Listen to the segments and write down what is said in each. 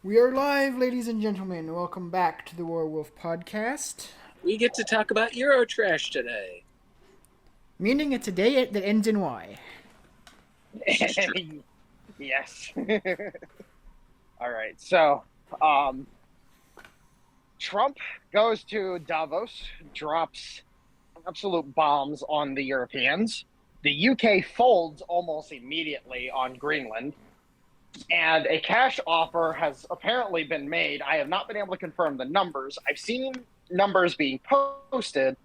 We are live, ladies and gentlemen. Welcome back to the WarWolf Podcast. We get to talk about Eurotrash today. Meaning it's a day that ends in Y. Yes. All right. So, Trump goes to Davos, drops absolute bombs on the Europeans. The UK folds almost immediately on Greenland. And a cash offer has apparently been made. I have not been able to confirm the numbers. I've seen numbers being posted,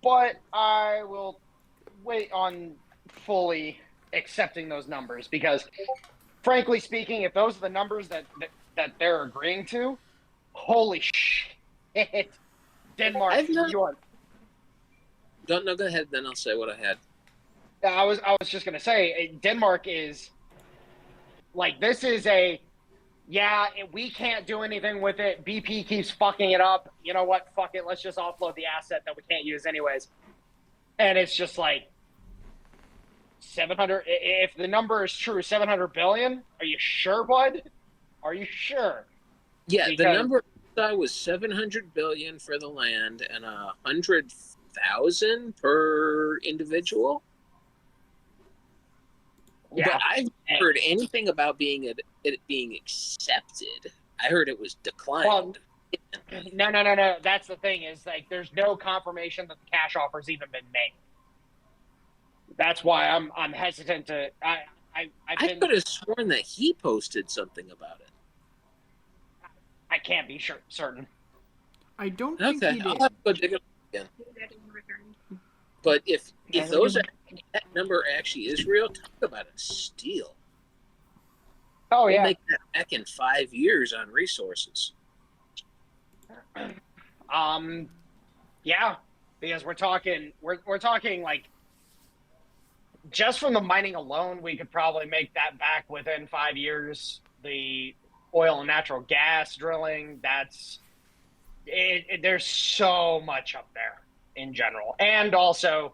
but I will wait on fully accepting those numbers because, frankly speaking, if those are the numbers that they're agreeing to, holy shit, Denmark, you are. Don't no, go ahead. Then I'll say what I had. I was just gonna say Denmark is like, this is we can't do anything with it. BP keeps fucking it up. You know what? Fuck it. Let's just offload the asset that we can't use anyways. And it's just like 700. If the number is true, 700 billion. Are you sure, bud? Are you sure? Yeah, because the number I was 700 billion for the land and 100,000 per individual. Yeah. But I've heard anything about it being accepted. I heard it was declined. Well, no. That's the thing is, like, there's no confirmation that the cash offer's even been made. That's why I'm hesitant to. I could have sworn that he posted something about it. I can't be certain. I don't think he did. I'll have to go dig it up again. But if that number actually is real, talk about a steal. Oh yeah, we'll make that back in 5 years on resources. Yeah, because we're talking like, just from the mining alone, we could probably make that back within 5 years. The oil and natural gas drilling, that's it. There's so much up there in general. And also,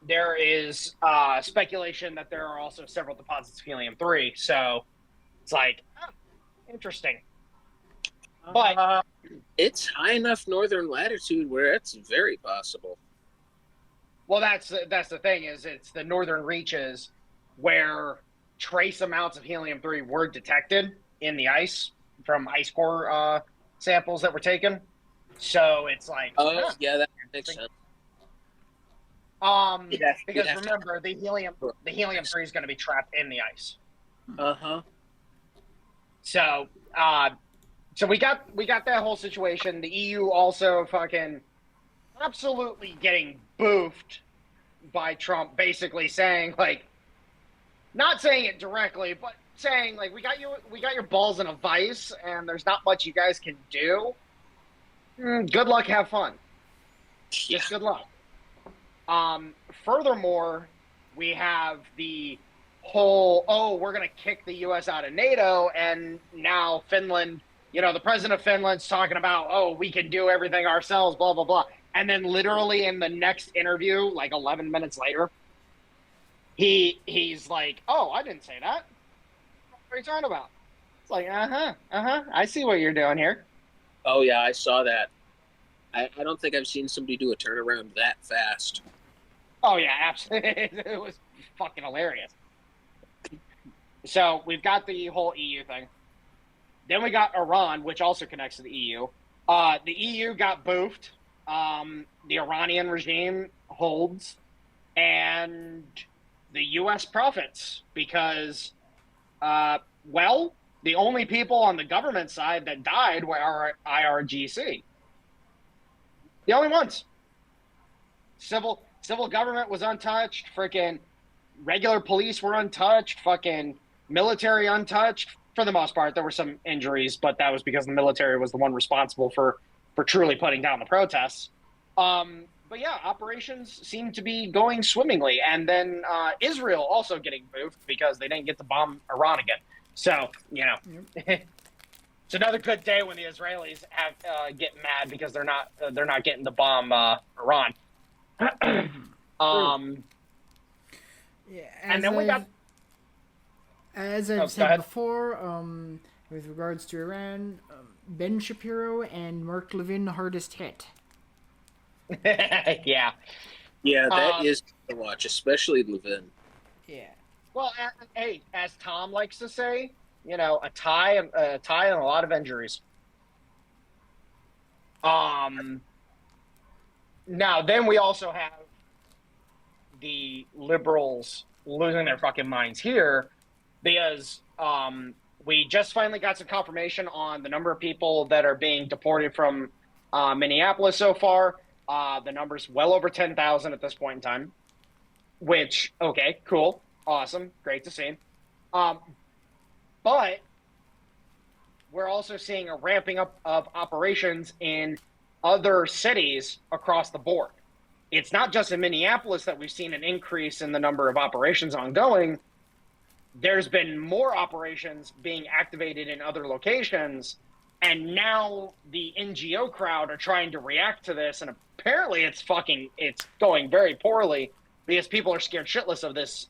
there is speculation that there are also several deposits of helium-3. So it's like, interesting. But it's high enough northern latitude where it's very possible. Well, that's the thing, is it's the northern reaches where trace amounts of helium-3 were detected in the ice from ice core samples that were taken. So it's like, yeah, that makes sense. Because remember, the helium-3 is going to be trapped in the ice. So we got that whole situation. The EU also fucking absolutely getting boofed by Trump, basically saying, like, not saying it directly, but saying, like, we got your balls in a vice, and there's not much you guys can do. Good luck, have fun. Just good luck. Furthermore, we have the whole, we're going to kick the U.S. out of NATO, and now Finland, the president of Finland's talking about, we can do everything ourselves, blah, blah, blah. And then literally in the next interview, like 11 minutes later, he's like, I didn't say that. What are you talking about? It's like, I see what you're doing here. Oh, yeah, I saw that. I don't think I've seen somebody do a turnaround that fast. Oh, yeah, absolutely. It was fucking hilarious. So we've got the whole EU thing. Then we got Iran, which also connects to the EU. The EU got boofed. The Iranian regime holds. And the U.S. profits because, the only people on the government side that died were our IRGC. The only ones. Civil government was untouched. Freaking regular police were untouched. Fucking military untouched. For the most part, there were some injuries, but that was because the military was the one responsible for truly putting down the protests. But yeah, operations seem to be going swimmingly. And then Israel also getting boofed because they didn't get to bomb Iran again. So, it's another good day when the Israelis have get mad because they're not getting to bomb Iran. Yeah, and then we got as I've said before, with regards to Iran, Ben Shapiro and Mark Levin hardest hit. Yeah. Yeah, that is to watch, especially Levin. Yeah. Well, hey, as Tom likes to say, a tie and a lot of injuries. Now, then we also have the liberals losing their fucking minds here because we just finally got some confirmation on the number of people that are being deported from Minneapolis so far. The number's well over 10,000 at this point in time, which, okay, cool, awesome, great to see. But we're also seeing a ramping up of operations in other cities across the board. It's not just in Minneapolis that we've seen an increase in the number of operations ongoing. There's been more operations being activated in other locations, and now the NGO crowd are trying to react to this, and apparently it's going very poorly because people are scared shitless of this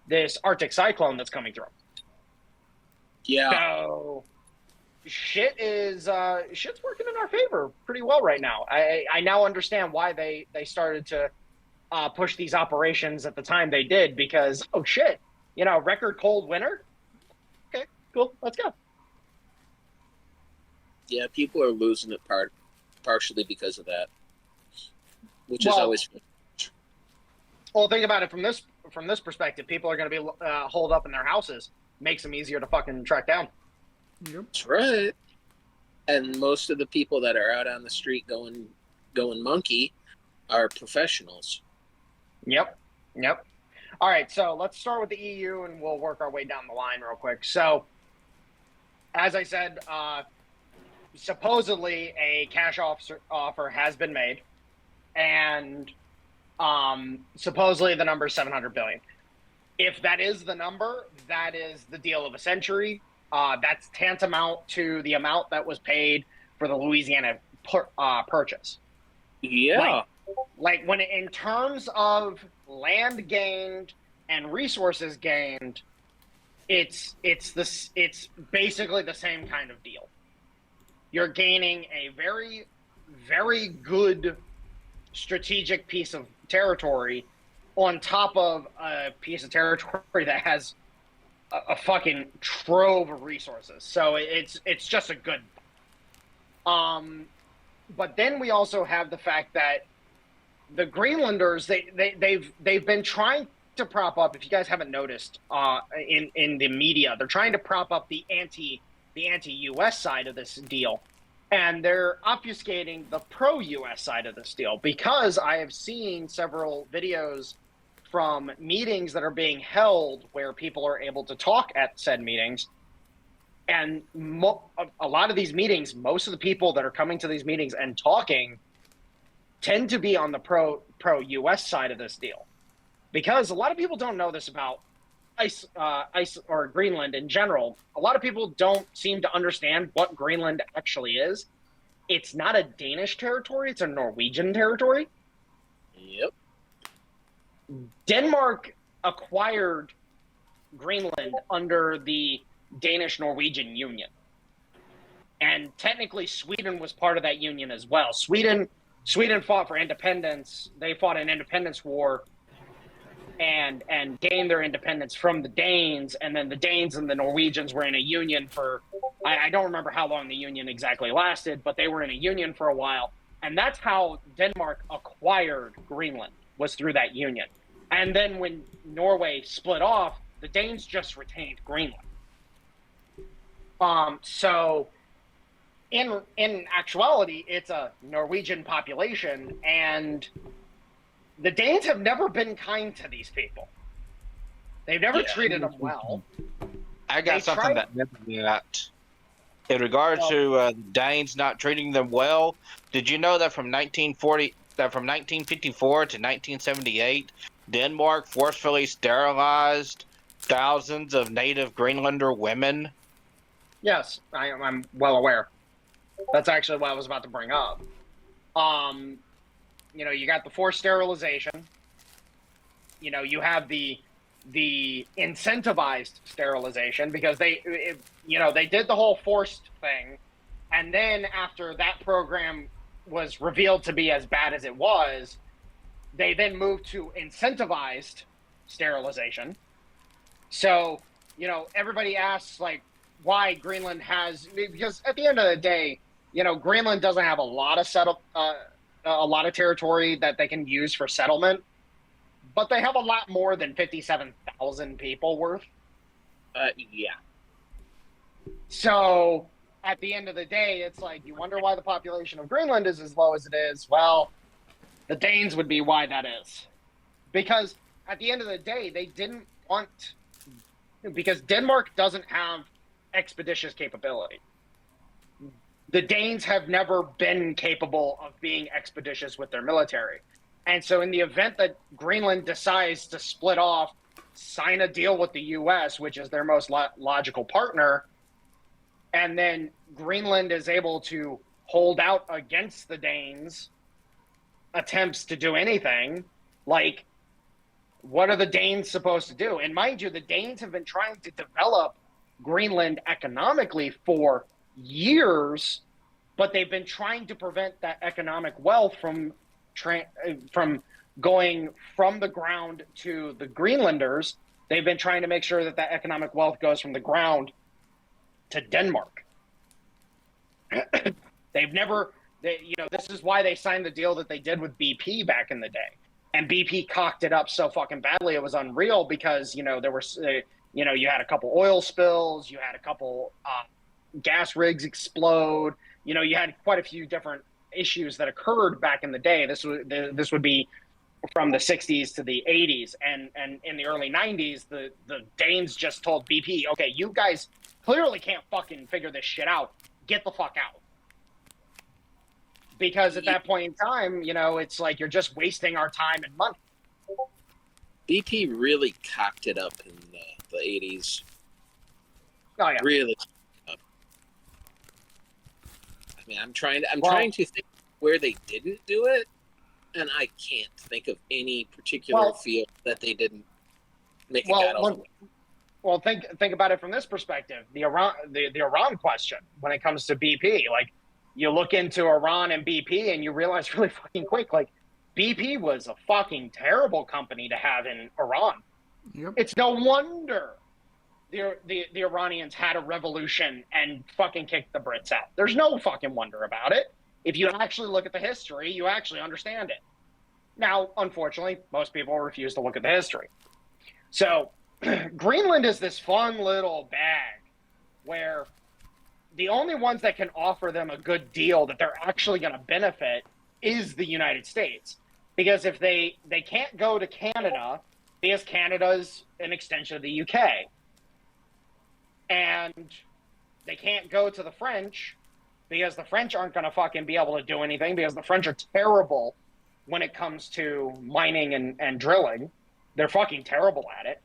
this Arctic cyclone that's coming through. Yeah. So shit's working in our favor pretty well right now. I now understand why they started to push these operations at the time they did, because record cold winter. Okay, cool, let's go. Yeah, people are losing it partially because of that, which is always fun. Well, think about it from this perspective. People are going to be holed up in their houses. Makes them easier to fucking track down. Yep. That's right. And most of the people that are out on the street going monkey are professionals. Yep. All right, so let's start with the EU and we'll work our way down the line real quick. So, as I said, supposedly a cash offer has been made, and supposedly the number is $700 billion. If that is the number, that is the deal of a century. That's tantamount to the amount that was paid for the Louisiana purchase. Yeah. Like when in terms of land gained and resources gained, it's basically the same kind of deal. You're gaining a very, very good strategic piece of territory on top of a piece of territory that has a fucking trove of resources. So it's just a good. But then we also have the fact that the Greenlanders they've been trying to prop up. If you guys haven't noticed, in the media, they're trying to prop up the anti-US side of this deal, and they're obfuscating the pro-US side of this deal, because I have seen several videos from meetings that are being held where people are able to talk at said meetings. And a lot of these meetings, most of the people that are coming to these meetings and talking tend to be on the pro-US side of this deal. Because a lot of people don't know this about ice or Greenland in general. A lot of people don't seem to understand what Greenland actually is. It's not a Danish territory, it's a Norwegian territory. Yep. Denmark acquired Greenland under the Danish-Norwegian Union. And technically Sweden was part of that union as well. Sweden fought for independence. They fought an independence war and gained their independence from the Danes, and then the Danes and the Norwegians were in a union for, I don't remember how long the union exactly lasted, but they were in a union for a while. And that's how Denmark acquired Greenland, was through that union. And then when Norway split off, the Danes just retained Greenland. So in actuality, it's a Norwegian population, and the Danes have never been kind to these people. They've never treated them well. I got something that in regard to Danes not treating them well. Did you know that from 1954 to 1978, Denmark forcefully sterilized thousands of native Greenlander women? Yes, I'm well aware. That's actually what I was about to bring up. You got the forced sterilization. You have the the incentivized sterilization, because they did the whole forced thing, and then after that program was revealed to be as bad as it was, they then moved to incentivized sterilization. So, everybody asks, like, why Greenland has, because at the end of the day, Greenland doesn't have a lot of territory that they can use for settlement, but they have a lot more than 57,000 people worth. Yeah. So at the end of the day, it's like, you wonder why the population of Greenland is as low as it is. Well, the Danes would be why that is. Because at the end of the day, they didn't want, because Denmark doesn't have expeditious capability. The Danes have never been capable of being expeditious with their military. And so in the event that Greenland decides to split off, sign a deal with the U.S., which is their most logical partner, and then Greenland is able to hold out against the Danes' attempts to do anything, like, what are the Danes supposed to do? And mind you, the Danes have been trying to develop Greenland economically for years, but they've been trying to prevent that economic wealth from going from the ground to the Greenlanders. They've been trying to make sure that that economic wealth goes from the ground to Denmark. This is why they signed the deal that they did with BP back in the day. And BP cocked it up so fucking badly, it was unreal, because, there were, you had a couple oil spills, you had a couple gas rigs explode, you had quite a few different issues that occurred back in the day. This would be from the 60s to the 80s, and in the early 90s, the Danes just told BP, okay, you guys clearly can't fucking figure this shit out. Get the fuck out. Because at that point in time, it's like you're just wasting our time and money. BP really cocked it up in the 80s. Oh yeah, really. I mean, I'm trying to think where they didn't do it, and I can't think of any particular field that they didn't make it out of. Well, think about it from this perspective: the Iran question when it comes to BP. Like, you look into Iran and BP, and you realize really fucking quick, like, BP was a fucking terrible company to have in Iran. Yep. It's no wonder the Iranians had a revolution and fucking kicked the Brits out. There's no fucking wonder about it. If you actually look at the history, you actually understand it. Now, unfortunately, most people refuse to look at the history. So Greenland is this fun little bag where the only ones that can offer them a good deal that they're actually going to benefit is the United States. Because if they can't go to Canada, because Canada's an extension of the UK. And they can't go to the French because the French aren't going to fucking be able to do anything, because the French are terrible when it comes to mining and drilling. They're fucking terrible at it.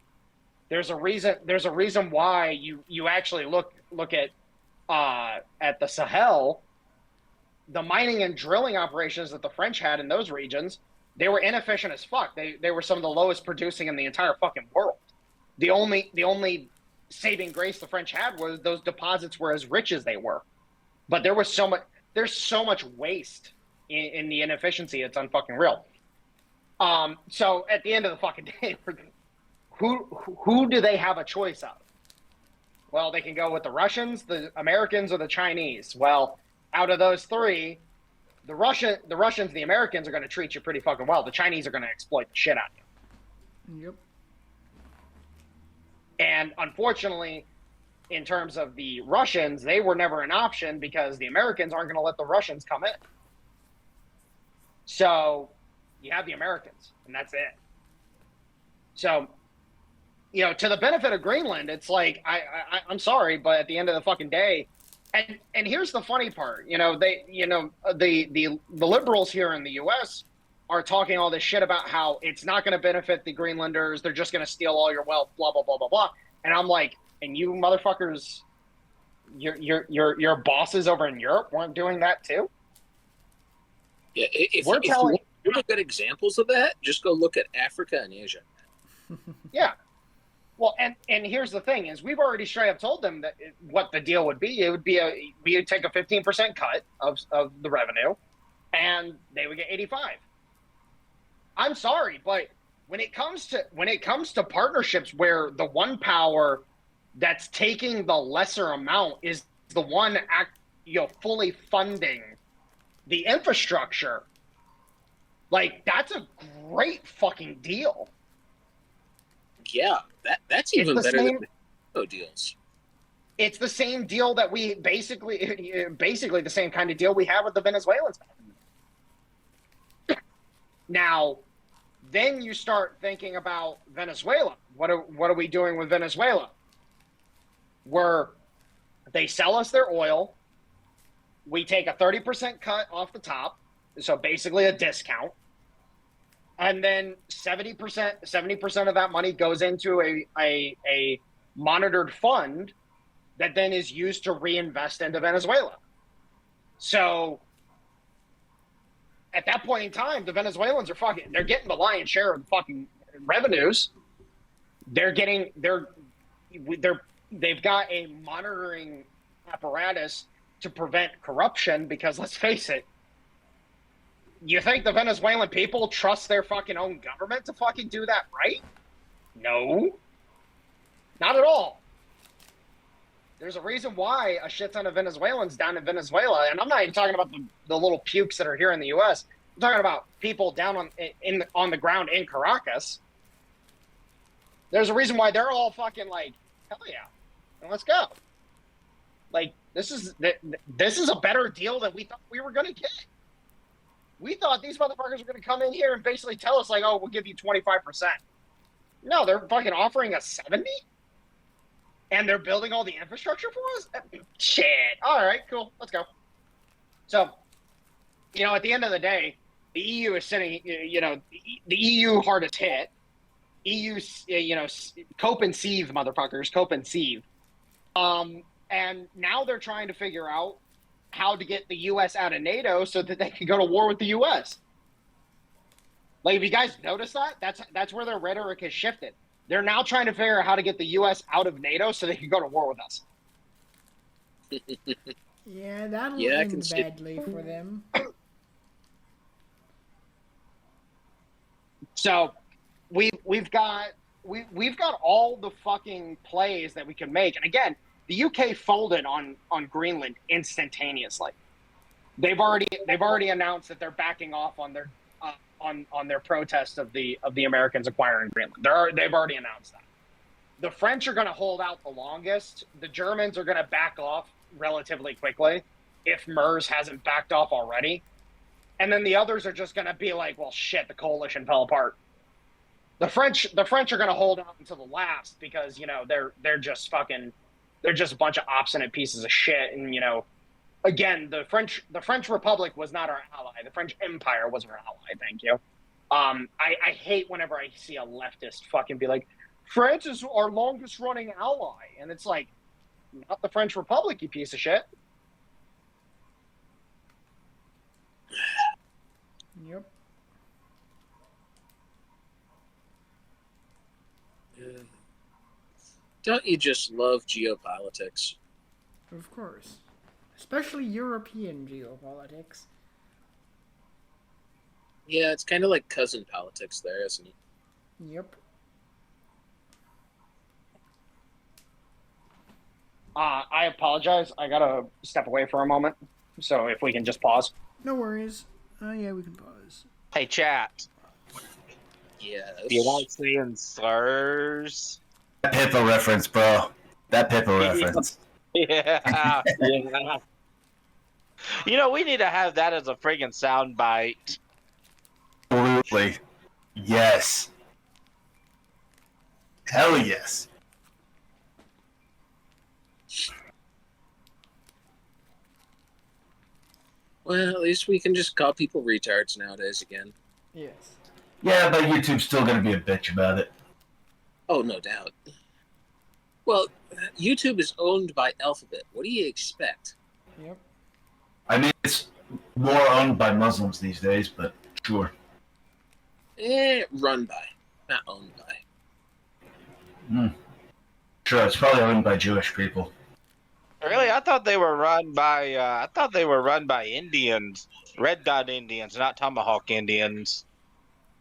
There's a reason why you actually look at the Sahel, the mining and drilling operations that the French had in those regions, they were inefficient as fuck. They were some of the lowest producing in the entire fucking world. The only saving grace the French had was those deposits were as rich as they were. But there's so much waste in the inefficiency, it's unfucking real. So at the end of the fucking day, who do they have a choice of? Well, they can go with the Russians, the Americans, or the Chinese. Well, out of those three, the Russians and the Americans are going to treat you pretty fucking well. The Chinese are going to exploit the shit out of you. Yep. And unfortunately, in terms of the Russians, they were never an option because the Americans aren't going to let the Russians come in. So you have the Americans, and that's it. So, to the benefit of Greenland, it's like, I'm sorry, but at the end of the fucking day, and here's the funny part, the liberals here in the U.S. are talking all this shit about how it's not going to benefit the Greenlanders. They're just going to steal all your wealth, blah, blah, blah, blah, blah. And I'm like, and you motherfuckers, your bosses over in Europe weren't doing that too? Yeah, if you want good examples of that, just go look at Africa and Asia. Yeah. Well, and here's the thing: is we've already straight up told them that what the deal would be. It would be we would take a 15% cut of the revenue, and they would get 85. I'm sorry, but when it comes to partnerships where the one power that's taking the lesser amount is the one fully funding the infrastructure, like that's a great fucking deal. Yeah, that's even better than the deals. It's the same deal that we basically the same kind of deal we have with the Venezuelans. Now, then you start thinking about Venezuela. What are we doing with Venezuela? Where they sell us their oil, we take a 30% cut off the top, so basically a discount. And then 70% of that money goes into a monitored fund that then is used to reinvest into Venezuela. So at that point in time, the Venezuelans are they're getting the lion's share of the fucking revenues. They've got a monitoring apparatus to prevent corruption because let's face it, you think the Venezuelan people trust their fucking own government to fucking do that right? No. Not at all. There's a reason why a shit ton of Venezuelans down in Venezuela, and I'm not even talking about the little pukes that are here in the U.S. I'm talking about people down on the ground in Caracas. There's a reason why they're all fucking like, hell yeah, and let's go. Like, this is a better deal than we thought we were going to get. We thought these motherfuckers were going to come in here and basically tell us, like, oh, we'll give you 25%. No, they're fucking offering us 70%? And they're building all the infrastructure for us? Shit. All right, cool. Let's go. So, at the end of the day, the EU is sitting, the EU hardest hit. EU, cope and seethe, motherfuckers. Cope and seethe. And now they're trying to figure out how to get the U.S. out of NATO so that they can go to war with the U.S. Like, if you guys notice that, that's where their rhetoric has shifted. They're now trying to figure out how to get the U.S. out of NATO so they can go to war with us. Yeah, that'll end badly for them. So we've got all the fucking plays that we can make, and again, the UK folded on Greenland instantaneously. They've already announced that they're backing off on their on their protest of the Americans acquiring Greenland. They've already announced that. The French are going to hold out the longest. The Germans are going to back off relatively quickly if MERS hasn't backed off already. And then the others are just going to be like, well, shit, the coalition fell apart. The French are going to hold out until the last because, they're just a bunch of obstinate pieces of shit. And, again, the French Republic was not our ally. The French Empire was our ally. Thank you. I hate whenever I see a leftist fucking be like, France is our longest running ally. And it's like, not the French Republic, you piece of shit. Yep. Don't you just love geopolitics? Of course. Especially European geopolitics. Yeah, it's kind of like cousin politics there, isn't it? Yep. I apologize. I gotta step away for a moment. So if we can just pause. No worries. Yeah, we can pause. Hey, chat. Yes. Do you like saying slurs? That Pippa reference, bro. That Pippa reference. Yeah. Yeah. We need to have that as a friggin' soundbite. Absolutely. Yes. Hell yes. Well, at least we can just call people retards nowadays again. Yes. Yeah, but YouTube's still gonna be a bitch about it. Oh, no doubt. Well, YouTube is owned by Alphabet. What do you expect? Yep. I mean, it's more owned by Muslims these days, but sure. Run by, not owned by. Sure, it's probably owned by Jewish people. Really? I thought they were run by Indians, Red Dot Indians, not Tomahawk Indians.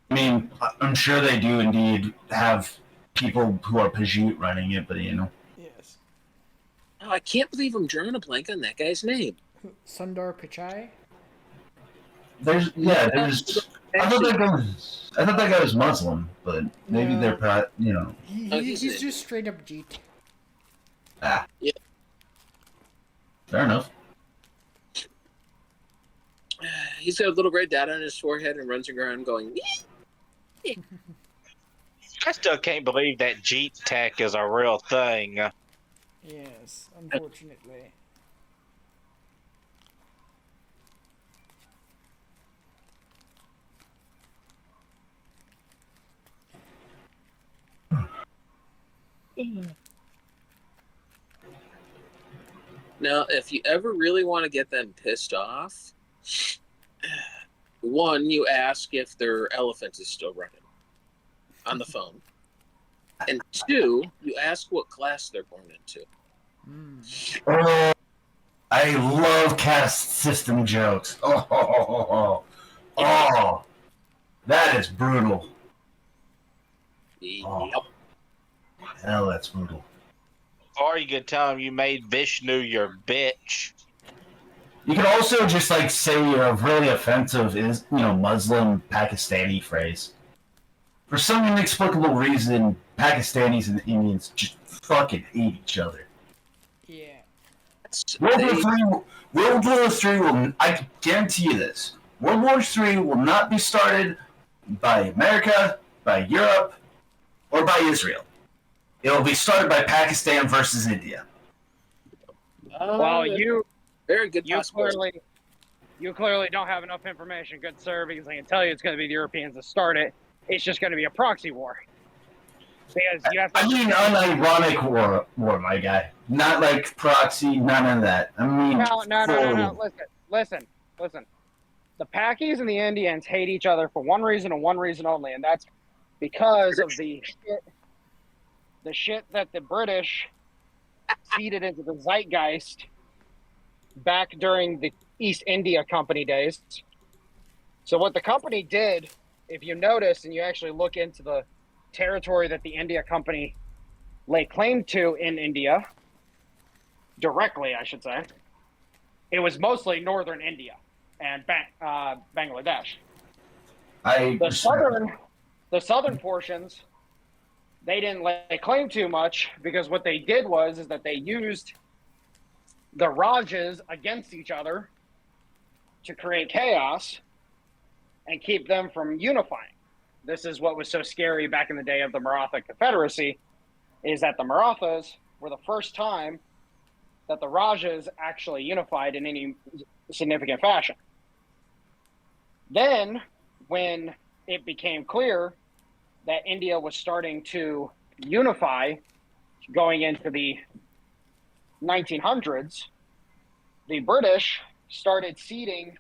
I mean, I'm sure they do indeed have people who are Pajute running it, but Yes. Oh, I can't believe I'm drawing a blank on that guy's name. Sundar Pichai? There's. I thought that guy was Muslim, but maybe No. they're He's just straight up Jeet. Ah. Yeah. Fair enough. He's got a little red dot on his forehead and runs around going, I still can't believe that Jeet tech is a real thing. Yes, unfortunately. Now, if you ever really want to get them pissed off, one, you ask if their elephant is still running on the phone. And two, you ask what class they're born into. Oh, I love caste system jokes. Oh, that is brutal. Yep. Hell, that's brutal. Or you could tell them you made Vishnu your bitch. You can also just say a really offensive Muslim Pakistani phrase. For some inexplicable reason, Pakistanis and Indians just fucking hate each other. Yeah. World War III will, I guarantee you this, World War III will not be started by America, by Europe, or by Israel. It will be started by Pakistan versus India. Well, very good. You clearly don't have enough information, good sir, because I can tell you it's going to be the Europeans that start it. It's just going to be a proxy war. Because you have to. I mean, unironic war, my guy. Not like proxy, none of that. I mean, No. Listen. The Pakis and the Indians hate each other for one reason and one reason only, and that's because of the shit that the British feeded into the zeitgeist back during the East India Company days. So what the company did, if you notice and you actually look into the territory that the India Company lay claim to in India, directly, I should say, it was mostly northern India and Bangladesh. The southern portions, they didn't lay claim too much because what they did is that they used the Rajas against each other to create chaos and keep them from unifying. This is what was so scary back in the day of the Maratha Confederacy, is that the Marathas were the first time that the Rajas actually unified in any significant fashion. Then, when it became clear that India was starting to unify going into the 1900s, the British started seeding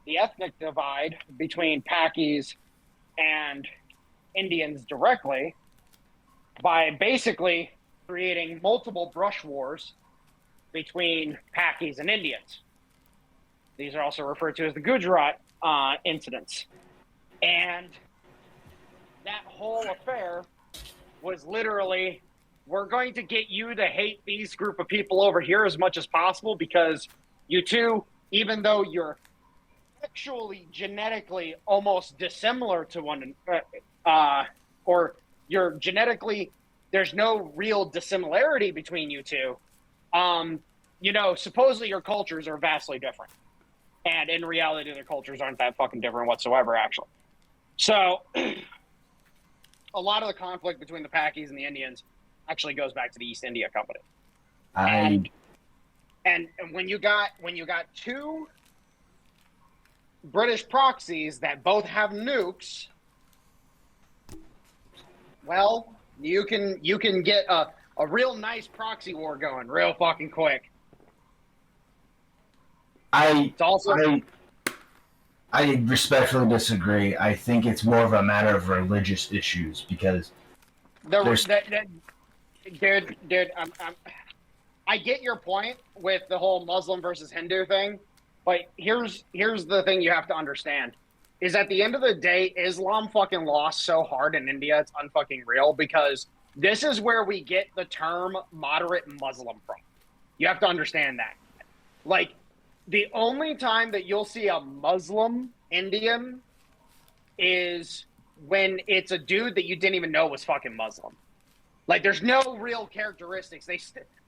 the ethnic divide between Pakis and Indians directly by basically creating multiple brush wars between Pakis and Indians. These are also referred to as the Gujarat incidents. And that whole affair was literally, we're going to get you to hate these group of people over here as much as possible because you two, even though you're actually genetically almost dissimilar to one, or you're genetically, there's no real dissimilarity between you two. Supposedly your cultures are vastly different. And in reality, their cultures aren't that fucking different whatsoever, actually. So, a lot of the conflict between the Pakis and the Indians actually goes back to the East India Company. And when you got two British proxies that both have nukes, well, you can get a real nice proxy war going real fucking quick. I respectfully disagree. I think it's more of a matter of religious issues because Dude, I get your point with the whole Muslim versus Hindu thing, but here's the thing you have to understand. Is at the end of the day, Islam fucking lost so hard in India, it's unfucking real, because this is where we get the term moderate Muslim from. You have to understand that. Like, the only time that you'll see a Muslim Indian is when it's a dude that you didn't even know was fucking Muslim. Like, there's no real characteristics.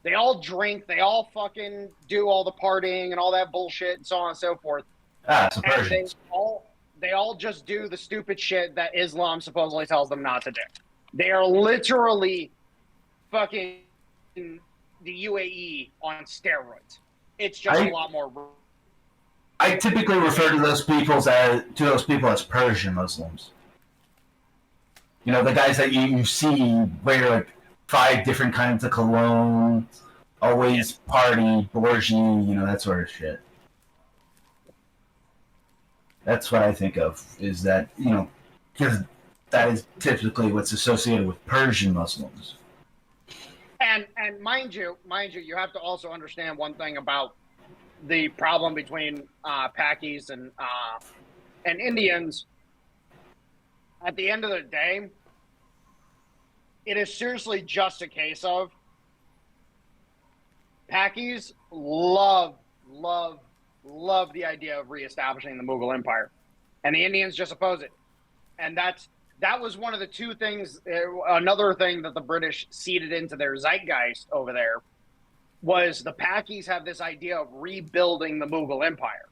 They all drink, they all fucking do all the partying and all that bullshit and so on and so forth. It's a Persian. They all just do the stupid shit that Islam supposedly tells them not to do. They are literally fucking the UAE on steroids. It's just a lot more. I typically refer to those people as Persian Muslims. You know, the guys that you see wear like 5 different kinds of cologne, always party, orgy, that sort of shit. That's what I think of, is that, because that is typically what's associated with Persian Muslims. And mind you, you have to also understand one thing about the problem between Pakis and Indians. At the end of the day, it is seriously just a case of Pakis love the idea of reestablishing the Mughal Empire, and the Indians just oppose it. And that was one of the two things. Another thing that the British seeded into their zeitgeist over there was the Pakis have this idea of rebuilding the Mughal Empire.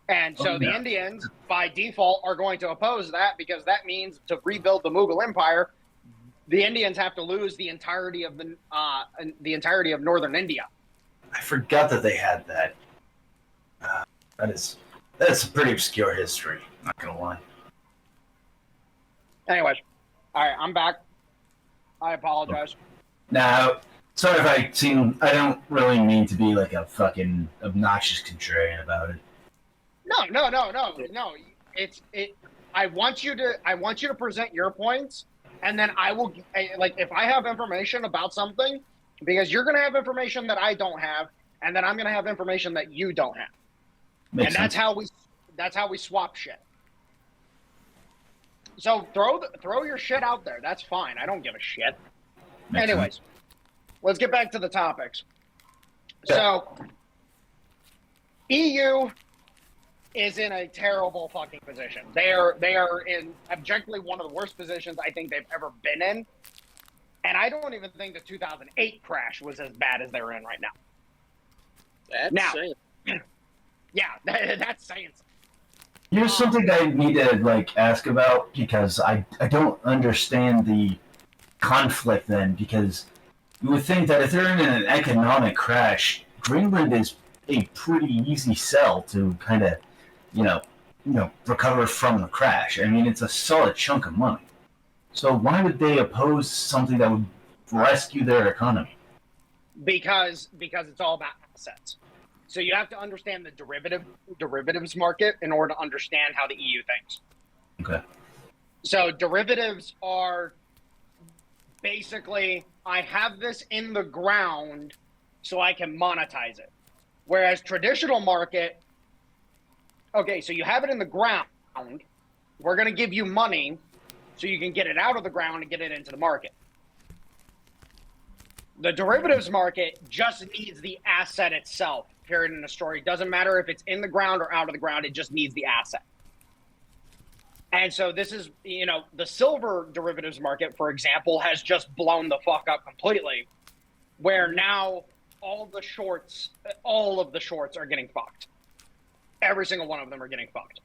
And so the Indians, by default, are going to oppose that, because that means to rebuild the Mughal Empire, the Indians have to lose the entirety of northern India. I forgot that they had that. That's a pretty obscure history, not gonna lie. Anyways, all right, I'm back. I apologize. Now, sorry if I don't really mean to be like a fucking obnoxious contrarian about it. No. I want you to present your points, and then I will, like, if I have information about something, because you're going to have information that I don't have, and then I'm going to have information that you don't have. Makes sense. That's how we swap shit. So throw your shit out there. That's fine. I don't give a shit. Anyways, let's get back to the topics. Yeah. So, EU is in a terrible fucking position. They are in objectively one of the worst positions I think they've ever been in. And I don't even think the 2008 crash was as bad as they're in right now. That's saying. Yeah, that's saying something. Here's something I need to ask about, because I don't understand the conflict then, because you would think that if they're in an economic crash, Greenland is a pretty easy sell to kind of, recover from the crash. I mean, it's a solid chunk of money. So why would they oppose something that would rescue their economy? Because it's all about assets. So you have to understand the derivatives market in order to understand how the EU thinks. Okay. So derivatives are basically, I have this in the ground so I can monetize it. Whereas traditional market, okay, so you have it in the ground, we're going to give you money so you can get it out of the ground and get it into the market. The derivatives market just needs the asset itself, period in the story. It doesn't matter if it's in the ground or out of the ground, it just needs the asset. And so this is, the silver derivatives market, for example, has just blown the fuck up completely, where now all of the shorts are getting fucked. Every single one of them are getting fucked.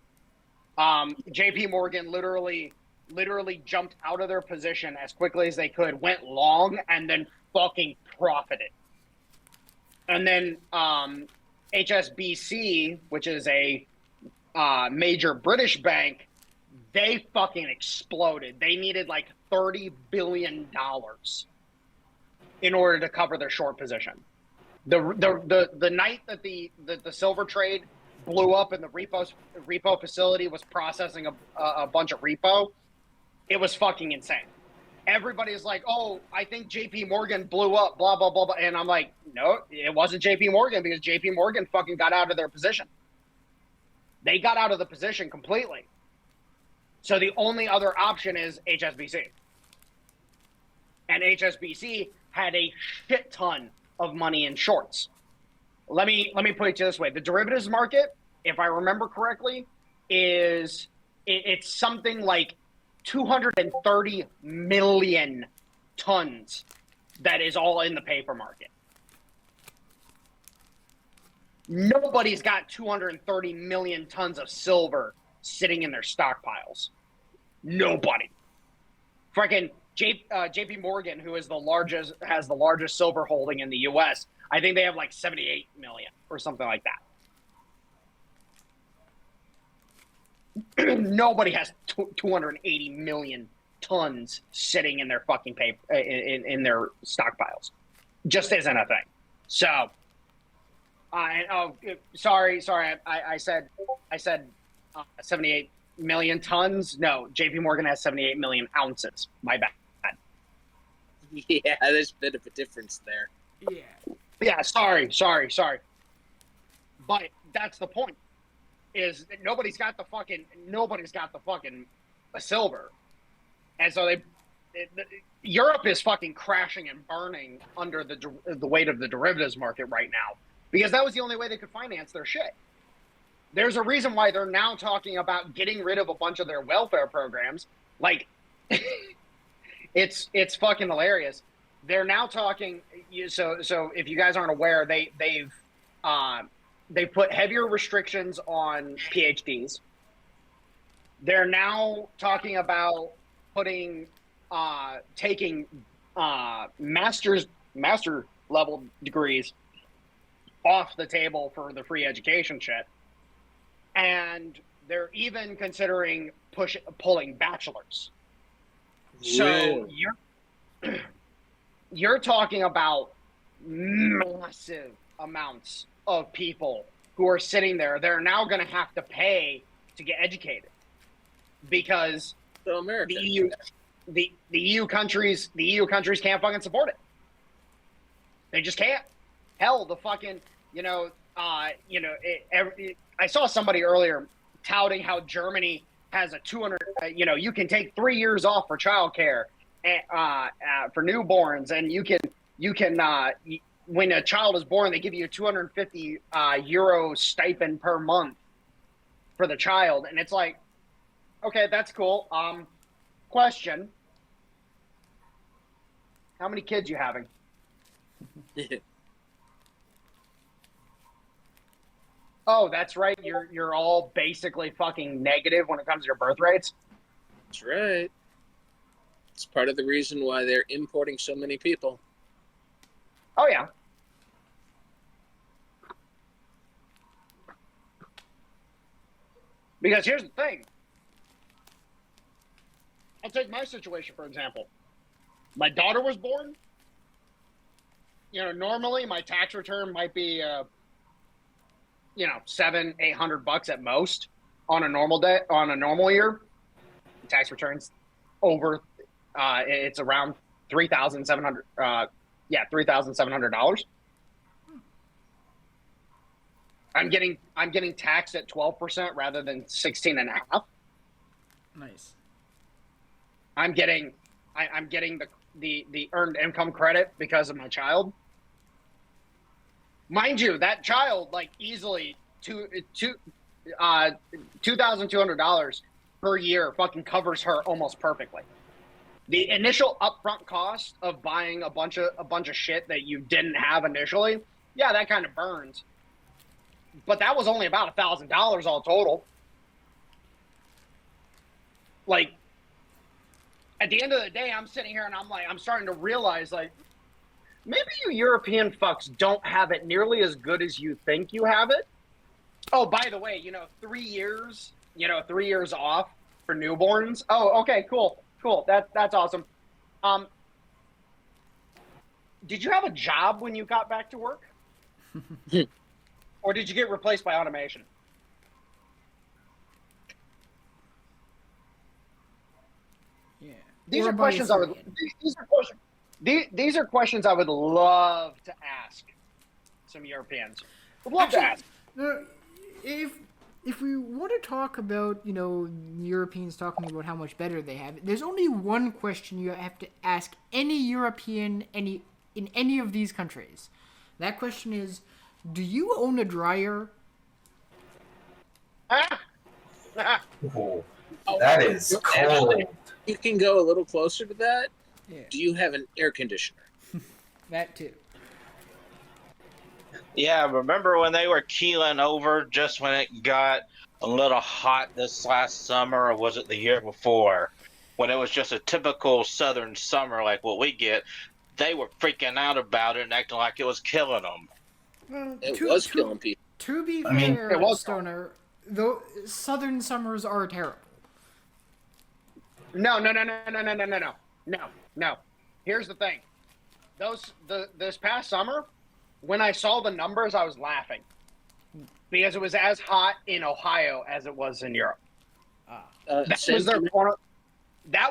JP Morgan literally jumped out of their position as quickly as they could, went long, and then fucking profited. And then HSBC, which is a major British bank, they fucking exploded. They needed like $30 billion in order to cover their short position. The night that the silver trade blew up and the repo facility was processing a bunch of repo, it was fucking insane. everybody's like, oh, I think JP Morgan blew up, blah, blah, blah, blah. And I'm like, no, it wasn't JP Morgan because JP Morgan fucking got out of their position. They got out of the position completely. So the only other option is HSBC. And HSBC had a shit ton of money in shorts. Let me put it to you this way. The derivatives market, if I remember correctly, it's something like 230 million tons that is all in the paper market. Nobody's got 230 million tons of silver sitting in their stockpiles. Nobody. Freaking JP Morgan, who has the largest silver holding in the U.S., I think they have like 78 million or something like that. Nobody has 280 million tons sitting in their fucking paper in their stockpiles. Just isn't a thing. So, sorry, I said 78 million tons. No, JP Morgan has 78 million ounces. My bad. Yeah, there's a bit of a difference there. Yeah, sorry. But that's the point. Is that nobody's got the fucking silver, and so Europe is fucking crashing and burning under the weight of the derivatives market right now because that was the only way they could finance their shit. There's a reason why they're now talking about getting rid of a bunch of their welfare programs. Like, it's fucking hilarious. They're now talking. So if you guys aren't aware, they've put heavier restrictions on PhDs. They're now talking about taking master level degrees off the table for the free education shit. And they're even considering pulling bachelors. So you're talking about massive amounts of people who are sitting there. They're now going to have to pay to get educated because the EU countries can't fucking support it. They just can't. Hell, the fucking I saw somebody earlier touting how Germany has a 200. You can take 3 years off for childcare for newborns, and you can when a child is born, they give you a 250 euro stipend per month for the child, and it's like, okay, that's cool. Question: how many kids you having? Oh, that's right. You're all basically fucking negative when it comes to your birth rates. That's right. It's part of the reason why they're importing so many people. Oh, yeah. Because here's the thing. I'll take my situation, for example. My daughter was born. Normally my tax return might be, $700-800 at most on a normal day, on a normal year. Tax returns over, it's around $3,700. $3,700. I'm getting taxed at 12% rather than 16.5%. Nice. I'm getting the earned income credit because of my child. Mind you, that child easily $2,200 per year fucking covers her almost perfectly. The initial upfront cost of buying a bunch of shit that you didn't have initially, yeah, that kind of burns. But that was only about $1,000 all total. At the end of the day, I'm sitting here and I'm starting to realize maybe you European fucks don't have it nearly as good as you think you have it. Oh, by the way, 3 years, 3 years off for newborns. Oh, okay, cool. That's awesome. Did you have a job when you got back to work? Or did you get replaced by automation? Yeah. these Or are by questions I would. Syrian. These are questions I would love to ask some Europeans. Would love to ask. If we want to talk about, Europeans talking about how much better they have it, there's only one question you have to ask any European in any of these countries. That question is, do you own a dryer? Oh, that is cold. You can go a little closer to that. Yeah. Do you have an air conditioner? That too. Yeah, remember when they were keeling over just when it got a little hot this last summer, or was it the year before? When it was just a typical southern summer like what we get, they were freaking out about it and acting like it was killing them. Well, It was killing people. To be I mean, fair, it was- Stoner, though southern summers are terrible. No. Here's the thing. This past summer, when I saw the numbers, I was laughing because it was as hot in Ohio as it was in Europe. That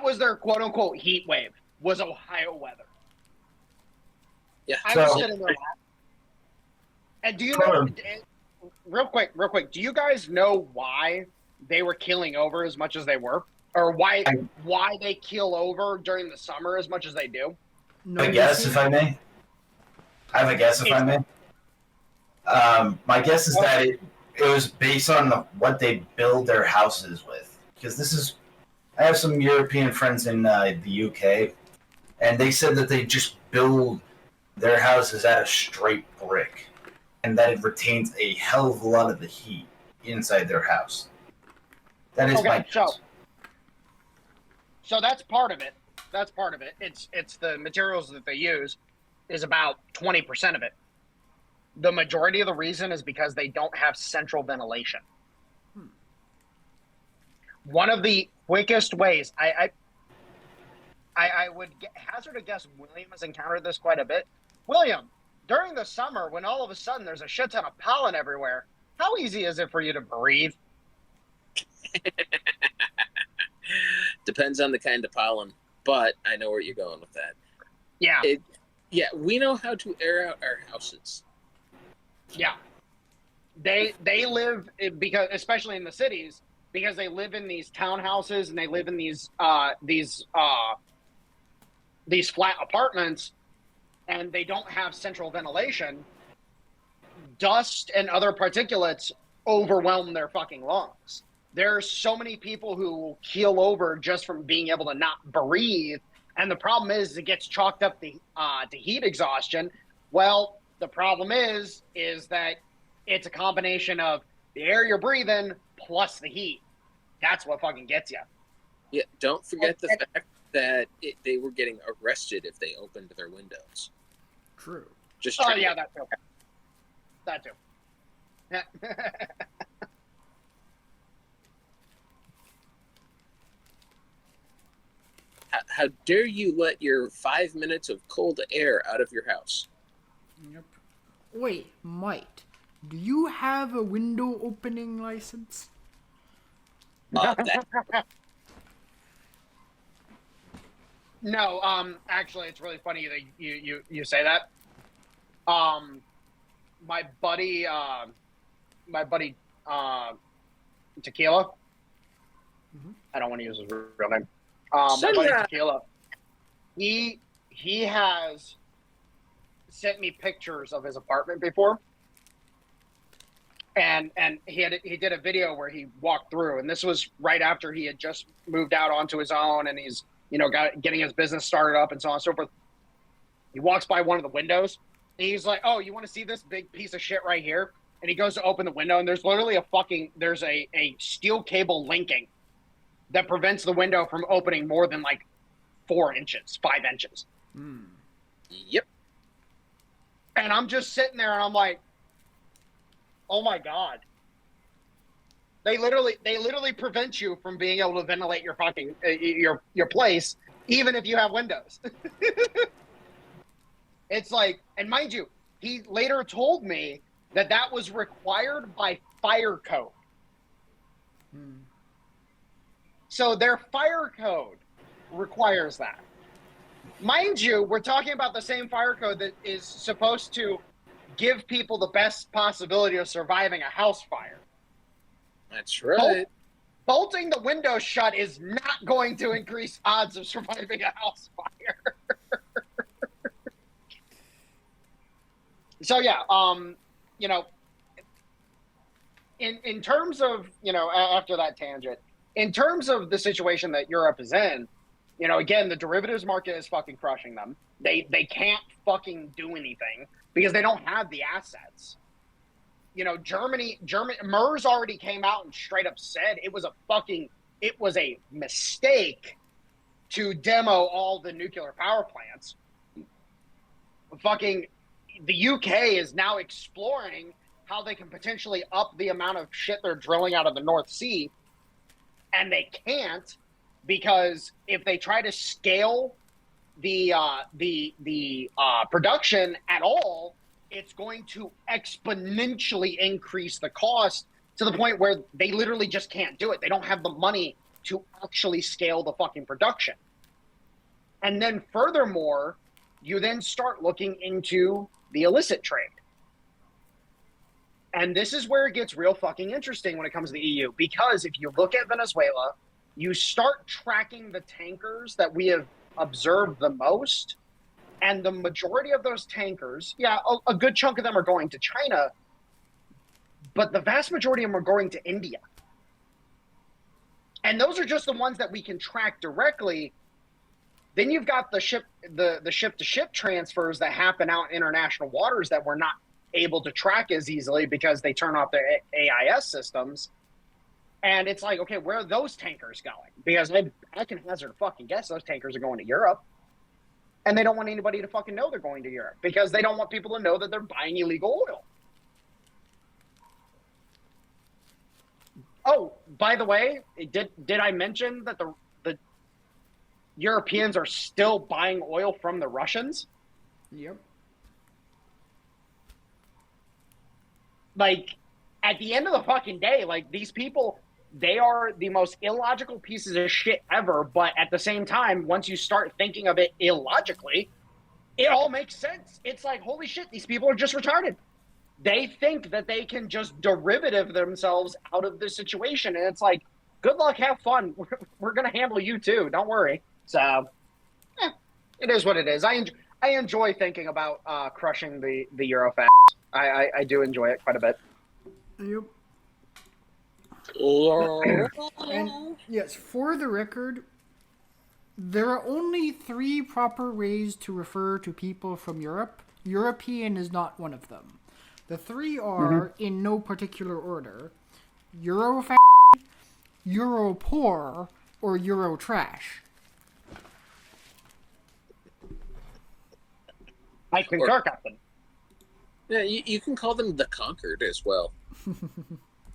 was their quote unquote heat wave. Was Ohio weather? Yeah. I was sitting there laughing. And do you know? Real quick, do you guys know why they were killing over as much as they were, or why they kill over during the summer as much as they do? I guess, if I may. I have a guess, if I may. My guess is that it was based on what they build their houses with. Because I have some European friends in the UK, and they said that they just build their houses out of straight brick, and that it retains a hell of a lot of the heat inside their house. That is my guess. So that's part of it. It's the materials that they use is about 20% of it. The majority of the reason is because they don't have central ventilation. One of the quickest ways, I would hazard a guess William has encountered this quite a bit. William, during the summer when all of a sudden there's a shit ton of pollen everywhere, how easy is it for you to breathe? Depends on the kind of pollen, but I know where you're going with that. Yeah. Yeah, we know how to air out our houses. Yeah. They live, because especially in the cities, because they live in these townhouses and they live in these flat apartments, and they don't have central ventilation. Dust and other particulates overwhelm their fucking lungs. There's so many people who will keel over just from being able to not breathe. And the problem is it gets chalked up to heat exhaustion. Well, the problem is that it's a combination of the air you're breathing plus the heat. That's what fucking gets you. Yeah, don't forget the fact that they were getting arrested if they opened their windows. True. Just yeah, that too. That too. How dare you let your 5 minutes of cold air out of your house? Yep. Wait, Mike, do you have a window opening license? No, actually, it's really funny that you say that. My buddy Tequila. Mm-hmm. I don't want to use his real name. My buddy Tequila. He has sent me pictures of his apartment before, and he did a video where he walked through, and this was right after he had just moved out onto his own, and he's getting his business started up and so on and so forth. He walks by one of the windows, and he's like, "Oh, you want to see this big piece of shit right here?" And he goes to open the window, and there's literally there's a steel cable linking that prevents the window from opening more than like 5 inches. Yep. And I'm just sitting there and I'm like, oh my God. They literally prevent you from being able to ventilate your fucking your place, even if you have windows. It's like, and mind you, he later told me that was required by fire code. So their fire code requires that. Mind you, we're talking about the same fire code that is supposed to give people the best possibility of surviving a house fire. That's right. Bolting the window shut is not going to increase odds of surviving a house fire. So yeah, you know, in terms of, you know, after that tangent, in terms of the situation that Europe is in, you know, again, the derivatives market is fucking crushing them. They can't fucking do anything because they don't have the assets. You know, Germany, MERS already came out and straight up said it was a mistake to demo all the nuclear power plants. Fucking the UK is now exploring how they can potentially up the amount of shit they're drilling out of the North Sea, and they can't because if they try to scale the production at all, it's going to exponentially increase the cost to the point where they literally just can't do it. They don't have the money to actually scale the fucking production. And then furthermore, you then start looking into the illicit trade. And this is where it gets real fucking interesting when it comes to the EU, because if you look at Venezuela, you start tracking the tankers that we have observed the most, and the majority of those tankers, yeah, a good chunk of them are going to China, but the vast majority of them are going to India. And those are just the ones that we can track directly. Then you've got the ship-to-ship transfers that happen out in international waters that we're not able to track as easily because they turn off their AIS systems. And it's like, okay, where are those tankers going? Because I can hazard a fucking guess those tankers are going to Europe. And they don't want anybody to fucking know they're going to Europe because they don't want people to know that they're buying illegal oil. Oh, by the way, did I mention that the Europeans are still buying oil from the Russians? Yep. Like, at the end of the fucking day, like, these people, they are the most illogical pieces of shit ever, but at the same time, once you start thinking of it illogically, it all makes sense. It's like, holy shit, these people are just retarded. They think that they can just derivative themselves out of this situation, and it's like, good luck, have fun. We're going to handle you too, don't worry. So, it is what it is. I enjoy thinking about crushing the Eurofast. I do enjoy it quite a bit. Yep. And yes, for the record, there are only 3 proper ways to refer to people from Europe. European is not one of them. The 3 are, in no particular order, Eurofast, Europoor, or Eurotrash. I concur, Captain. Yeah, you can call them the conquered as well.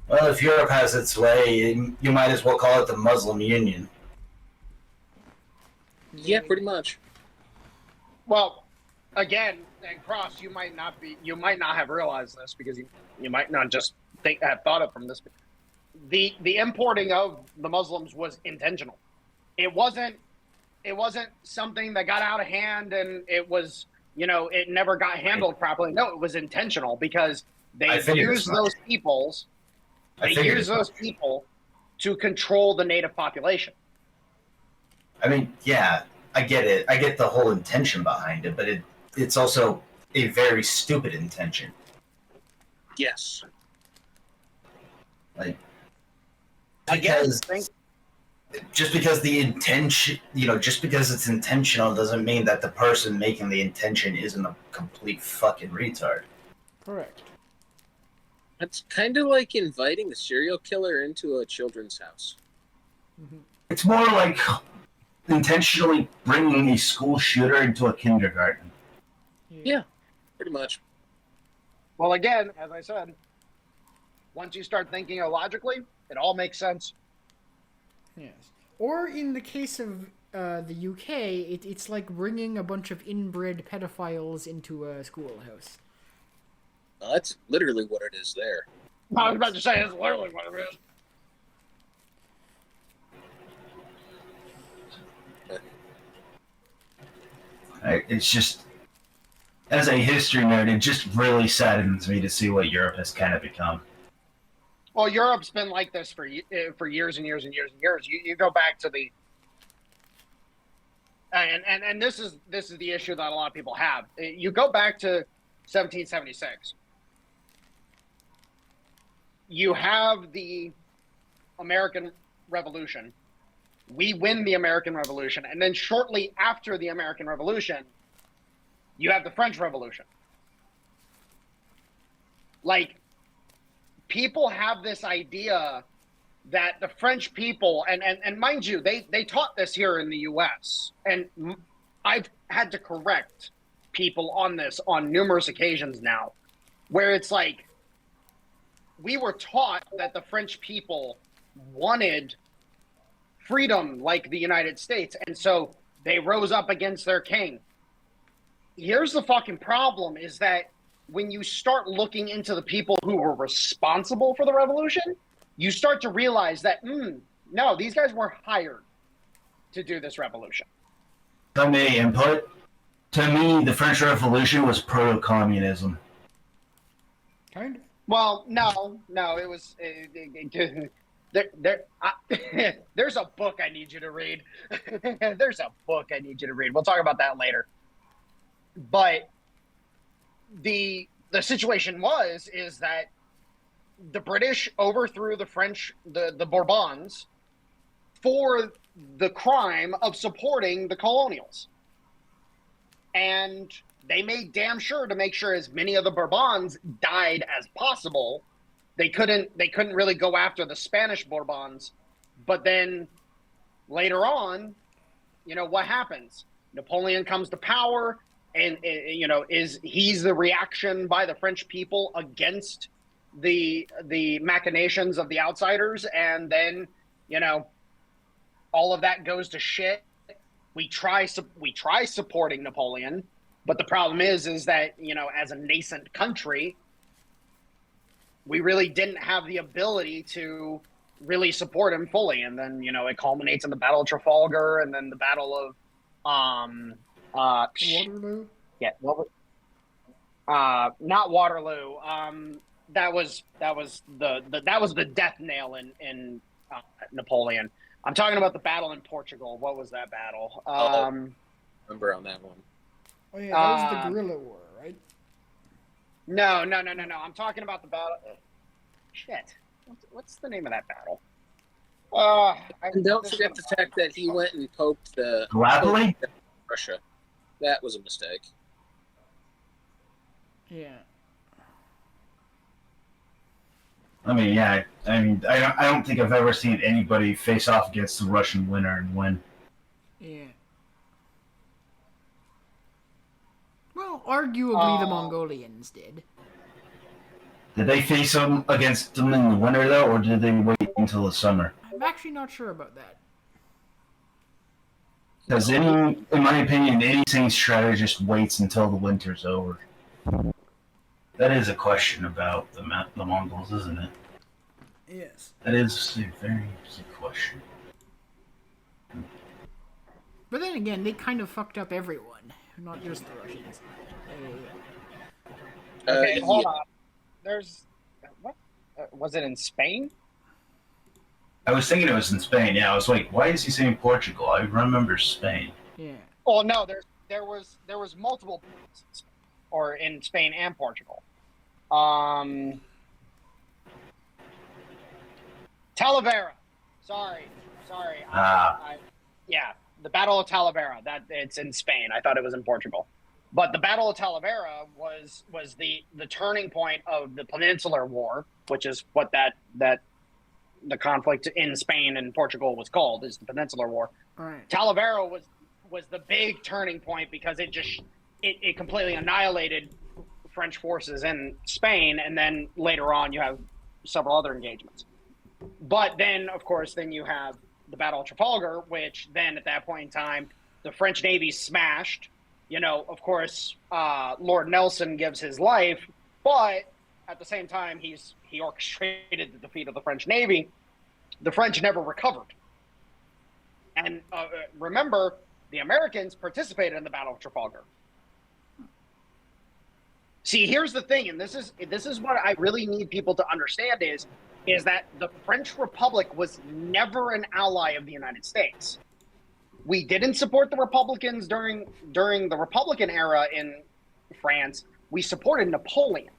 Well, if Europe has its way, you might as well call it the Muslim Union. Yeah, pretty much. Well, again, and Cross, you might not have realized this because you might not just have thought it from this. The importing of the Muslims was intentional. It wasn't something that got out of hand and it was, you know, it never got handled properly. No, it was intentional because they used those people to control the native population. I mean, yeah, I get it. I get the whole intention behind it, but it's also a very stupid intention. Yes. Like, just because the intention, just because it's intentional doesn't mean that the person making the intention isn't a complete fucking retard. Correct. It's kind of like inviting a serial killer into a children's house. Mm-hmm. It's more like intentionally bringing a school shooter into a kindergarten. Yeah, pretty much. Well, again, as I said, once you start thinking illogically, it all makes sense. Yes. Or in the case of the UK, it's like bringing a bunch of inbred pedophiles into a schoolhouse. That's literally what it is there. I was about to say, that's literally what it is. It's just, as a history nerd, it just really saddens me to see what Europe has kind of become. Well, Europe's been like this for years and years and years and years. You go back to the and this is the issue that a lot of people have. You go back to 1776. You have the American Revolution. We win the American Revolution, and then shortly after the American Revolution, you have the French Revolution. Like, people have this idea that the French people, and mind you, they taught this here in the U.S., and I've had to correct people on this on numerous occasions now, where it's like, we were taught that the French people wanted freedom like the United States, and so they rose up against their king. Here's the fucking problem, is that when you start looking into the people who were responsible for the revolution, you start to realize that, no, these guys were hired to do this revolution. If I may input, to me, the French Revolution was proto-communism. Kind of. Well, no, it was... there's a book I need you to read. There's a book I need you to read. We'll talk about that later. But the situation is that the British overthrew the French, the Bourbons, for the crime of supporting the colonials. And they made damn sure to make sure as many of the Bourbons died as possible. They couldn't really go after the Spanish Bourbons. But then later on, what happens? Napoleon comes to power, and he's the reaction by the French people against the machinations of the outsiders, and then all of that goes to shit. We try supporting Napoleon, but the problem is that as a nascent country, we really didn't have the ability to really support him fully. And then it culminates in the Battle of Trafalgar, and then the Battle of Waterloo. Yeah, what was not Waterloo. That was the death nail in Napoleon. I'm talking about the battle in Portugal. What was that battle? Remember on that one. Oh yeah, that was the guerrilla war, right? No. I'm talking about the battle. Shit. What's the name of that battle? And don't forget the fact that he went and poked the Gallipoli? Russia. That was a mistake. Yeah. I don't think I've ever seen anybody face off against the Russian winner and win. Yeah. Well, arguably the Mongolians did. Did they face them against them in the winter, though, or did they wait until the summer? I'm actually not sure about that. Because in my opinion, any sane strategist waits until the winter's over. That is a question about the Mongols, isn't it? Yes. That is a very good question. But then again, they kind of fucked up everyone, not just the Russians. Okay, hold on. There's what? Was it in Spain? I was thinking it was in Spain. Yeah, I was like, why is he saying Portugal? I remember Spain. Yeah. Oh no, there was multiple places, or in Spain and Portugal. Talavera. Sorry. Yeah, the Battle of Talavera. That it's in Spain. I thought it was in Portugal. But the Battle of Talavera was the turning point of the Peninsular War, which is what that the conflict in Spain and Portugal was called, is the Peninsular War. Right. Talavera was the big turning point because it completely annihilated French forces in Spain, and then later on you have several other engagements. But then, of course, you have the Battle of Trafalgar, which then at that point in time, the French Navy smashed. Of course, Lord Nelson gives his life, but at the same time, he orchestrated the defeat of the French Navy. The French never recovered. And remember, The Americans participated in the Battle of Trafalgar. See, here's the thing, and this is what I really need people to understand is that the French Republic was never an ally of the United States. We didn't support the Republicans during the Republican era in France. We supported Napoleon.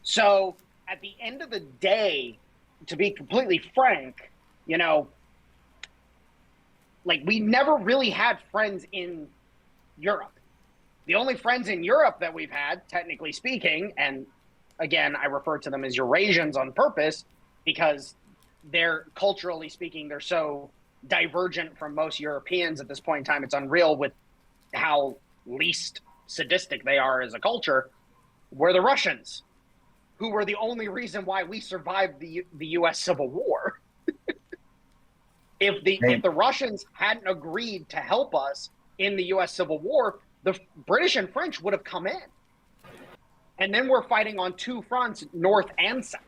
So at the end of the day, to be completely frank, like we never really had friends in Europe. The only friends in Europe that we've had, technically speaking, and again, I refer to them as Eurasians on purpose because they're culturally speaking, they're so divergent from most Europeans at this point in time. It's unreal with how least sadistic they are as a culture. Were the Russians, who were the only reason why we survived the U.S. Civil War. If the Russians hadn't agreed to help us in the U.S. Civil War, the British and French would have come in. And then we're fighting on two fronts, north and south.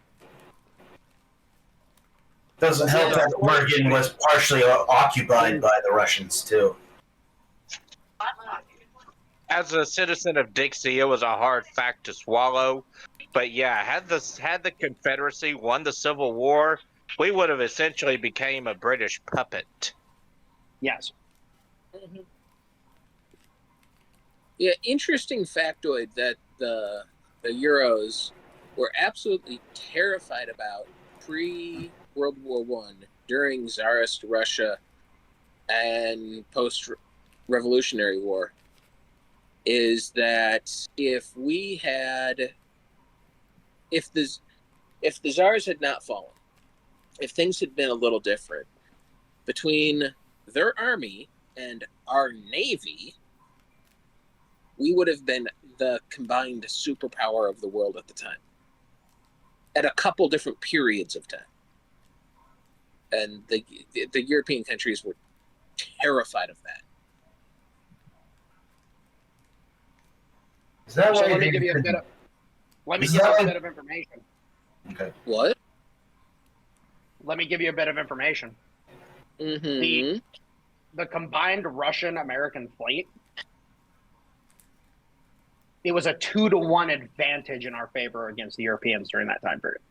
Doesn't help that Oregon was partially occupied by the Russians, too. As a citizen of Dixie, it was a hard fact to swallow. But yeah, had the Confederacy won the Civil War, we would have essentially became a British puppet. Yes. Mm-hmm. Yeah, interesting factoid that the Euros were absolutely terrified about pre-World War I, during Tsarist Russia, and post-Revolutionary War, is that if the Tsars had not fallen, if things had been a little different, between their army and our navy, we would have been the combined superpower of the world at the time, at a couple different periods of time. And the European countries were terrified of that. Is that So why let me give you a bit of information. Okay. What? Let me give you a bit of information. Mm-hmm. The combined Russian-American fleet, it was a 2-to-1 advantage in our favor against the Europeans during that time period.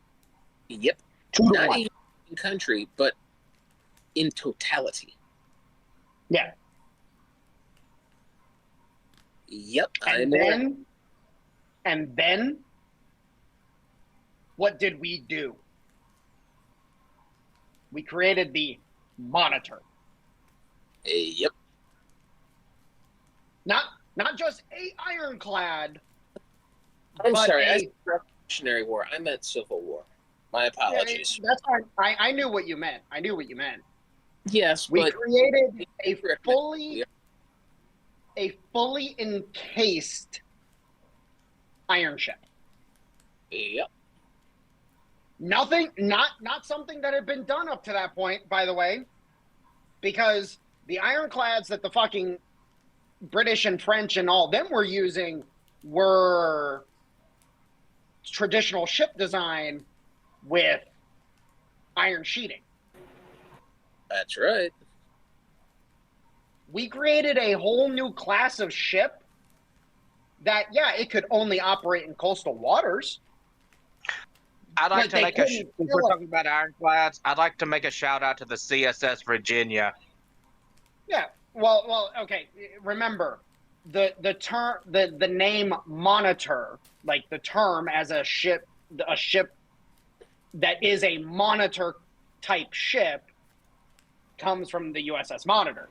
Yep. 2-to-1. Not even in country, but in totality. Yeah. Yep. And then, what did we do? We created the Monitor. Yep. Not just a ironclad. I'm sorry. I said Revolutionary War. I meant Civil War. My apologies. That's fine. I knew what you meant. Yes, we but created a fully encased iron ship. Yep. Nothing, not something that had been done up to that point, by the way, because the ironclads that the fucking British and French and all them were using were traditional ship design with iron sheeting. That's right. We created a whole new class of ship that, yeah, it could only operate in coastal waters. I'd like to make since we're talking about ironclads, I'd like to make a shout out to the CSS Virginia. Yeah. Well, okay. Remember, the term, the name Monitor, like the term as a ship that is a monitor type ship, comes from the USS Monitor.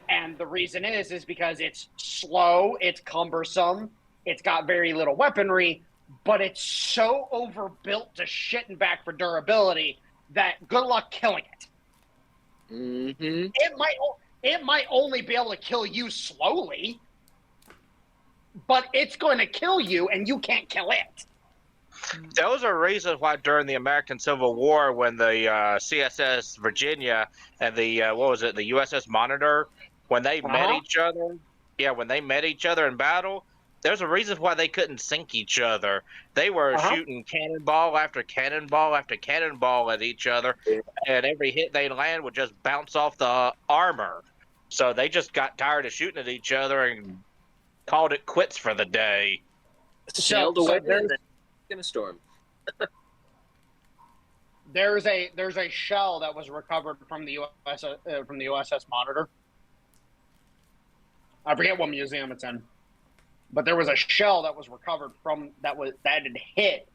And the reason is because it's slow, it's cumbersome, it's got very little weaponry, but it's so overbuilt to shit and back for durability that good luck killing it. Mm-hmm. It might only be able to kill you slowly, but it's going to kill you and you can't kill it. There was a reason why during the American Civil War, when the CSS Virginia and the the USS Monitor, when they met each other, when they met each other in battle, There's a reason why they couldn't sink each other. They were shooting cannonball after cannonball after cannonball at each other, and every hit they land would just bounce off the armor. So they just got tired of shooting at each other and called it quits for the day. Sailed away in a storm. There's a shell that was recovered from the USS Monitor. I forget what museum it's in, but there was a shell that was recovered from that had hit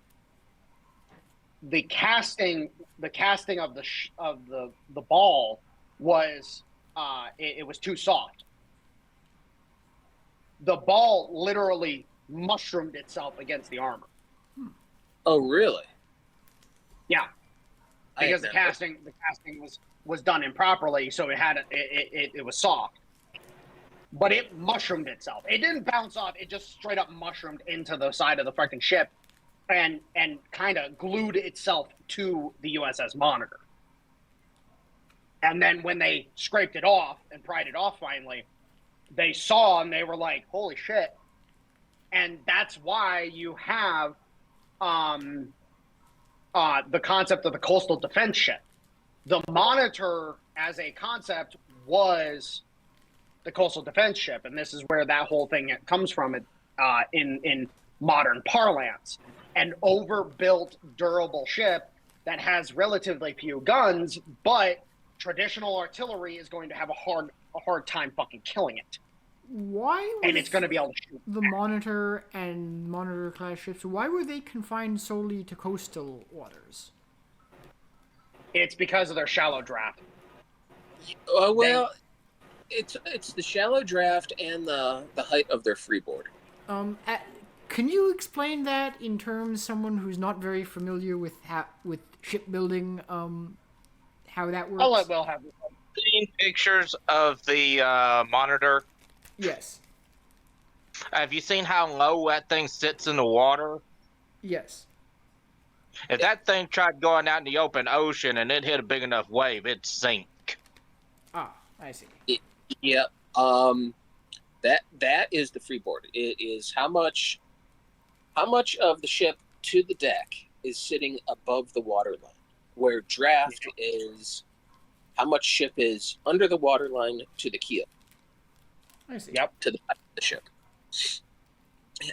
the casting. The casting of the ball was it was too soft. The ball literally mushroomed itself against the armor. Oh, really? Yeah, because the casting was done improperly, so it was soft. But it mushroomed itself. It didn't bounce off. It just straight up mushroomed into the side of the freaking ship, and kind of glued itself to the USS Monitor. And then when they scraped it off and pried it off finally, they saw and they were like, "Holy shit!" And that's why you have the concept of the coastal defense ship. The Monitor, as a concept, was the coastal defense ship, and this is where that whole thing comes from. In modern parlance, an overbuilt, durable ship that has relatively few guns, but traditional artillery is going to have a hard time fucking killing it. And it's going to be able to shoot the Monitor and Monitor class ships, why were they confined solely to coastal waters? It's because of their shallow draft. It's the shallow draft and the height of their freeboard. Can you explain that in terms someone who's not very familiar with shipbuilding, how that works? I'll let Will have this. Seen pictures of the Monitor? Yes. Have you seen how low that thing sits in the water? Yes. If that thing tried going out in the open ocean and it hit a big enough wave, it'd sink. Ah, I see. Yeah. That is the freeboard. It is how much of the ship to the deck is sitting above the waterline, where draft is how much ship is under the waterline to the keel. I see. Yep. To the back of the ship.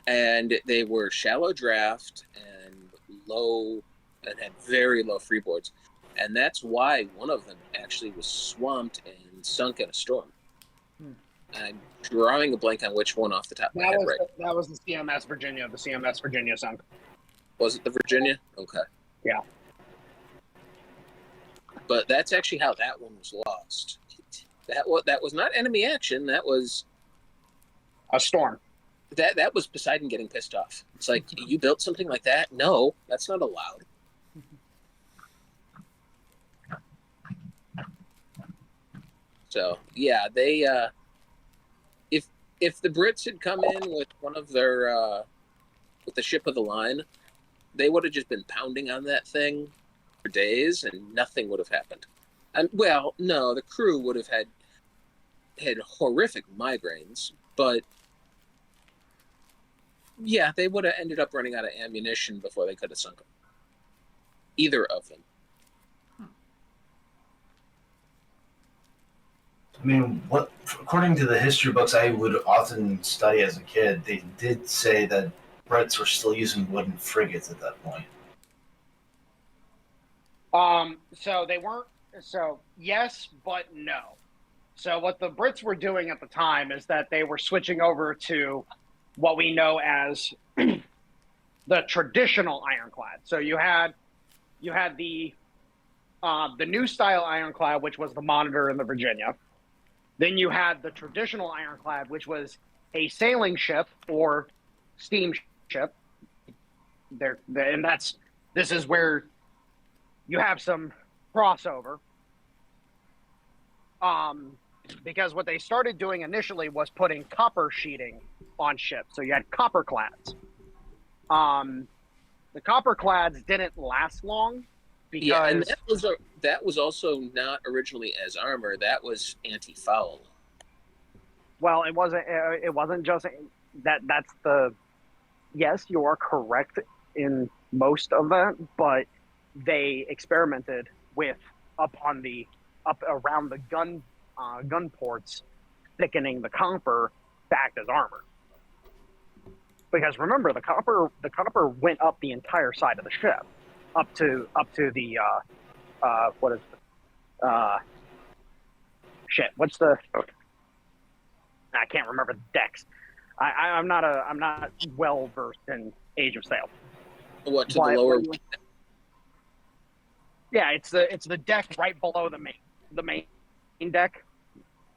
And they were shallow draft and low, and had very low freeboards. And that's why one of them actually was swamped and sunk in a storm. I'm drawing a blank on which one off the top of my head right. That was the CMS Virginia. The CMS Virginia sunk. Was it the Virginia? Okay. Yeah. But that's actually how that one was lost. That was not enemy action. That was a storm. That was Poseidon getting pissed off. It's like, you built something like that? No, that's not allowed. So yeah, they if the Brits had come in with one of their with the ship of the line, they would have just been pounding on that thing for days and nothing would have happened. And well, no, the crew would have had horrific migraines, but yeah, they would have ended up running out of ammunition before they could have sunk them. Either of them. I mean, according to the history books I would often study as a kid, they did say that Brits were still using wooden frigates at that point. So they weren't. So yes, but no. So what the Brits were doing at the time is that they were switching over to what we know as the traditional ironclad. So you had the new style ironclad, which was the Monitor and the Virginia. Then you had the traditional ironclad, which was a sailing ship or steamship. This is where you have some crossover. Because what they started doing initially was putting copper sheeting on ships. So you had copper clads. The copper clads didn't last long because yeah, and that was also not originally as armor. That was anti-foul. Well, it wasn't just that's the, yes, you are correct in most of that, but they experimented with up around the gun ports, thickening the copper to act as armor. Because remember, the copper went up the entire side of the ship, up to the what is it? Shit. What's the? I can't remember the decks. I'm not well versed in Age of Sail. What, to the lower? Yeah, it's the deck right below the main deck,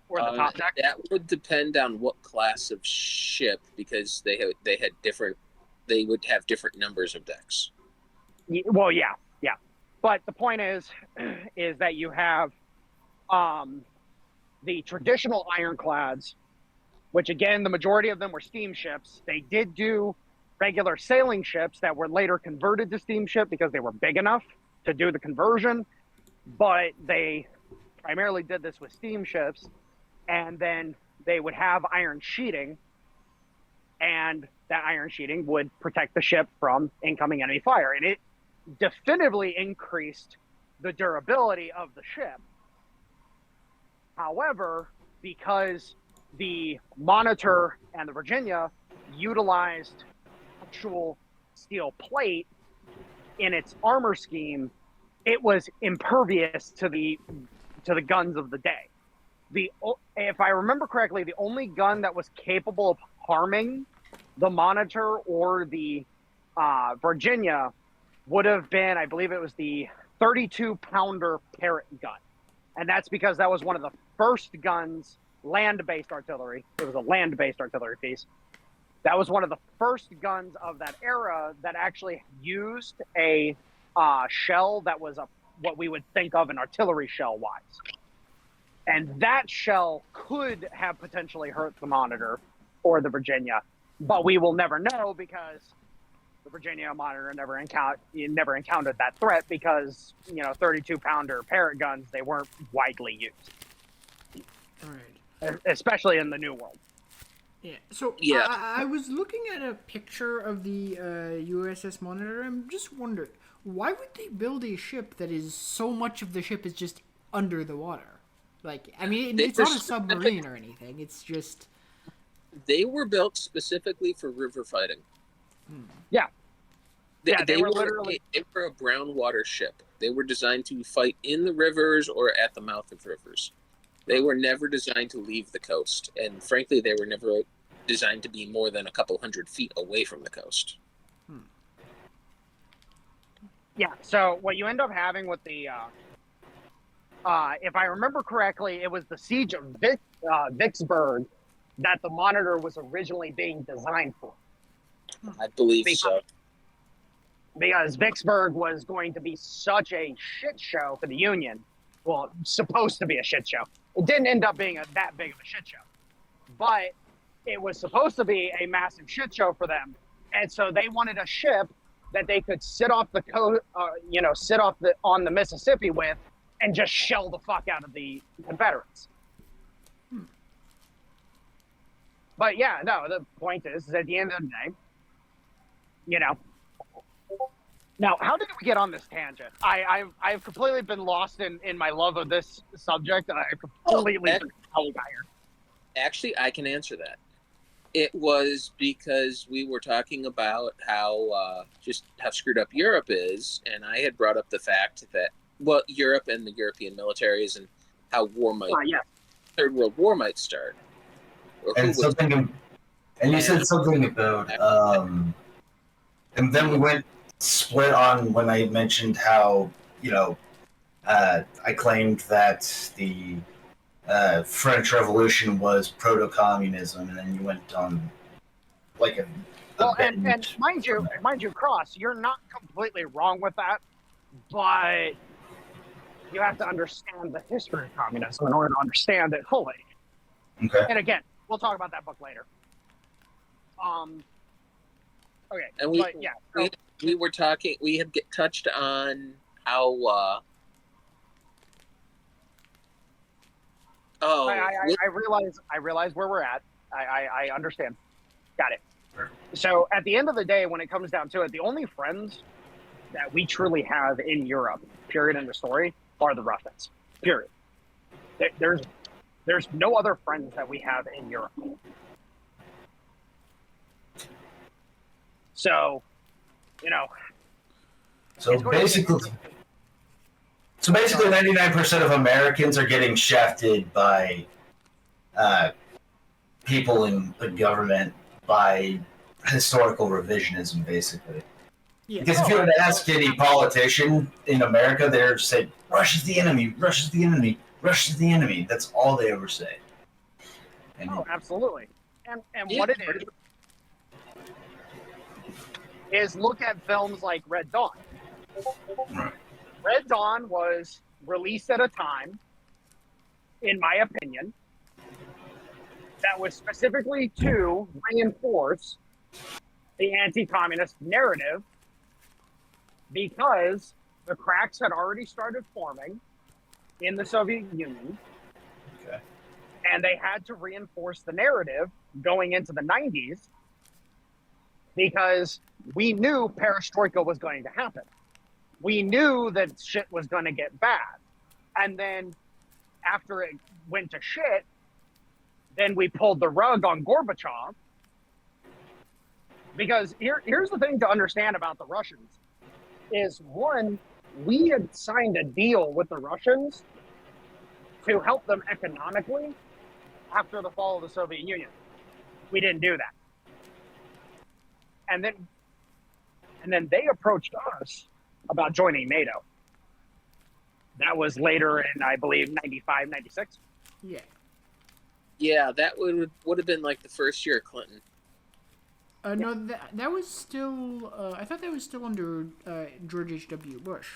or the top deck. That would depend on what class of ship, because they would have different numbers of decks. Well, yeah. But the point is that you have the traditional ironclads, which again, the majority of them were steamships. They did do regular sailing ships that were later converted to steamship because they were big enough to do the conversion, but they primarily did this with steamships, and then they would have iron sheeting, and that iron sheeting would protect the ship from incoming enemy fire, and it definitively increased the durability of the ship. However, because the Monitor and the Virginia utilized actual steel plate in its armor scheme, it was impervious to the guns of the day. If I remember correctly, the only gun that was capable of harming the Monitor or the Virginia would have been, I believe it was the 32-pounder Parrott gun. And that's because that was one of the first guns, land-based artillery. It was a land-based artillery piece. That was one of the first guns of that era that actually used a shell that was what we would think of an artillery shell-wise. And that shell could have potentially hurt the Monitor or the Virginia, but we will never know because the Virginia Monitor never encountered that threat because, 32-pounder Parrott guns, they weren't widely used. All right. Especially in the New World. Yeah. So Yeah. I was looking at a picture of the USS Monitor. I'm just wondering, why would they build a ship that is so much of the ship is just under the water? Like, I mean, it's not a submarine or anything. It's just... They were built specifically for river fighting. Yeah. They were literally... They were a brown water ship. They were designed to fight in the rivers or at the mouth of rivers. They were never designed to leave the coast. And frankly, they were never designed to be more than a couple hundred feet away from the coast. Yeah, so what you end up having with the... if I remember correctly, it was the siege of Vicksburg that the Monitor was originally being designed for. I believe so. Because Vicksburg was going to be such a shit show for the Union. Well, supposed to be a shit show. It didn't end up being that big of a shit show. But it was supposed to be a massive shit show for them. And so they wanted a ship that they could sit off the coast, on the Mississippi with and just shell the fuck out of the Confederates. But yeah, no, the point is at the end of the day, Now, how did we get on this tangent? I've completely been lost in my love of this subject, and I completely forgot how we got here. Actually, I can answer that. It was because we were talking about how screwed up Europe is, and I had brought up the fact that, Europe and the European militaries and how Third World War might start. And you said something about, and then we went split on when I mentioned how, I claimed that the French Revolution was proto-communism, and then you went on like a and mind you, Cross, you're not completely wrong with that, but you have to understand the history of communism in order to understand it fully. Okay. And again, we'll talk about that book later. Okay. And we were talking. We had touched on how. I realize where we're at. I understand. Got it. So at the end of the day, when it comes down to it, the only friends that we truly have in Europe, period, in the story, are the Russians. Period. There's no other friends that we have in Europe. So, you know. So basically, 99% of Americans are getting shafted by people in the government by historical revisionism, basically. Yeah. Because if you were to ask any politician in America, they're just saying, Russia's the enemy, Russia's the enemy, Russia's the enemy. That's all they ever say. And Absolutely. And what it is look at films like Red Dawn. Red Dawn was released at a time, in my opinion, that was specifically to reinforce the anti-communist narrative, because the cracks had already started forming in the Soviet Union. Okay. And they had to reinforce the narrative going into the 90s, because we knew perestroika was going to happen. We knew that shit was going to get bad. And then after it went to shit, then we pulled the rug on Gorbachev. Because here's the thing to understand about the Russians is, one, we had signed a deal with the Russians to help them economically after the fall of the Soviet Union. We didn't do that. And then they approached us about joining NATO. That was later in, I believe, 95, 96. Yeah. Yeah, that would have been like the first year of Clinton. No, that was still. I thought that was still under George H.W. Bush.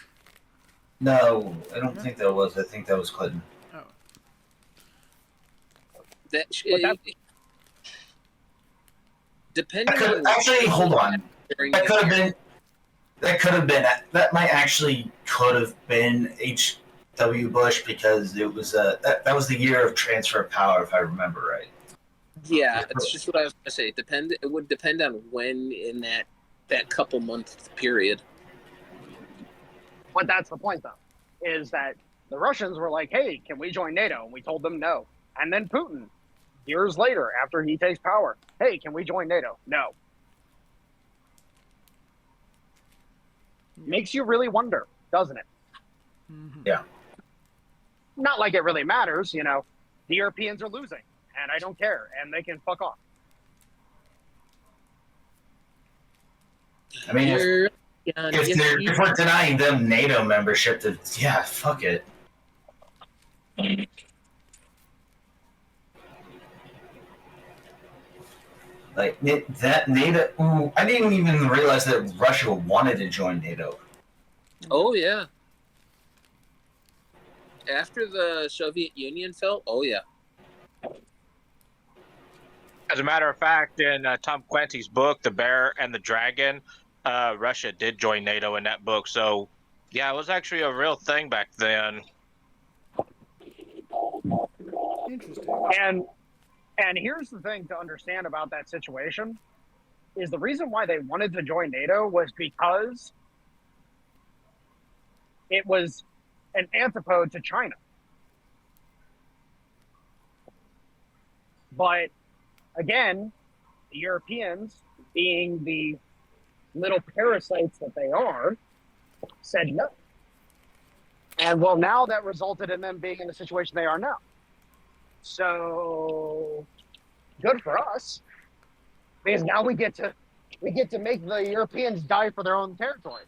no, I don't think that was. I think that was Clinton. Oh. Depending on Actually, hold on. That could have been H.W. Bush, because it was that was the year of transfer of power, if I remember right. Yeah, it's just what I was going to say. It would depend on when in that couple month period. But that's the point, though, is that the Russians were like, hey, can we join NATO? And we told them no. And then Putin, years later, after he takes power, hey, can we join NATO? No. Makes you really wonder, doesn't it? Mm-hmm. Yeah. Not like it really matters, you know. The Europeans are losing, and I don't care, and they can fuck off. I mean, if we're denying them NATO membership, then yeah, fuck it. Like that NATO. Ooh, I didn't even realize that Russia wanted to join NATO. Oh yeah. After the Soviet Union fell, oh yeah. As a matter of fact, in Tom Clancy's book, The Bear and the Dragon, Russia did join NATO in that book. So, yeah, it was actually a real thing back then. Interesting. And here's the thing to understand about that situation is the reason why they wanted to join NATO was because it was an antipode to China. But again, the Europeans, being the little parasites that they are, said no. And well, now that resulted in them being in the situation they are now. So good for us, because now we get to make the Europeans die for their own territory.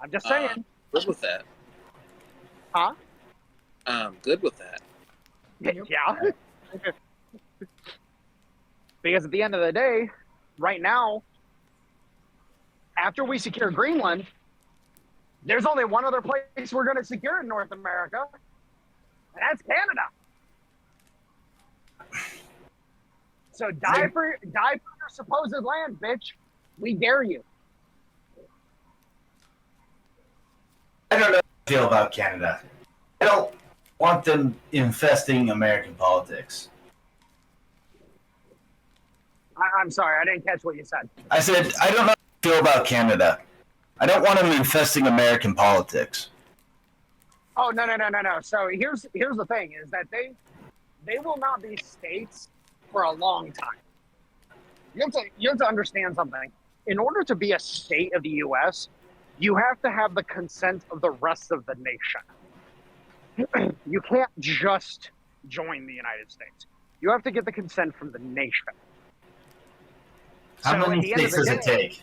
I'm just saying. Good with that. Huh? Good with that. Yeah. Because at the end of the day, right now, after we secure Greenland, there's only one other place we're going to secure in North America, and that's Canada. So die for your supposed land, bitch. We dare you. I don't know how I feel about Canada. want them infesting American politics. I'm sorry, I didn't catch what you said. I said, I don't know how I feel about Canada. I don't want them infesting American politics. Oh, no. So here's the thing, is that they will not be states for a long time. You have to understand something. In order to be a state of the U.S., you have to have the consent of the rest of the nation. You can't just join the United States. You have to get the consent from the nation. How many states does it take?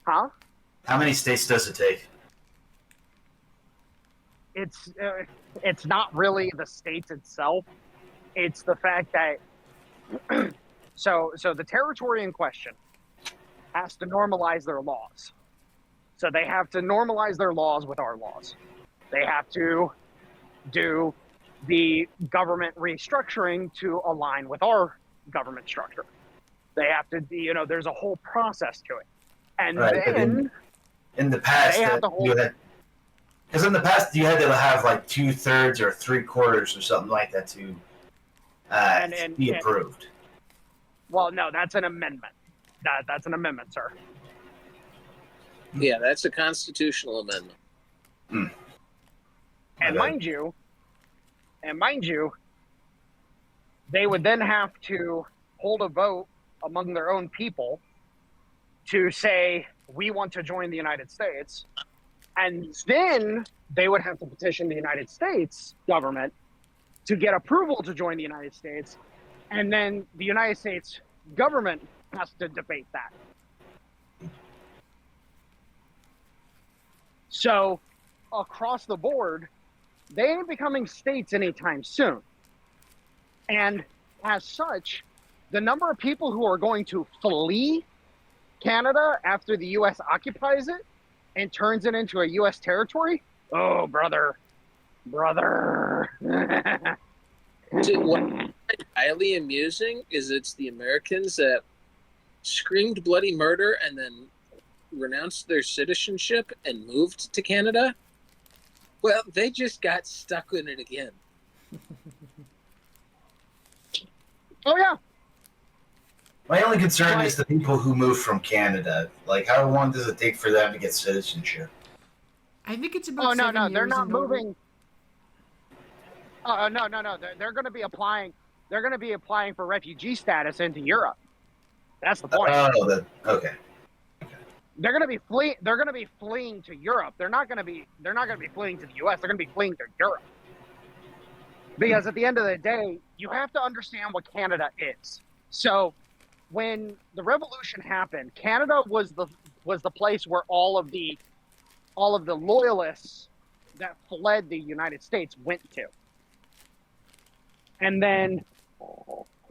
Huh? How many states does it take? It's not really the states itself. It's the fact that so the territory in question has to normalize their laws. So they have to normalize their laws with our laws. They have to do the government restructuring to align with our government structure. They have to, there's a whole process to it. And right, then in the past, because in the past you had to have like 2/3 or 3/4 or something like that to be approved. Well, no, that's an amendment. That's an amendment, sir. Yeah, that's a constitutional amendment. Hmm. And mind you, they would then have to hold a vote among their own people to say, we want to join the United States. And then they would have to petition the United States government to get approval to join the United States. And then the United States government has to debate that. So across the board, they ain't becoming states anytime soon. And as such, the number of people who are going to flee Canada after the U.S. occupies it and turns it into a U.S. territory, oh, brother. What's highly amusing is it's the Americans that screamed bloody murder and then renounced their citizenship and moved to Canada. Well, they just got stuck in it again. Oh, yeah. My only concern is the people who moved from Canada. Like, how long does it take for them to get citizenship? I think it's about 7 years. They're not moving. No. They're going to be applying. They're going to be applying for refugee status into Europe. That's the point. Okay. They're going to be fleeing. They're going to be fleeing to Europe. They're not going to be fleeing to the U.S. They're going to be fleeing to Europe. Because at the end of the day, you have to understand what Canada is. So, when the revolution happened, Canada was the place where all of the loyalists that fled the United States went to. And then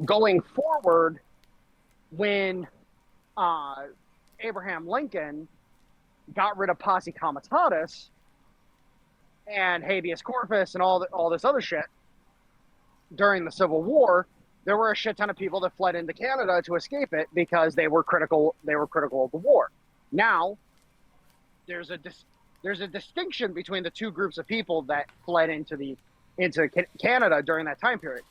going forward, when Abraham Lincoln got rid of posse comitatus and habeas corpus and all this other shit during the Civil War, there were a shit ton of people that fled into Canada to escape it because they were critical of the war. Now, there's a distinction between the two groups of people that fled into Canada during that time period.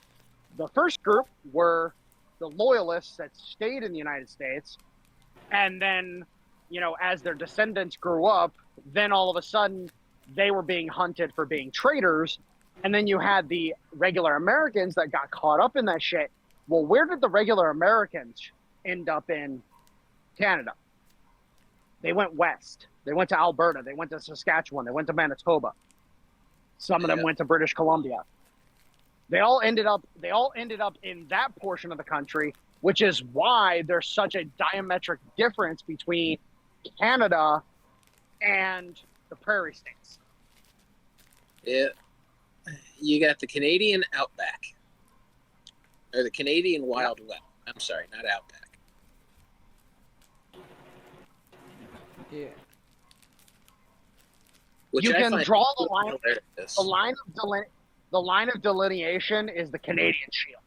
The first group were the loyalists that stayed in the United States, and then, as their descendants grew up, then all of a sudden they were being hunted for being traitors. And then you had the regular Americans that got caught up in that shit. Well, where did the regular Americans end up in Canada? They went west. They went to Alberta. They went to Saskatchewan. They went to Manitoba. Some of them went to British Columbia. They all ended up in that portion of the country, which is why there's such a diametric difference between Canada and the prairie states. Yeah. You got the Canadian Outback. Or the Canadian Wild West. I'm sorry, not Outback. Yeah. Which You I can find draw the line. hilarious. The line of delineation is the Canadian Shield.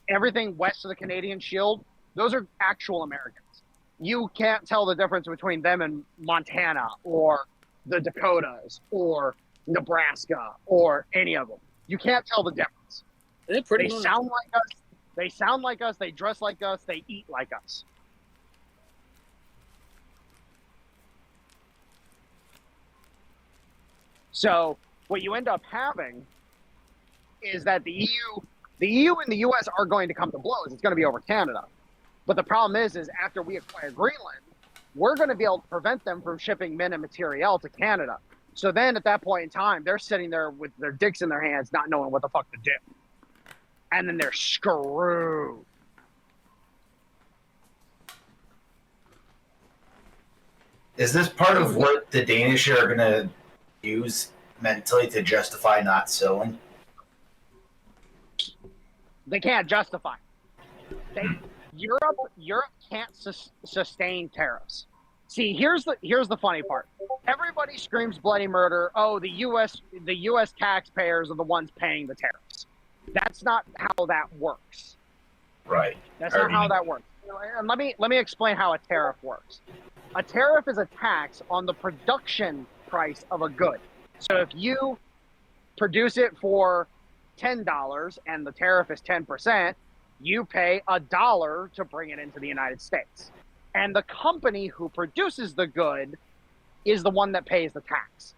Everything west of the Canadian Shield, those are actual Americans. You can't tell the difference between them and Montana or the Dakotas or Nebraska or any of them. You can't tell the difference. They're pretty They much. sound like us. They sound like us. They dress like us. They eat like us. So what you end up having is that the EU and the US are going to come to blows. It's going to be over Canada. But the problem is after we acquire Greenland, we're going to be able to prevent them from shipping men and materiel to Canada. So then at that point in time, they're sitting there with their dicks in their hands, not knowing what the fuck to do. And then they're screwed. Is this part of what the Danish are going to use mentally to justify not sowing? They can't justify. Europe can't sustain tariffs. See, here's the funny part. Everybody screams bloody murder. Oh, the U.S. taxpayers are the ones paying the tariffs. That's not how that works. Right. That's not how that works. And let me explain how a tariff works. A tariff is a tax on the production price of a good. So if you produce it for $10 and the tariff is 10%, you pay $1 to bring it into the United States. And the company who produces the good is the one that pays the tax.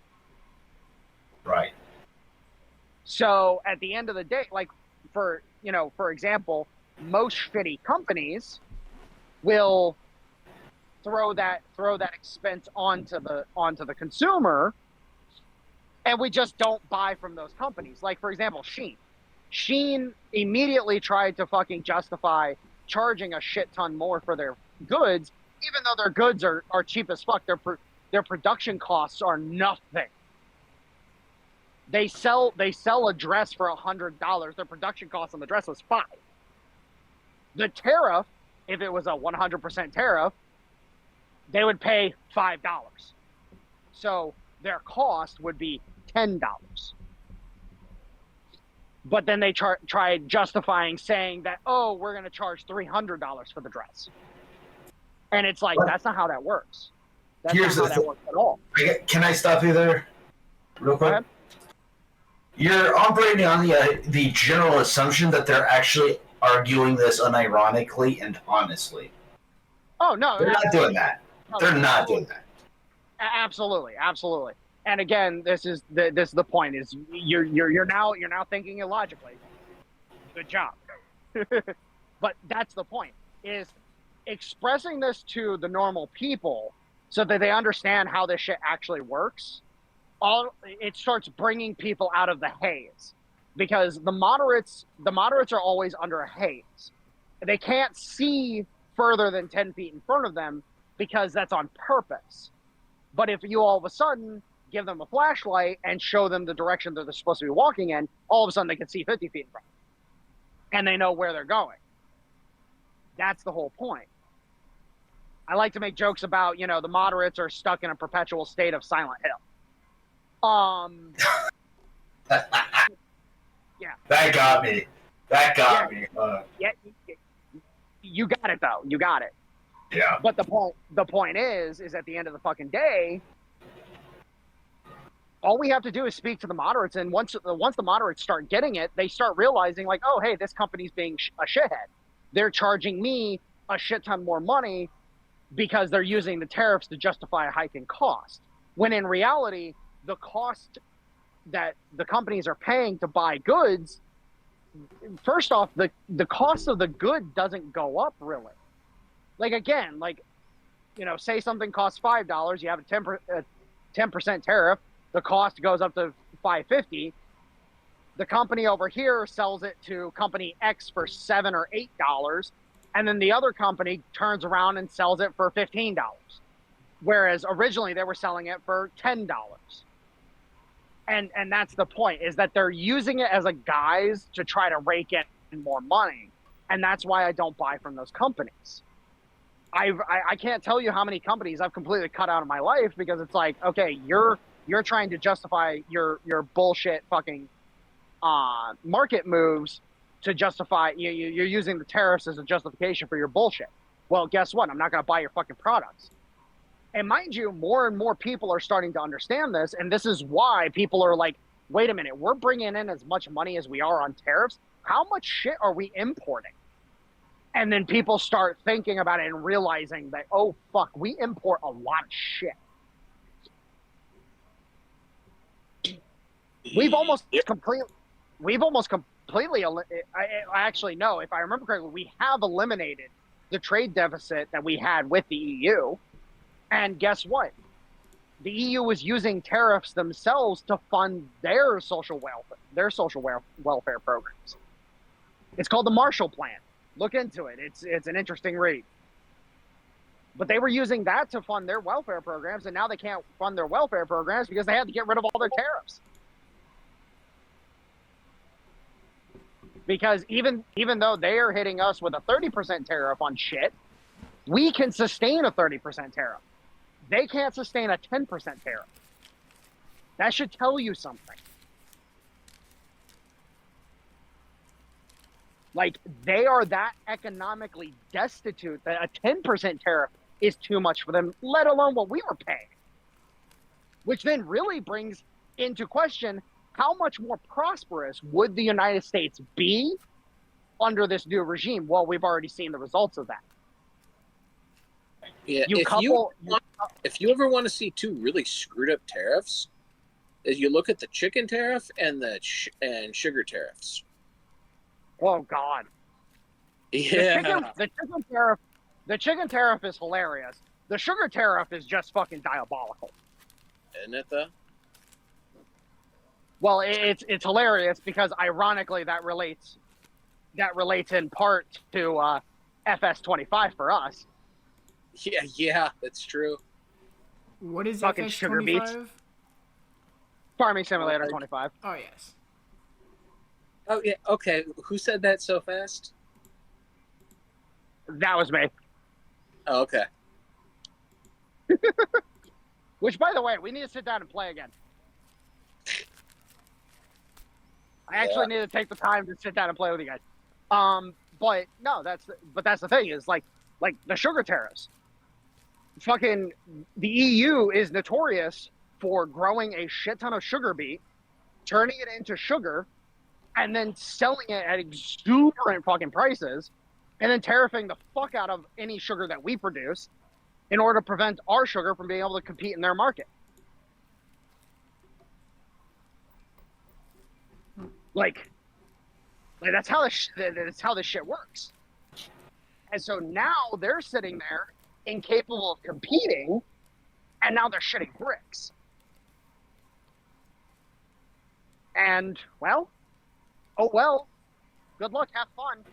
Right. So at the end of the day, like for example, most shitty companies will throw that expense onto the consumer, and we just don't buy from those companies. Like for example, Shein. Shein immediately tried to fucking justify charging a shit ton more for their goods, even though their goods are cheap as fuck. Their production costs are nothing. They sell a dress for $100. Their production cost on the dress was $5. The tariff, if it was a 100% tariff, they would pay $5. So their cost would be $10. But then they tried justifying saying that, oh, we're going to charge $300 for the dress. And it's like, that's not how that works. That's Here's not how that works at all. Can I stop you there real quick? You're operating on the general assumption that they're actually arguing this unironically and honestly. Oh, no. They're not doing that. They're not doing that. Absolutely. And again, this is the point is you're now thinking illogically. Good job. But that's the point, is expressing this to the normal people so that they understand how this shit actually works. It starts bringing people out of the haze, because the moderates are always under a haze. They can't see further than 10 feet in front of them because that's on purpose. But if you all of a sudden give them a flashlight and show them the direction that they're supposed to be walking in, all of a sudden they can see 50 feet in front. And they know where they're going. That's the whole point. I like to make jokes about, the moderates are stuck in a perpetual state of Silent Hill. Yeah. That got me. Me. Yeah, you got it though. You got it. Yeah. But the point is at the end of the fucking day, all we have to do is speak to the moderates, and once the moderates start getting it, they start realizing like, oh, hey, this company's being a shithead. They're charging me a shit ton more money because they're using the tariffs to justify a hike in cost. When in reality, the cost that the companies are paying to buy goods, first off, the cost of the good doesn't go up really. Like again, say something costs $5, you have a 10% tariff, the cost goes up to $5.50. The company over here sells it to company X for $7 or $8, and then the other company turns around and sells it for $15. Whereas originally they were selling it for $10. And that's the point, is that they're using it as a guise to try to rake in more money. And that's why I don't buy from those companies. I can't tell you how many companies I've completely cut out of my life because it's like, okay, you're trying to justify your bullshit fucking market moves to justify, you're using the tariffs as a justification for your bullshit. Well, guess what? I'm not going to buy your fucking products. And mind you, more and more people are starting to understand this. And this is why people are like, wait a minute, we're bringing in as much money as we are on tariffs. How much shit are we importing? And then people start thinking about it and realizing that, oh, fuck, we import a lot of shit. We've almost completely, I actually, no, if I remember correctly, we have eliminated the trade deficit that we had with the EU. And guess what? The EU was using tariffs themselves to fund their social welfare programs. It's called the Marshall Plan. Look into it. It's an interesting read. But they were using that to fund their welfare programs, and now they can't fund their welfare programs because they had to get rid of all their tariffs. Because even though they are hitting us with a 30% tariff on shit, we can sustain a 30% tariff. They can't sustain a 10% tariff. That should tell you something. Like, they are that economically destitute that a 10% tariff is too much for them, let alone what we were paying. Which then really brings into question, how much more prosperous would the United States be under this new regime? Well, we've already seen the results of that. Yeah, if you ever want to see two really screwed up tariffs, is you look at the chicken tariff and the sugar tariffs. Oh God! Yeah, the chicken tariff is hilarious. The sugar tariff is just fucking diabolical. Isn't it though? Well, it's hilarious because ironically that relates in part to FS25 for us. Yeah, that's true. What is fucking FS25? sugar beets? Farming Simulator 25. Oh yes. Oh yeah. Okay. Who said that so fast? That was me. Oh, okay. Which, by the way, we need to sit down and play again. I actually need to take the time to sit down and play with you guys. But no, that's the thing is like the sugar tariffs. Fucking the EU is notorious for growing a shit ton of sugar beet, turning it into sugar, and then selling it at exuberant fucking prices, and then tariffing the fuck out of any sugar that we produce in order to prevent our sugar from being able to compete in their market. Like that's how this shit works. And so now they're sitting there incapable of competing, and now they're shitting bricks. And well, good luck, have fun.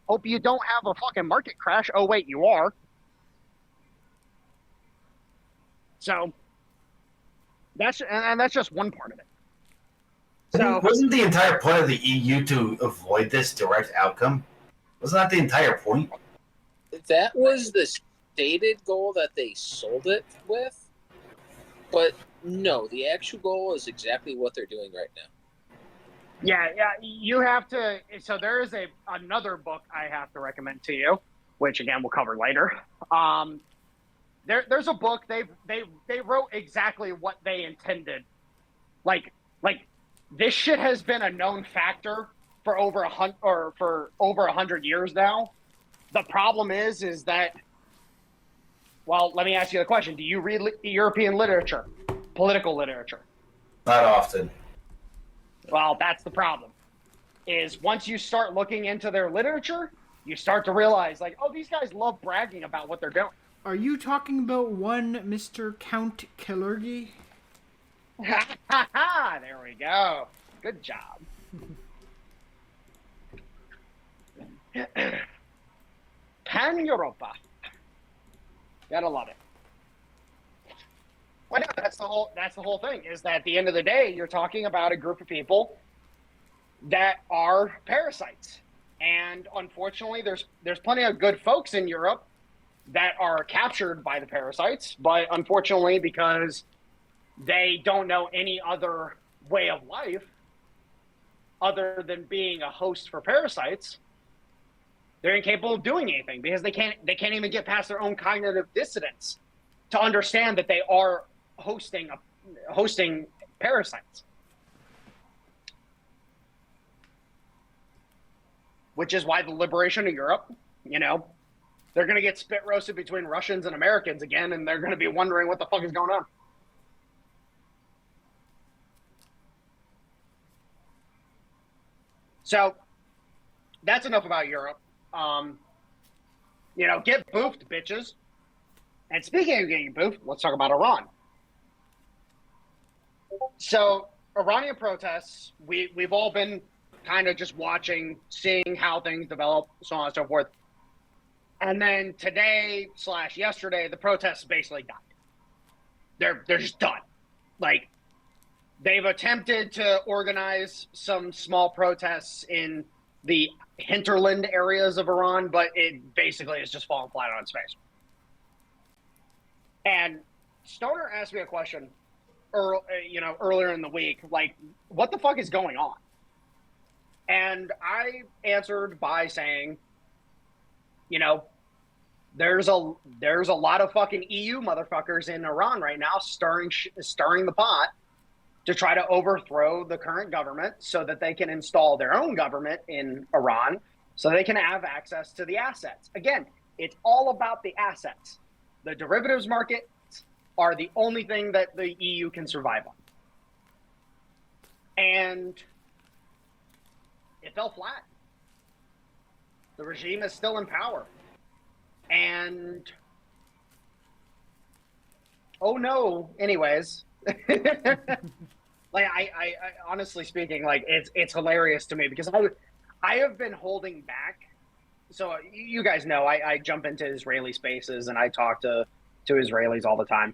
Hope you don't have a fucking market crash. Oh wait, you are. So that's just one part of it. So wasn't the entire point of the EU to avoid this direct outcome? Wasn't that the entire point? That was the stated goal that they sold it with, but no, the actual goal is exactly what they're doing right now. Yeah, you have to. So there is another book I have to recommend to you, which again we'll cover later. There's a book they wrote exactly what they intended. Like this shit has been a known factor for over 100 years now. The problem is that. Well, let me ask you the question: do you read European literature, political literature? Not often. Well, that's the problem. Is once you start looking into their literature, you start to realize, like, oh, these guys love bragging about what they're doing. Are you talking about one Mr. Count Kalergi? Ha ha ha! There we go. Good job. Pan-Europa. Gotta love it. Well, no, that's the whole thing, is that at the end of the day, you're talking about a group of people that are parasites. And unfortunately, there's plenty of good folks in Europe that are captured by the parasites, but unfortunately, because they don't know any other way of life other than being a host for parasites, they're incapable of doing anything because they can't even get past their own cognitive dissonance to understand that they are hosting parasites. Which is why the liberation of Europe, you know, they're going to get spit roasted between Russians and Americans again, and they're going to be wondering what the fuck is going on. So that's enough about Europe. You know, get boofed, bitches. And speaking of getting boofed, let's talk about Iran. So Iranian protests, we've all been kind of just watching, seeing how things develop, so on and so forth. And then today/yesterday, the protests basically died. They're just done. Like, they've attempted to organize some small protests in the hinterland areas of Iran, but it basically is just falling flat on its face. And Stoner asked me a question, earlier in the week, like, what the fuck is going on? And I answered by saying, you know, there's a lot of fucking EU motherfuckers in Iran right now stirring the pot to try to overthrow the current government so that they can install their own government in Iran so they can have access to the assets. Again, it's all about the assets. The derivatives markets are the only thing that the EU can survive on. And it fell flat. The regime is still in power. And oh no, anyways. Like I honestly speaking, like it's hilarious to me because I have been holding back. So you guys know I jump into Israeli spaces and I talk to Israelis all the time.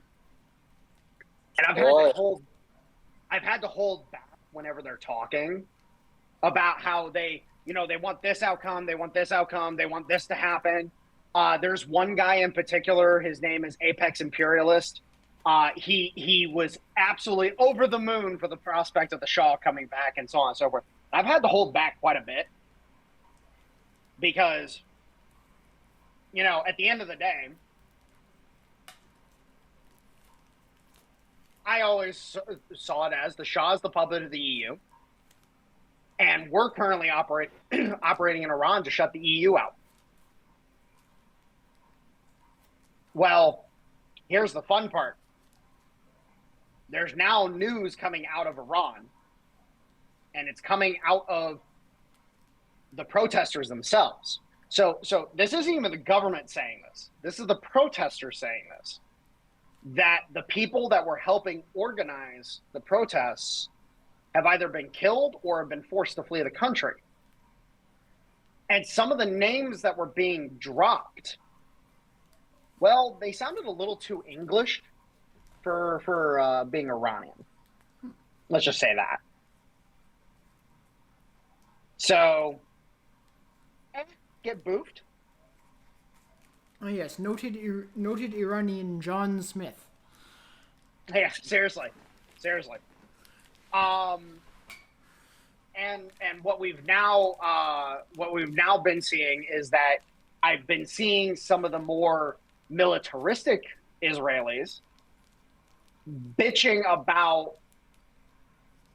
And I've had to hold back whenever they're talking about how they want this outcome, they want this outcome, they want this to happen. There's one guy in particular, his name is Apex Imperialist. He was absolutely over the moon for the prospect of the Shah coming back and so on and so forth. I've had to hold back quite a bit because, you know, at the end of the day, I always saw it as the Shah is the puppet of the EU, and we're currently operating in Iran to shut the EU out. Well, here's the fun part. There's now news coming out of Iran, and it's coming out of the protesters themselves. So this isn't even the government saying this. This is the protesters saying this. That the people that were helping organize the protests have either been killed or have been forced to flee the country. And some of the names that were being dropped, well, they sounded a little too English for being Iranian. Let's just say that. So, get boofed. Oh yes, noted Iranian John Smith. Yeah, seriously. And what we've now been seeing is that I've been seeing some of the more militaristic Israelis bitching about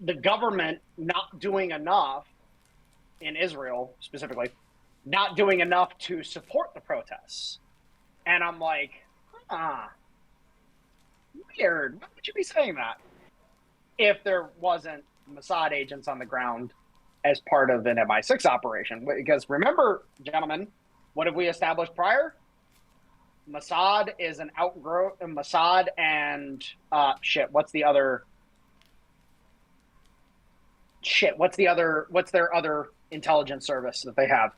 the government not doing enough in Israel specifically, not doing enough to support the protests. And I'm like, weird. Why would you be saying that? If there wasn't Mossad agents on the ground as part of an MI6 operation. Because remember, gentlemen, what have we established prior? Mossad is an outgrowth of Mossad and what's their other intelligence service that they have?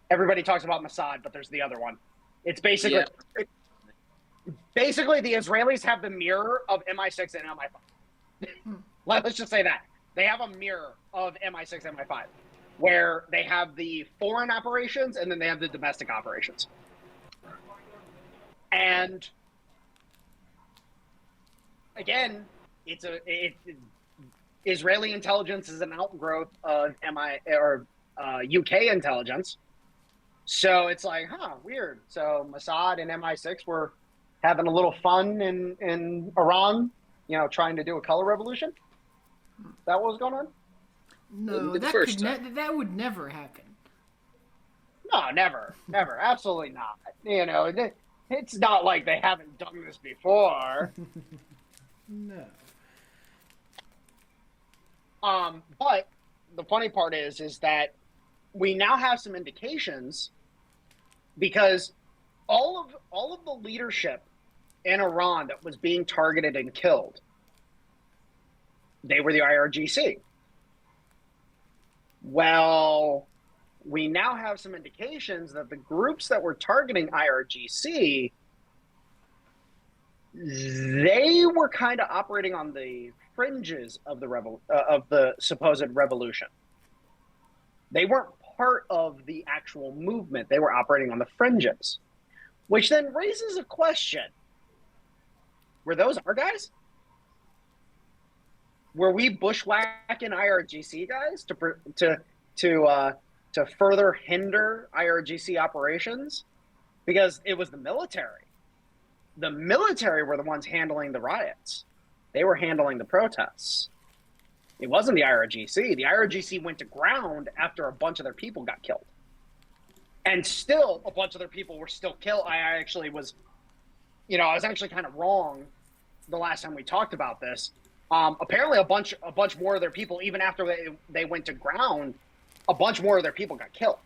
Everybody talks about Mossad, but there's the other one. It's basically the Israelis have the mirror of MI6 and MI5. Let's just say that. They have a mirror of MI6 and MI5 where they have the foreign operations and then they have the domestic operations. And again, Israeli intelligence is an outgrowth of UK intelligence. So it's like, weird. So Mossad and MI6 were having a little fun in Iran, trying to do a color revolution? Is that what was going on? No, that would never happen. No, never, absolutely not. It's not like they haven't done this before. No. But the funny part is that we now have some indications, because all of the leadership in Iran that was being targeted and killed, they were the IRGC. Well, we now have some indications that the groups that were targeting IRGC, they were kind of operating on the fringes of the supposed revolution. They weren't part of the actual movement. They were operating on the fringes, which then raises a question. Were those our guys? Were we bushwhacking IRGC guys to further hinder IRGC operations? Because it was the military. The military were the ones handling the riots. They were handling the protests. It wasn't the IRGC. The IRGC went to ground after a bunch of their people got killed. And still, a bunch of their people were still killed. I was actually kind of wrong the last time we talked about this. Apparently, a bunch more of their people, even after they went to ground, a bunch more of their people got killed.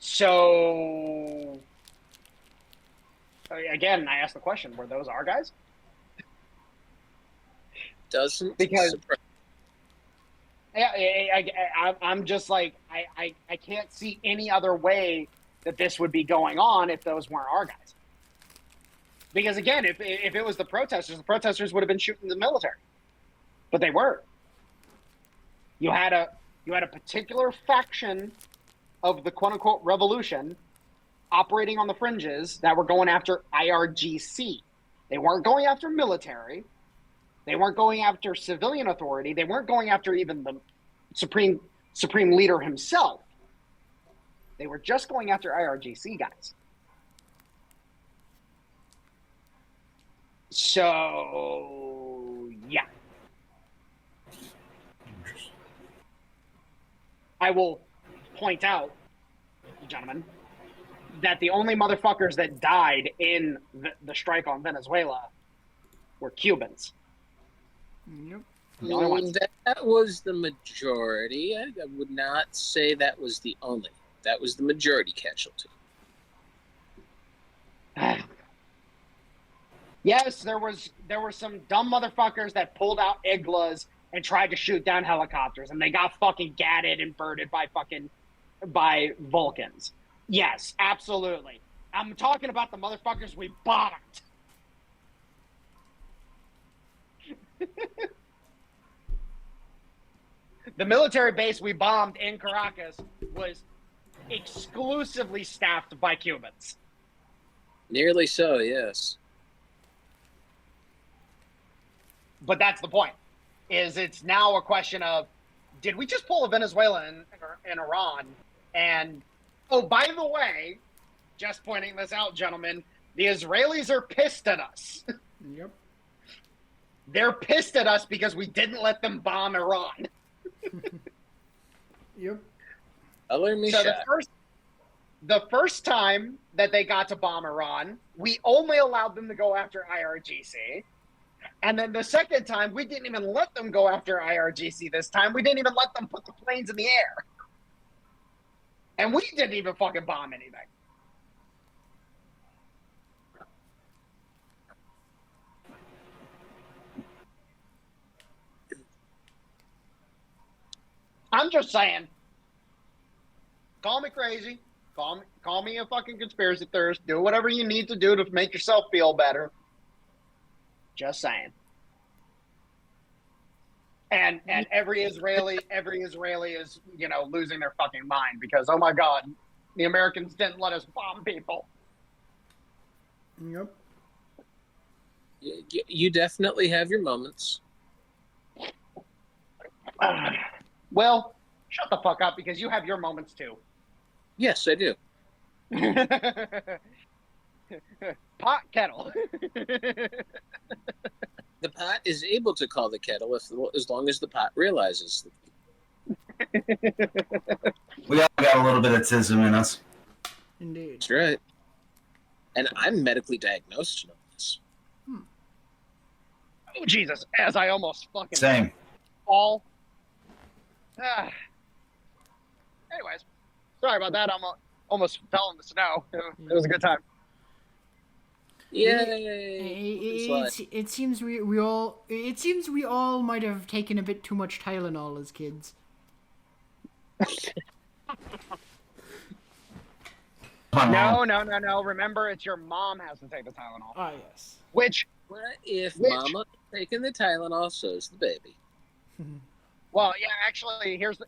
So, again, I asked the question: were those our guys? Doesn't because surprise. I'm just like I can't see any other way that this would be going on if those weren't our guys. Because again, if it was the protesters would have been shooting the military, but they weren't. You had a particular faction of the quote unquote revolution operating on the fringes that were going after IRGC. They weren't going after military. They weren't going after civilian authority. They weren't going after even the supreme leader himself. They were just going after IRGC guys. So, yeah. I will point out, gentlemen, that the only motherfuckers that died in the strike on Venezuela were Cubans. Yep. The only ones. That was the majority. I would not say that was the only. That was the majority casualty. Yes, there were some dumb motherfuckers that pulled out iglas and tried to shoot down helicopters, and they got fucking gatted and birded by Vulcans. Yes, absolutely. I'm talking about the motherfuckers we bombed. The military base we bombed in Caracas was exclusively staffed by Cubans. Nearly so, yes. But that's the point, is it's now a question of, did we just pull a Venezuela in Iran? And, oh, by the way, just pointing this out, gentlemen, the Israelis are pissed at us. Yep. They're pissed at us because we didn't let them bomb Iran. Yep. Color me So shot. the first time that they got to bomb Iran, we only allowed them to go after IRGC. And then the second time, we didn't even let them go after IRGC this time. We didn't even let them put the planes in the air. And we didn't even fucking bomb anything. I'm just saying. Call me crazy. Call me a fucking conspiracy theorist. Do whatever you need to do to make yourself feel better. Just saying. And every Israeli is, losing their fucking mind because, oh my God, the Americans didn't let us bomb people. Yep. You definitely have your moments. Well, shut the fuck up because you have your moments too. Yes, I do. Pot kettle. The pot is able to call the kettle as long as the pot realizes. We all got a little bit of tism in us. Indeed. That's right. And I'm medically diagnosed to know this. Oh, Jesus. As I almost fucking Same. fall. Anyways, sorry about that. I almost fell in the snow. It was a good time. Yay! It seems we all might have taken a bit too much Tylenol as kids. No. Remember, it's your mom has to take the Tylenol. Ah, yes. Which, What if Mama taking the Tylenol, so's the baby? well, yeah, actually, here's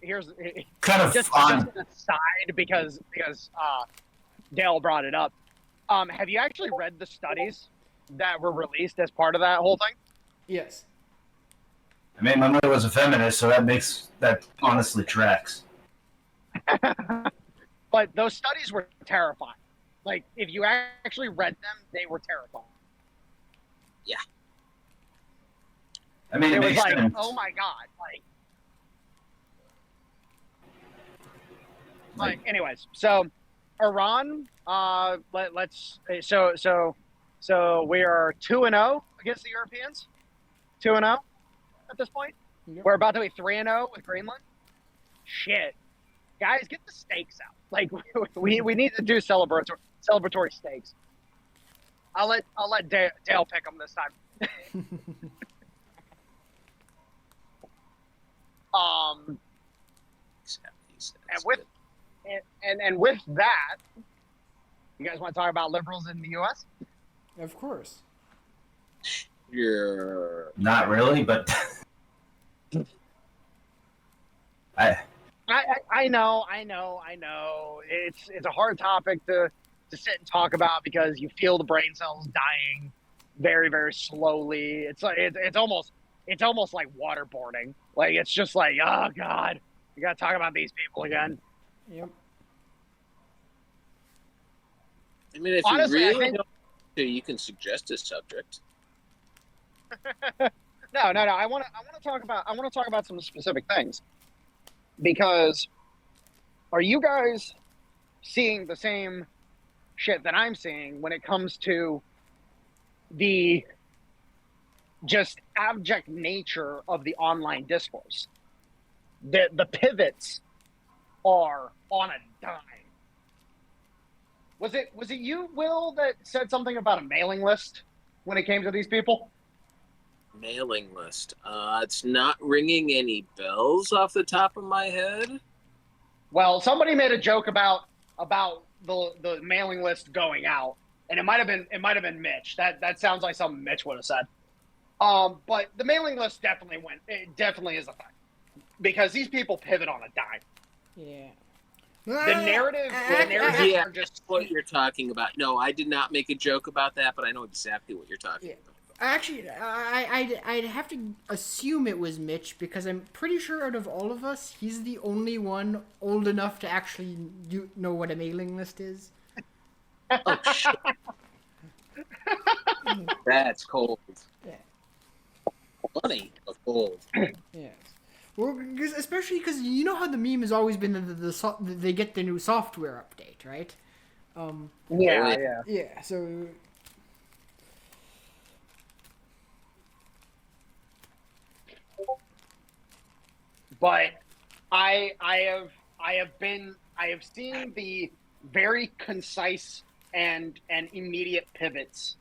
Kind of just on. an aside because Dale brought it up. Have you actually read the studies that were released as part of that whole thing? Yes. I mean, my mother was a feminist, so that honestly tracks. But those studies were terrifying. Like, if you actually read them, they were terrifying. Yeah. I mean, It it was makes like, sense. oh my god, like, anyways, so Iran, so we are 2-0 against the Europeans, 2-0 at this point. Yep. We're about to be 3-0 with Greenland. Shit, guys, get the stakes out. Like, we need to do celebratory stakes. I'll let Dale pick them this time. And with that, you guys want to talk about liberals in the U.S.? Of course. You're Not really, but I know. It's a hard topic to sit and talk about because you feel the brain cells dying very, very slowly. It's almost like waterboarding. Like, it's just like, oh god, you gotta talk about these people again. Yep. I mean, if Honestly, you I really think- don't want to, you can suggest a subject. No. I want to talk about some specific things because are you guys seeing the same shit that I'm seeing when it comes to the just abject nature of the online discourse? The pivots are on a dime. Was it you, Will, that said something about a mailing list when it came to these people? Mailing list. It's not ringing any bells off the top of my head. Well, somebody made a joke about the mailing list going out, and it might have been Mitch. That sounds like something Mitch would have said. But the mailing list definitely went. It definitely is a thing because these people pivot on a dime. Yeah. The narrative Yeah, are just what you're talking about. No, I did not make a joke about that, but I know exactly what you're talking Yeah. about. Actually, I'd have to assume it was Mitch because I'm pretty sure out of all of us, he's the only one old enough to actually know what a mailing list is. Oh shit. That's cold. Yeah. Funny, but cold. Yes. Well, especially because you know how the meme has always been that they get the new software update, right? yeah. Yeah. So. But I have seen the very concise and immediate pivots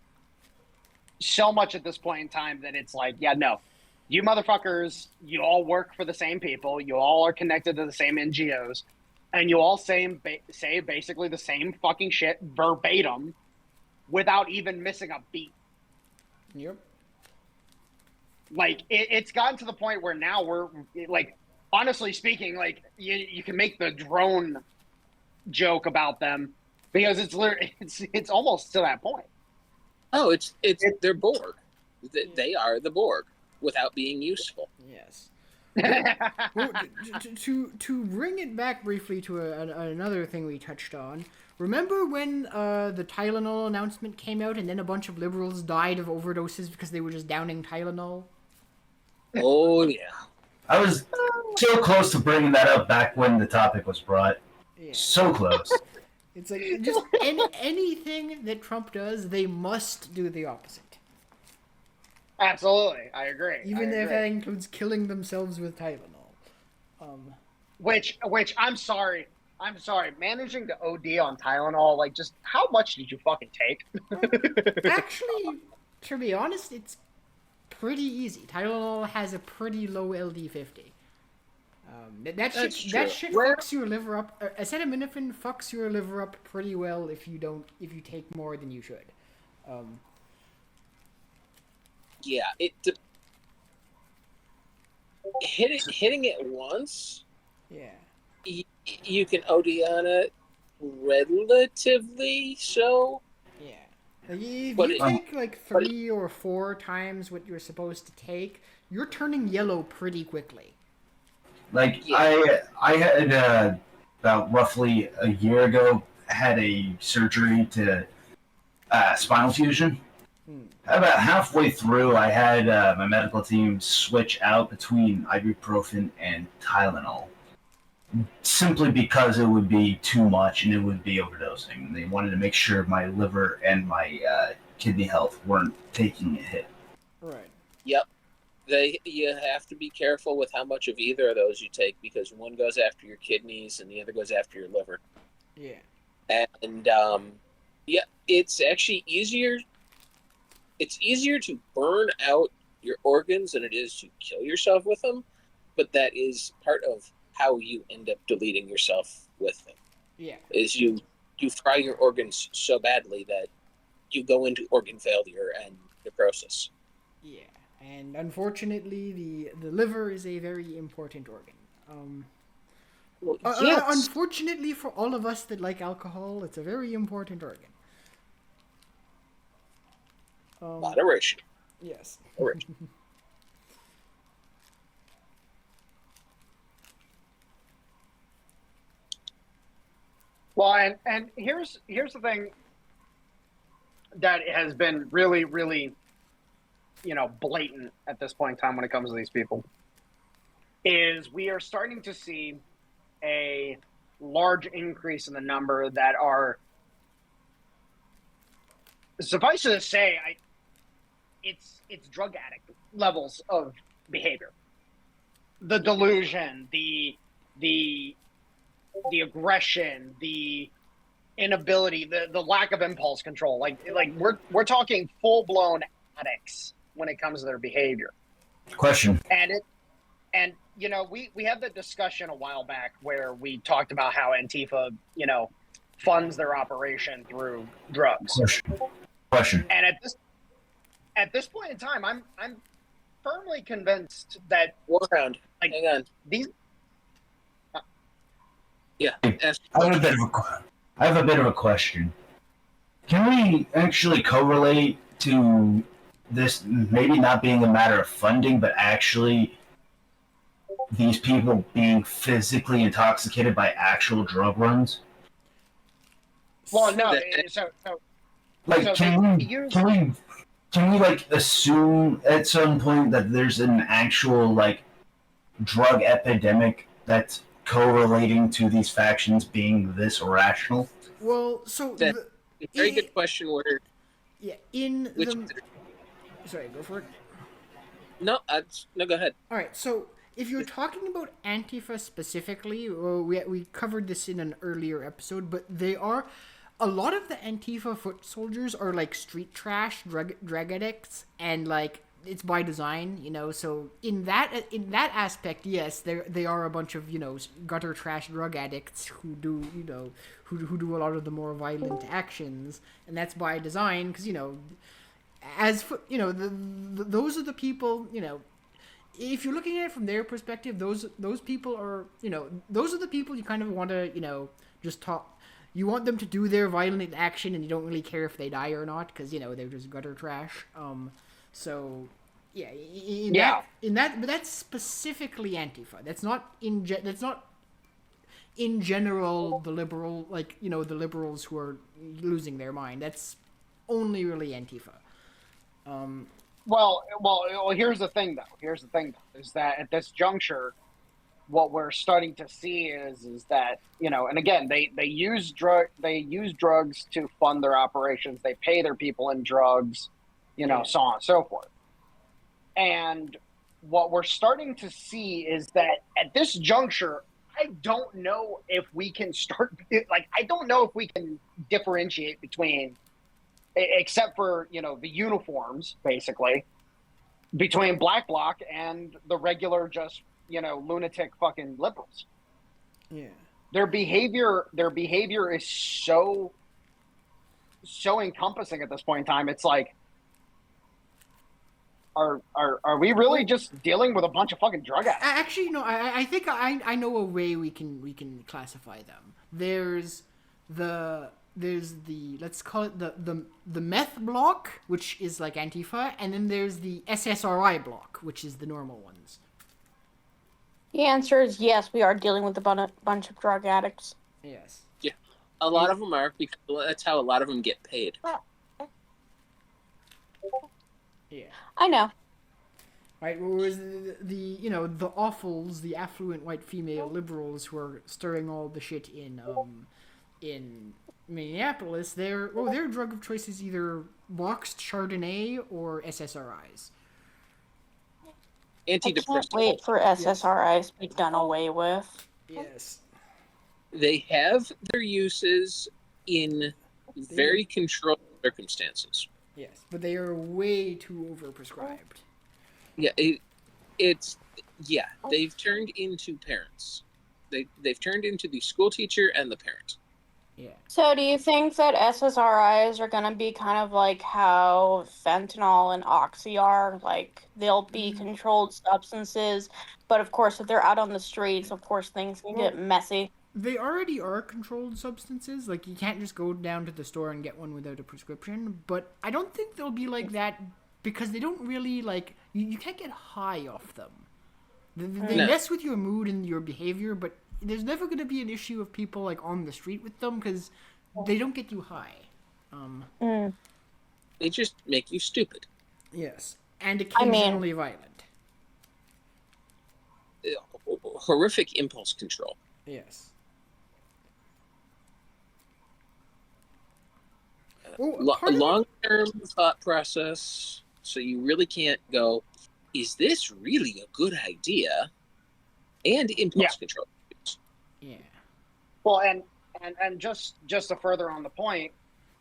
so much at this point in time that it's like, yeah, no, you motherfuckers, you all work for the same people, you all are connected to the same NGOs, and you all say basically the same fucking shit verbatim without even missing a beat. Yep. Like, it's gotten to the point where now we're like, honestly speaking, like you can make the drone joke about them because it's almost to that point. Oh, they're Borg. They are the Borg without being useful. Yes. Well, to bring it back briefly to another thing we touched on, remember when the Tylenol announcement came out and then a bunch of liberals died of overdoses because they were just downing Tylenol? Oh yeah. I was so close to bringing that up back when the topic was brought. Yeah. So close. It's like, just anything that Trump does, they must do the opposite. Absolutely, I agree. Even if that includes killing themselves with Tylenol. Which I'm sorry, managing to OD on Tylenol, like, just how much did you fucking take? Actually, to be honest, it's pretty easy. Tylenol has a pretty low LD50. That shit fucks your liver up. Acetaminophen fucks your liver up pretty well if you take more than you should. Yeah, hitting it once. Yeah. You can OD on it relatively so. Yeah. Like, if you take like 3 or 4 times what you're supposed to take, you're turning yellow pretty quickly. Like, yeah. I had about roughly a year ago had a surgery to spinal fusion. About halfway through, I had my medical team switch out between ibuprofen and Tylenol, simply because it would be too much and it would be overdosing. They wanted to make sure my liver and my kidney health weren't taking a hit. Right. Yep. You have to be careful with how much of either of those you take, because one goes after your kidneys and the other goes after your liver. Yeah. And it's actually easier. It's easier to burn out your organs than it is to kill yourself with them, but that is part of how you end up deleting yourself with them. Yeah. Is you fry your organs so badly that you go into organ failure and necrosis. Yeah. And unfortunately, the liver is a very important organ. Yes. Unfortunately for all of us that like alcohol, it's a very important organ. Moderation. Yes. Moderation. Well, and here's the thing that has been really, really, blatant at this point in time when it comes to these people, is we are starting to see a large increase in the number that are, suffice to say, it's drug addict levels of behavior, the delusion, the aggression, the inability, the lack of impulse control. Like we're talking full blown addicts when it comes to their behavior. Question. And we had the discussion a while back where we talked about how Antifa, funds their operation through drugs. Question. And at this point in time, I'm firmly convinced that Warhound. Hang on. These. Yeah. I have a bit of a question. Can we actually correlate to this maybe not being a matter of funding, but actually these people being physically intoxicated by actual drug runs? Well, no. Can we like assume at some point that there's an actual like drug epidemic that's correlating to these factions being this irrational? Well, so very good question. Where? Yeah, sorry, go for it. No, go ahead. All right, so if you're talking about Antifa specifically, we covered this in an earlier episode, but they are. A lot of the Antifa foot soldiers are like street trash, drug addicts, and like it's by design, So in that aspect, yes, they are a bunch of gutter trash drug addicts who do who do a lot of the more violent actions, and that's by design because those are the people if you're looking at it from their perspective, those people are those are the people you kind of want to just talk. You want them to do their violent action, and you don't really care if they die or not, because they're just gutter trash. So Yeah, but that's specifically Antifa. That's not in general the liberal, like, you know, the liberals who are losing their mind. That's only really Antifa. Well, here's the thing, though. Is that at this juncture, what we're starting to see is that, you know, and again, they use drugs to fund their operations. They pay their people in drugs, you know, so on and so forth. And what we're starting to see is that at this juncture, I don't know if we can differentiate between, except for, you know, the uniforms, basically, between Black Bloc and the regular, just, you know, lunatic fucking liberals. Yeah. Their behavior is so encompassing at this point in time. It's like, are we really just dealing with a bunch of fucking drug addicts? Actually, no. I think I know a way we can classify them. There's the let's call it the meth block, which is like Antifa, and then there's the SSRI block, which is the normal ones. The answer is yes. We are dealing with a bunch of drug addicts. Yes. Yeah, a lot of them are, because that's how a lot of them get paid. Yeah. I know. Right, whereas the you know, the awfuls, the affluent white female liberals who are stirring all the shit in Minneapolis, their drug of choice is either boxed Chardonnay or SSRIs. I can't Antidepressants. wait for SSRIs to be done away with. Yes. They have their uses in very controlled circumstances. Yes, but they are way too overprescribed. Yeah, they've turned into parents. They've turned into the school teacher and the parent. Yeah. So do you think that SSRIs are going to be kind of like how fentanyl and oxy are? Like, they'll be controlled substances, but of course, if they're out on the streets, of course, things can get messy. They already are controlled substances. Like, you can't just go down to the store and get one without a prescription. But I don't think they'll be like that because they don't really, like... You can't get high off them. They mess with your mood and your behavior, but there's never going to be an issue of people, like, on the street with them because they don't get you high. They just make you stupid. Yes. And occasionally violent. Horrific impulse control. Yes. A long-term thought process, so you really can't go, is this really a good idea? And impulse control. Yeah. Well, and just to further on the point,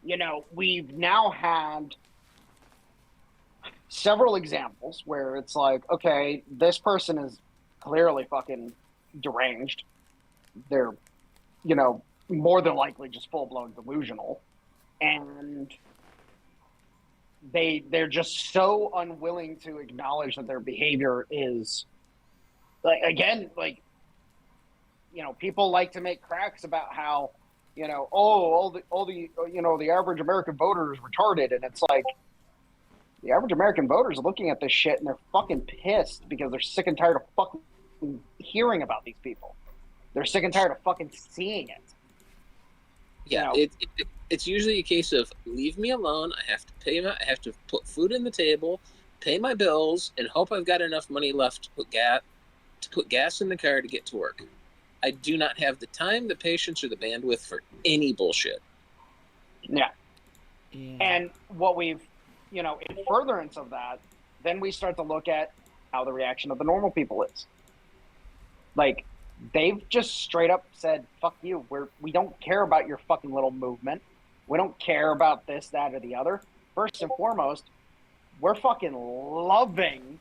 you know, we've now had several examples where it's like, okay, this person is clearly fucking deranged. They're, you know, more than likely just full-blown delusional. And they're just so unwilling to acknowledge that their behavior is, like, again, like, you know, people like to make cracks about how, you know, all the you know, the average American voter is retarded, and it's like, the average American voter is looking at this shit and they're fucking pissed because they're sick and tired of fucking hearing about these people. They're sick and tired of fucking seeing it. Yeah, You know? It's usually a case of leave me alone. I have to put food on the table, pay my bills, and hope I've got enough money left to put gas in the car to get to work. I do not have the time, the patience, or the bandwidth for any bullshit. Yeah. And what we've, you know, in furtherance of that, then we start to look at how the reaction of the normal people is. Like, they've just straight up said, fuck you. We don't care about your fucking little movement. We don't care about this, that, or the other. First and foremost, we're fucking loving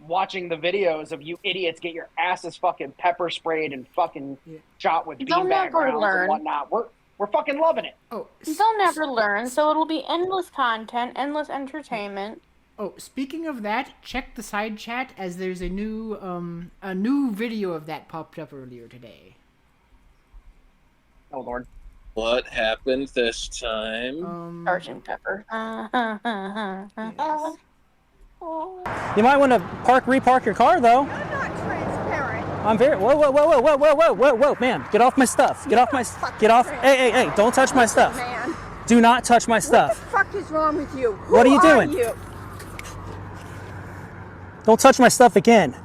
watching the videos of you idiots get your asses fucking pepper sprayed and fucking shot with beanbag rounds and whatnot. We're fucking loving it. Oh, They'll never learn, so it'll be endless content, endless entertainment. Oh, speaking of that, check the side chat as there's a new video of that popped up earlier today. Oh Lord. What happened this time? Sergeant Pepper. Yes. You might want to repark your car, though. You're not transparent. I'm very. Whoa, ma'am! Get off my stuff. Get off my. Get off. Hey! Don't touch my stuff. Man. Do not touch my stuff. What the fuck is wrong with you? What are you doing? You? Don't touch my stuff again.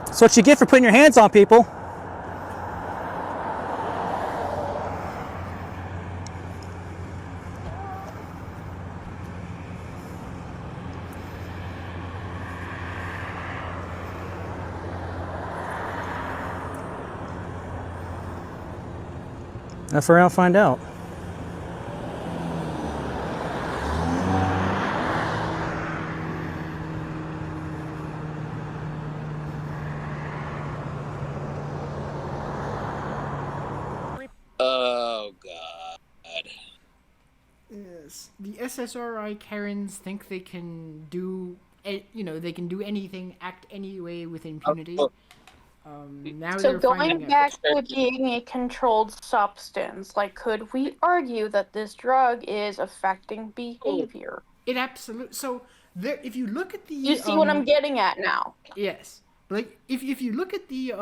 That's what you get for putting your hands on people. If we're out, find out. Oh God. Yes, the SSRI Karens think they can do, they can do anything, act any way with impunity. Now So they're going finding back out. to being a controlled substance, like, could we argue that this drug is affecting behavior? It absolutely. So there, if you look at the, You see what I'm getting at now? Yes. Like if you look at the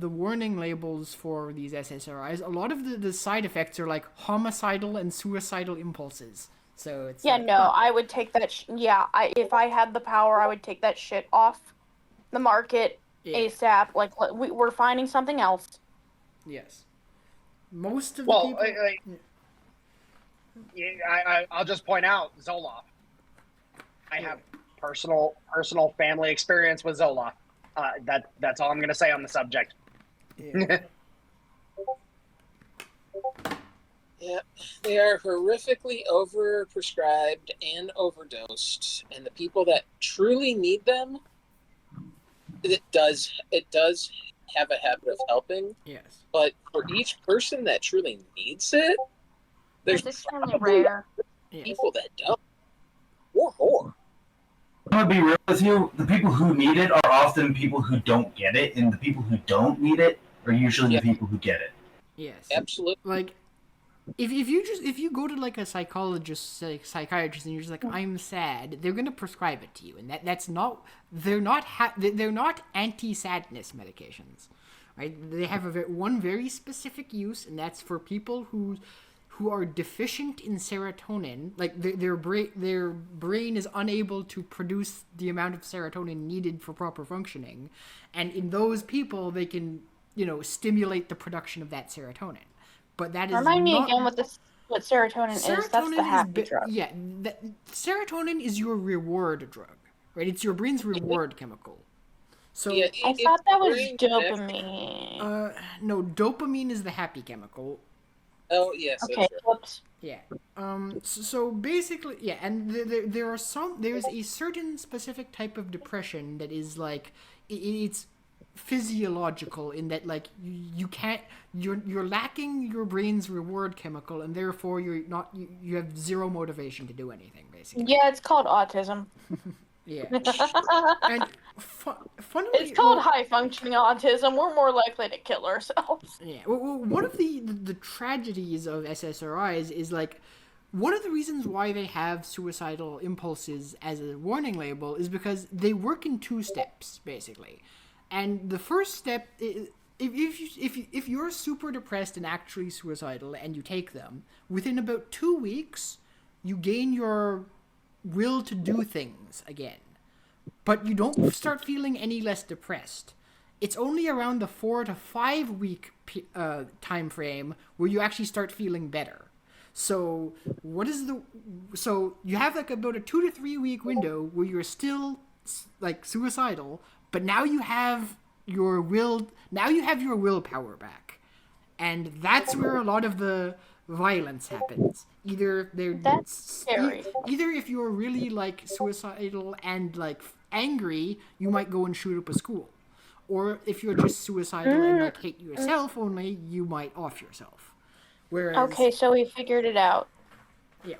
warning labels for these SSRIs, a lot of the side effects are like homicidal and suicidal impulses. So it's Yeah, like, no, I would take that. If I had the power, I would take that shit off the market ASAP. Like, we're finding something else. Yes. Most of the people. I'll just point out Zoloft. I have personal family experience with Zoloft. That's all I'm going to say on the subject. Yeah. Yeah, they are horrifically overprescribed and overdosed, and the people that truly need them, it does have a habit of helping. Yes. But for each person that truly needs it, there's It's extremely rare. people that don't. Or. I'm gonna be real with you. The people who need it are often people who don't get it, and the people who don't need it are usually the people who get it. Yes. Absolutely. Like, if you go to like a psychologist, psychiatrist, and you're just like, I'm sad, they're gonna prescribe it to you, and that's not. They're not anti-sadness medications, right? They have one very specific use, and that's for people who are deficient in serotonin, like their brain is unable to produce the amount of serotonin needed for proper functioning, and in those people they can stimulate the production of that serotonin. But that is Remind me again what serotonin is. That's the happy drug. Yeah, serotonin is your reward drug, right? It's your brain's reward chemical. So Yeah, I thought that was dopamine. No, dopamine is the happy chemical. Oh yes. Okay, That's right. whoops. Yeah. So basically, yeah, and there's a certain specific type of depression that is like it's physiological in that like you're lacking your brain's reward chemical, and therefore you have zero motivation to do anything basically. Yeah, it's called autism. Yeah. And funnily, It's called high-functioning autism. We're more likely to kill ourselves. Yeah. Well, one of the tragedies of SSRIs is like one of the reasons why they have suicidal impulses as a warning label is because they work in two steps basically, and the first step is, if you're super depressed and actually suicidal and you take them, within about 2 weeks you gain your will to do things again, but you don't start feeling any less depressed. It's only around the 4 to 5 week time frame where you actually start feeling better. So so you have like about a 2 to 3 week window where you're still like suicidal, but now you have your willpower back, and that's where a lot of the violence happens. That's scary. Either if you're really like suicidal and like angry, you might go and shoot up a school, or if you're just suicidal and like hate yourself only, you might off yourself. Whereas Okay, so we figured it out. yeah,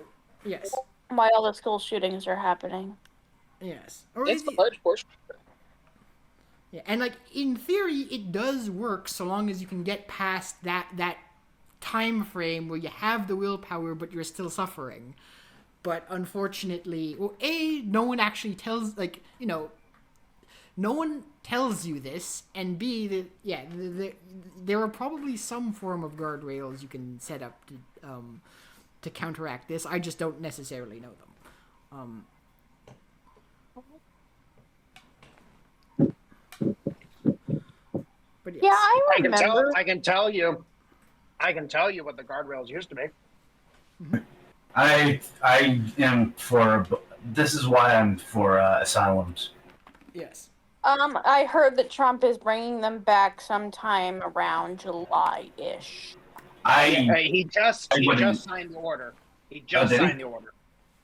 yes, Why all the school shootings are happening. yes, or That's a large portion. yeah, and like in theory, it does work so long as you can get past that time frame where you have the willpower, but you're still suffering. But unfortunately, well, no one actually tells, no one tells you this, and B, there are probably some form of guardrails you can set up to counteract this. I just don't necessarily know them. But yes. Yeah, I remember. I can tell you what the guardrails used to be. I am for. This is why I'm for asylums. Yes. I heard that Trump is bringing them back sometime around July-ish. He just signed the order. He just signed the order.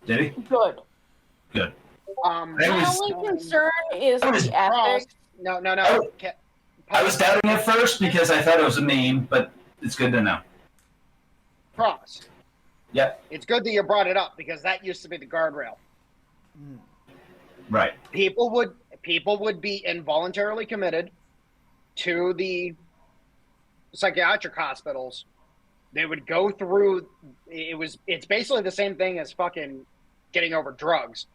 Did he? Good. Good. My only concern is the ethics. No. I was doubting it first because I thought it was a meme, but it's good to know. Cross. Yep. It's good that you brought it up because that used to be the guardrail. Right. People would be involuntarily committed to the psychiatric hospitals. They would go through. It's basically the same thing as fucking getting over drugs.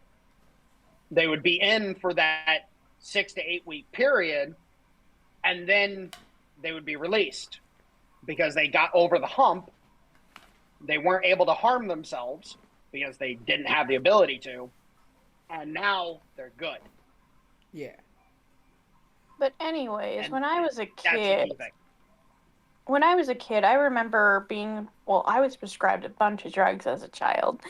They would be in for that 6 to 8 week period, and then they would be released because they got over the hump. They weren't able to harm themselves because they didn't have the ability to, and now they're good. Yeah. But anyways, And when I was a That's the kid, key thing. I remember I was prescribed a bunch of drugs as a child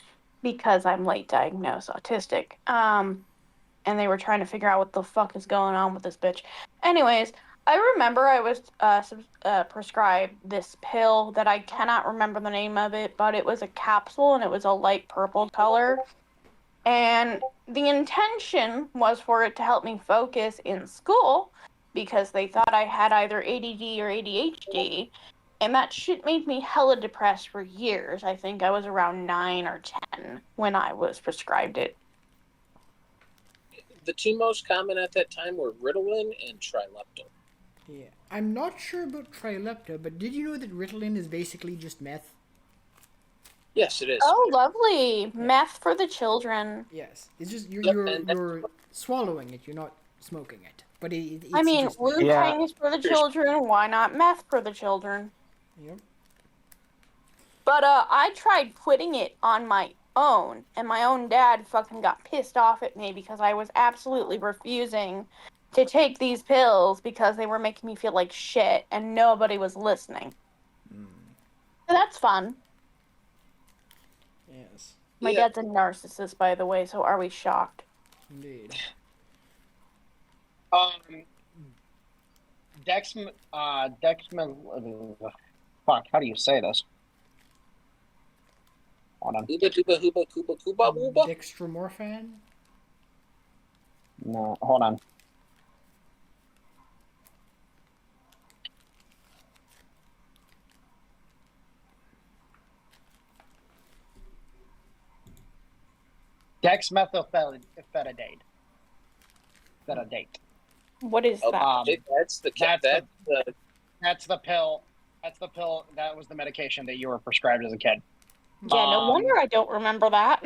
because I'm late diagnosed autistic. And they were trying to figure out what the fuck is going on with this bitch. Anyways, I remember I was prescribed this pill that I cannot remember the name of it, but it was a capsule and it was a light purple color. And the intention was for it to help me focus in school because they thought I had either ADD or ADHD. And that shit made me hella depressed for years. I think I was around 9 or 10 when I was prescribed it. The two most common at that time were Ritalin and Trileptal. Yeah. I'm not sure about Trilepta, but did you know that Ritalin is basically just meth? Yes, it is. Oh, lovely. Meth for the children. Yes. It's just Yep, you're swallowing it, you're not smoking it. But it's I mean, just Wu-Tang is for the children. Why not meth for the children? Yep. But I tried quitting it on my own, and my own dad fucking got pissed off at me because I was absolutely refusing to take these pills because they were making me feel like shit, and nobody was listening. So that's fun. Yes. My dad's a narcissist, by the way, so are we shocked? Indeed. Fuck, how do you say this? Hold on. Hooba dooba hooba kooba kooba wooba. Dextromorphan? No, hold on. Dexmethylphenidate. What is that? That's the That's the pill. That's the pill. That was the medication that you were prescribed as a kid. Yeah, no wonder I don't remember that.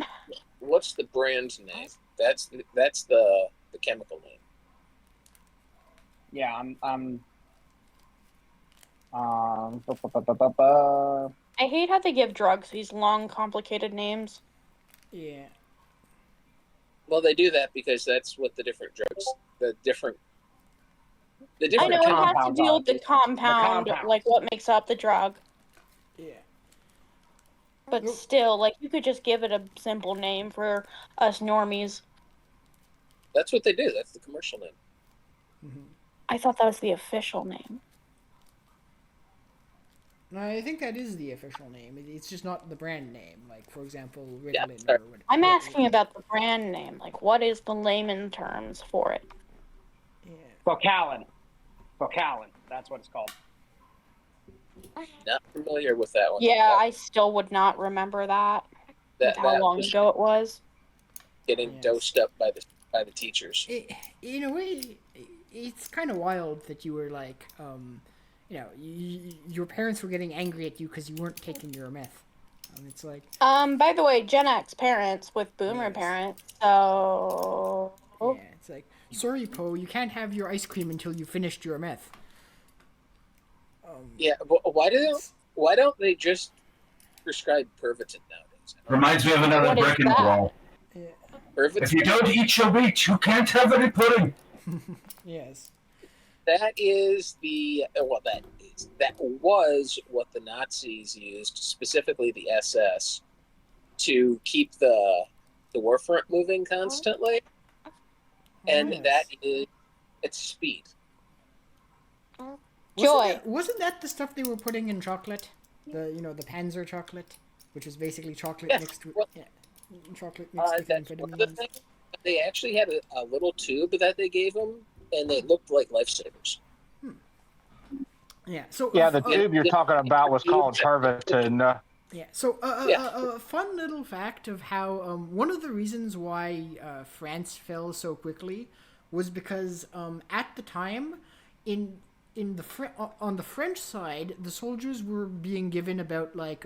What's the brand name? That's the chemical name. Yeah, I hate how they give drugs these long, complicated names. Yeah. Well, they do that because that's what the different drugs, the different I know it has to compounds deal are. with the compound, compounds. like what makes up the drug. Yeah. But still, like, you could just give it a simple name for us normies. That's what they do. That's the commercial name. Mm-hmm. I thought that was the official name. No, I think that is the official name. It's just not the brand name. Like, for example, Ritalin Yeah, or whatever. I'm asking about the brand name. Like, what is the layman terms for it? Yeah. Vocalin. That's what it's called. Not familiar with that one. Yeah, I still would not remember that. How long was ago it was. getting dosed up by the teachers. In a way, it's kind of wild that you were like, your parents were getting angry at you because you weren't taking your meth. It's like, By the way, Gen X parents with Boomer Yes. parents, so yeah, it's like, sorry, Poe, you can't have your ice cream until you finished your meth. Yeah, but why don't they just prescribe Pervitin nowadays? Reminds me of another What is brick in the that? wall. Pervitin. If you don't eat your wheat, you can't have any pudding. Yes. That is that was what the Nazis used, specifically the SS, to keep the war front moving constantly, and Yes. it's speed. Joy. Wasn't that the stuff they were putting in chocolate? The Panzer chocolate, which is basically chocolate Yeah, mixed with well, chocolate mixed with That's one of the amphetamines. things. They actually had a little tube that they gave them, and they looked like lifesavers. Yeah. So Yeah, the tube you're talking about was called Pervitin. Yeah. So Yeah. a fun little fact of how one of the reasons why France fell so quickly was because at the time in on the French side, the soldiers were being given about like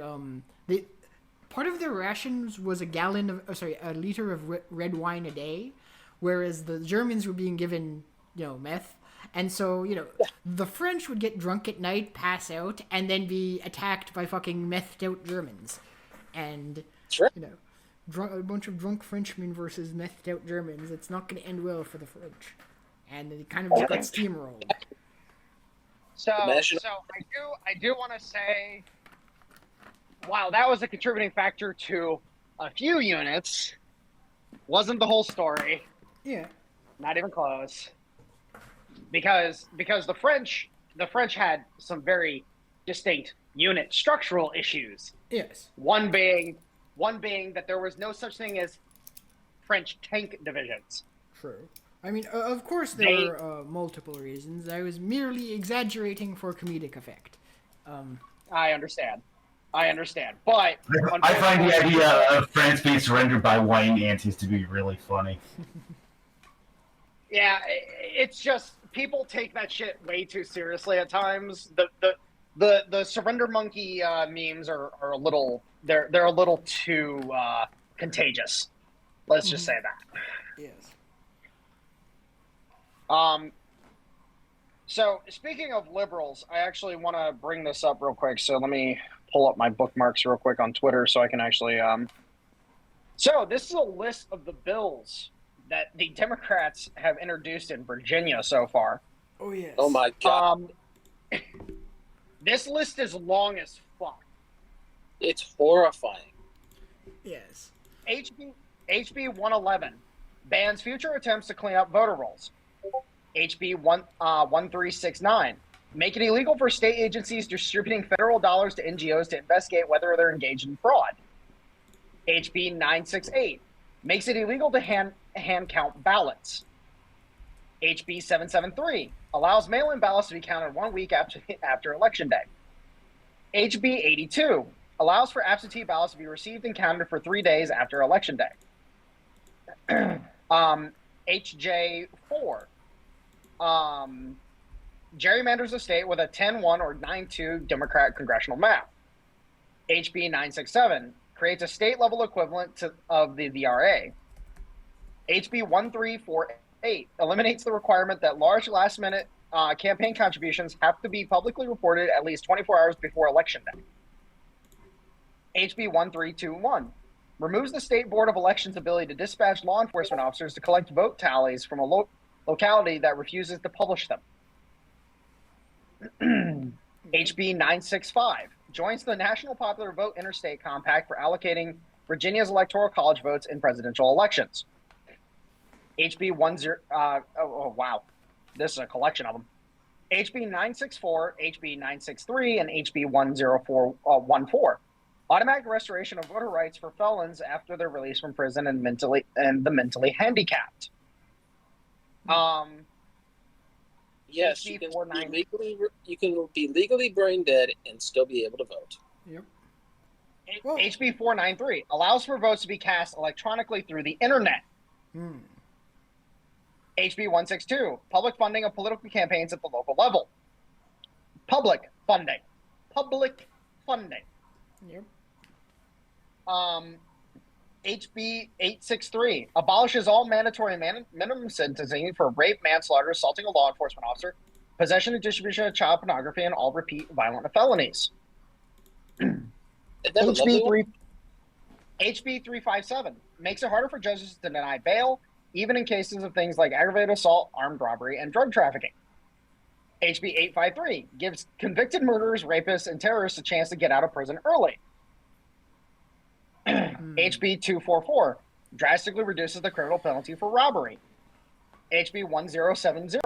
part of their rations was a liter of red wine a day, whereas the Germans were being given meth. And so, the French would get drunk at night, pass out, and then be attacked by fucking methed out Germans. And, Sure. a bunch of drunk Frenchmen versus methed out Germans, it's not going to end well for the French. And it kind of just got steamrolled. So I do want to say, wow, that was a contributing factor to a few units. Wasn't the whole story. Yeah. Not even close. Because the French had some very distinct unit structural issues. Yes. One being that there was no such thing as French tank divisions. True. I mean, of course there were multiple reasons. I was merely exaggerating for comedic effect. I understand. But I find the idea of France being surrendered by wine antis to be really funny. yeah, it's just people take that shit way too seriously at times. The surrender monkey memes are a little they're a little too contagious. Let's just say that. Yes. So speaking of liberals, I actually want to bring this up real quick. So let me pull up my bookmarks real quick on Twitter so I can actually. So this is a list of the bills that the Democrats have introduced in Virginia so far. Oh yes. Oh my god, This list is long as fuck. it's horrifying. Yes. HB 111 bans future attempts to clean up voter rolls. HB 1369 make it illegal for state agencies distributing federal dollars to NGOs to investigate whether they're engaged in fraud. HB 968 makes it illegal to hand count ballots. HB 773 allows mail-in ballots to be counted 1 week after Election Day. HB 82 allows for absentee ballots to be received and counted for 3 days after Election Day. HJ 4 gerrymanders a state with a 10-1 or 9-2 Democrat congressional map. HB 967 creates a state-level equivalent of the VRA. HB 1348 eliminates the requirement that large last-minute campaign contributions have to be publicly reported at least 24 hours before Election Day. HB 1321 removes the State Board of Elections' ability to dispatch law enforcement officers to collect vote tallies from a locality that refuses to publish them. HB 965 joins the National Popular Vote Interstate Compact for allocating Virginia's Electoral College votes in presidential elections. HB 10, wow, this is a collection of them. HB 964, HB 963, and HB 10414. Automatic restoration of voter rights for felons after their release from prison and the mentally handicapped. Yes, you can be legally brain dead and still be able to vote. Yep. HB 493 allows for votes to be cast electronically through the internet. HB 162, public funding of political campaigns at the local level. Public funding. Public funding. Yep. HB 863 abolishes all mandatory minimum sentencing for rape, manslaughter, assaulting a law enforcement officer, possession and distribution of child pornography, and all repeat violent felonies. HB 357 makes it harder for judges to deny bail, even in cases of things like aggravated assault, armed robbery, and drug trafficking. HB 853 gives convicted murderers, rapists, and terrorists a chance to get out of prison early. HB 244 drastically reduces the criminal penalty for robbery. HB 1070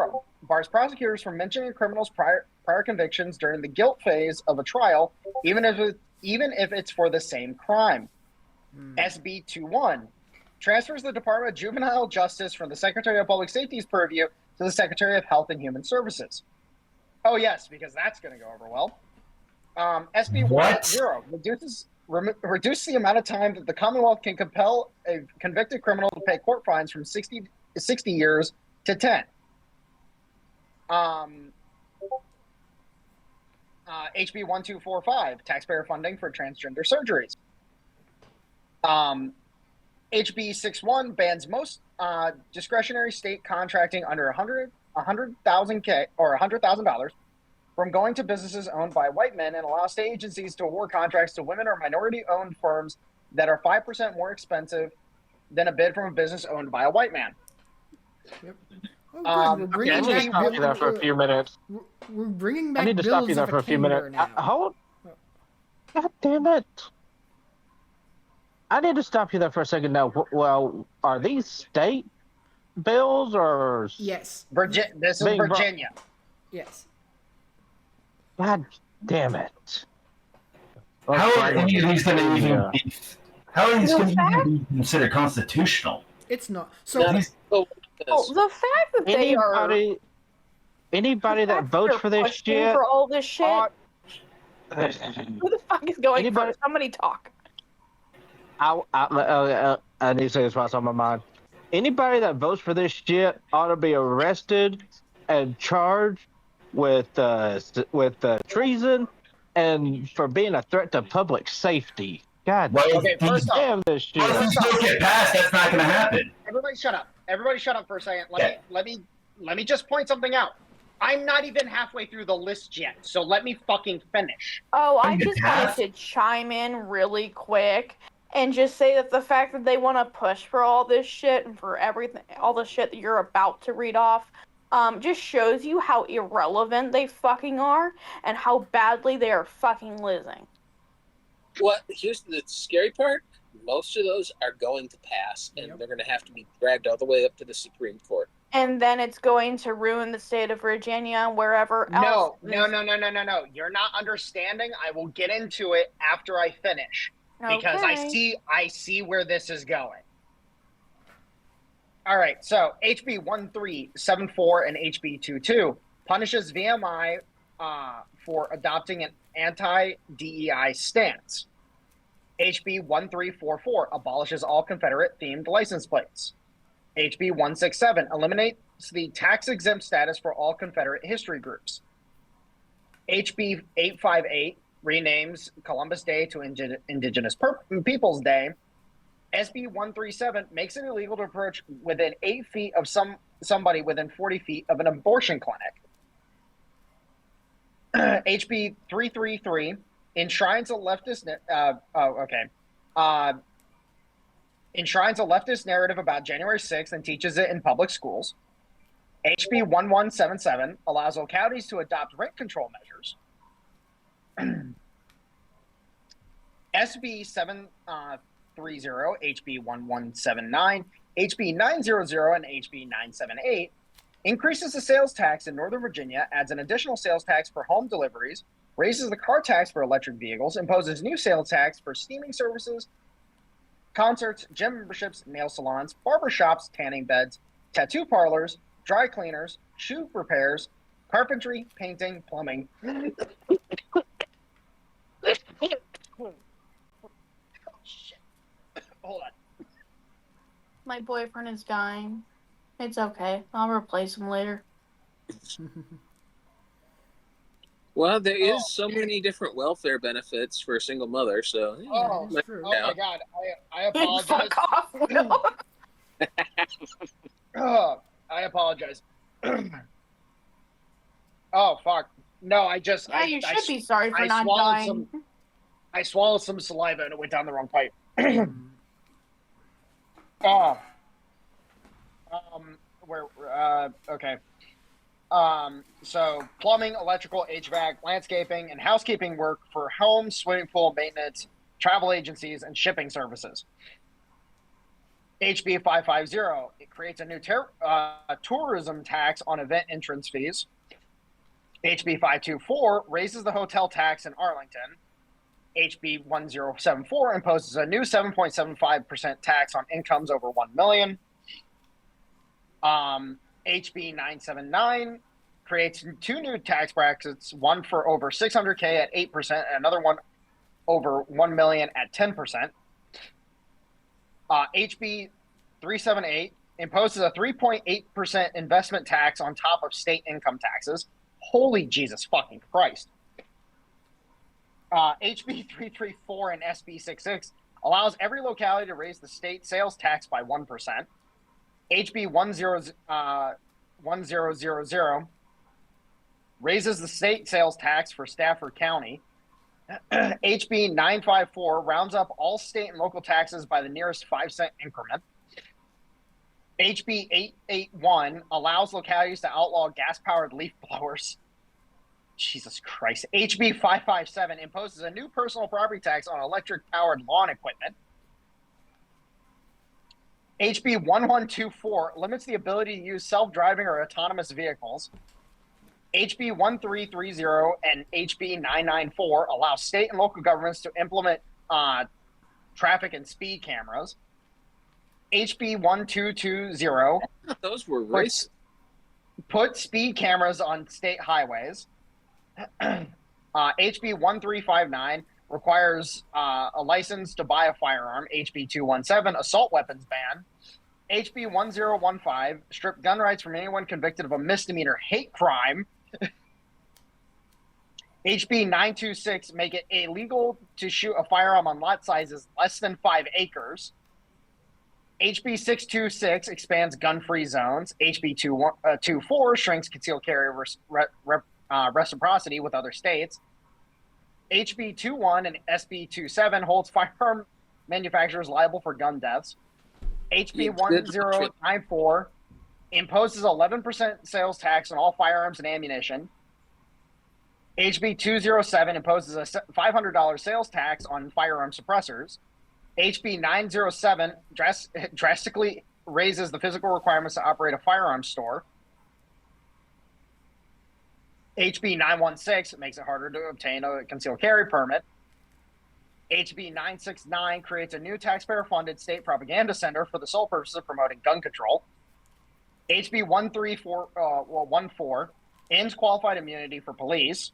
bars prosecutors from mentioning a criminal's prior convictions during the guilt phase of a trial, even if it's for the same crime. SB 21 transfers the Department of Juvenile Justice from the Secretary of Public Safety's purview to the Secretary of Health and Human Services. Oh yes, because that's going to go over well. SB 10 reduce the amount of time that the Commonwealth can compel a convicted criminal to pay court fines from 60 years to 10. HB 1245, taxpayer funding for transgender surgeries. HB 61 bans most discretionary state contracting under $100,000 from going to businesses owned by white men and allows state agencies to award contracts to women or minority-owned firms that are 5% more expensive than a bid from a business owned by a white man. Yep. I need to stop you there for a few minutes. We're bringing back I need to stop you there for a few minutes. Hold. God damn it. I need to stop you there for a second now. Well, are these state bills or? Yes. This is Virginia. Yes. God damn it. How are any of these going to even be? How are these going to be considered constitutional? It's not. So the fact that they are anybody that votes for this shit for all this shit. Who the fuck is going first? Somebody talk. I need to say this while it's on my mind. Anybody that votes for this shit ought to be arrested and charged with treason and for being a threat to public safety. God first damn this shit. If you still get passed, that's not going to happen. Everybody shut up. Everybody shut up for a second. Let me just point something out. I'm not even halfway through the list yet, so let me fucking finish. Oh, I just wanted to chime in really quick and just say that the fact that they want to push for all this shit and for everything, all the shit that you're about to read off, just shows you how irrelevant they fucking are and how badly they are fucking losing. Well, here's the scary part. Most of those are going to pass, and they're going to have to be dragged all the way up to the Supreme Court. And then it's going to ruin the state of Virginia and wherever else. No. You're not understanding. I will get into it after I finish. Because I see where this is going. All right, so HB 1374 and HB 22 punishes VMI for adopting an anti-DEI stance. HB 1344 abolishes all Confederate-themed license plates. HB 167 eliminates the tax-exempt status for all Confederate history groups. HB 858 renames Columbus Day to Indigenous Peoples Day. SB 137 makes it illegal to approach within 8 feet of somebody within 40 feet of an abortion clinic. HB 333 enshrines a leftist enshrines a leftist narrative about January 6th and teaches it in public schools. HB 1177 allows localities to adopt rent control measures. SB 730, HB 1179, HB 900, and HB 978 increases the sales tax in Northern Virginia, adds an additional sales tax for home deliveries, raises the car tax for electric vehicles, imposes new sales tax for steaming services, concerts, gym memberships, nail salons, barber shops, tanning beds, tattoo parlors, dry cleaners, shoe repairs, carpentry, painting, plumbing. Hold on. My boyfriend is dying. It's okay. I'll replace him later. Well, there is so many different welfare benefits for a single mother, so Oh, might oh count. my God! I apologize. Fuck off, Will. I apologize. Oh fuck! No, I just Yeah, you should be sorry for I not swallowed dying. I swallowed some saliva and it went down the wrong pipe. Oh. Okay. So plumbing, electrical, HVAC, landscaping, and housekeeping work for homes, swimming pool maintenance, travel agencies, and shipping services. HB 550, it creates a new tourism tax on event entrance fees. HB 524 raises the hotel tax in Arlington. HB 1074 imposes a new 7.75% tax on incomes over $1 million. HB 979 creates two new tax brackets, one for over 600K at 8% and another one over 1 million at 10%. HB 378 imposes a 3.8% investment tax on top of state income taxes. Holy Jesus fucking Christ. HB 334 and SB 66 allows every locality to raise the state sales tax by 1%. HB 1000 raises the state sales tax for Stafford County. HB 954 rounds up all state and local taxes by the nearest 5-cent increment. HB 881 allows localities to outlaw gas-powered leaf blowers. Jesus Christ. HB 557 imposes a new personal property tax on electric-powered lawn equipment. HB 1124 limits the ability to use self-driving or autonomous vehicles. HB 1330 and HB 994 allow state and local governments to implement traffic and speed cameras. HB 1220 Those were racist. Put speed cameras on state highways. HB 1359 requires a license to buy a firearm. HB 217 assault weapons ban. HB 1015 strip gun rights from anyone convicted of a misdemeanor hate crime. HB 926 make it illegal to shoot a firearm on lot sizes less than 5 acres. HB 626 expands gun-free zones. HB 224 shrinks concealed carry reciprocity with other states. HB 21 and SB 27 holds firearm manufacturers liable for gun deaths. HB 1094 imposes 11% sales tax on all firearms and ammunition. HB 207 imposes a $500 sales tax on firearm suppressors. HB 907 drastically raises the physical requirements to operate a firearms store. HB 916 makes it harder to obtain a concealed carry permit. HB 969 creates a new taxpayer-funded state propaganda center for the sole purpose of promoting gun control. HB 1314 ends qualified immunity for police.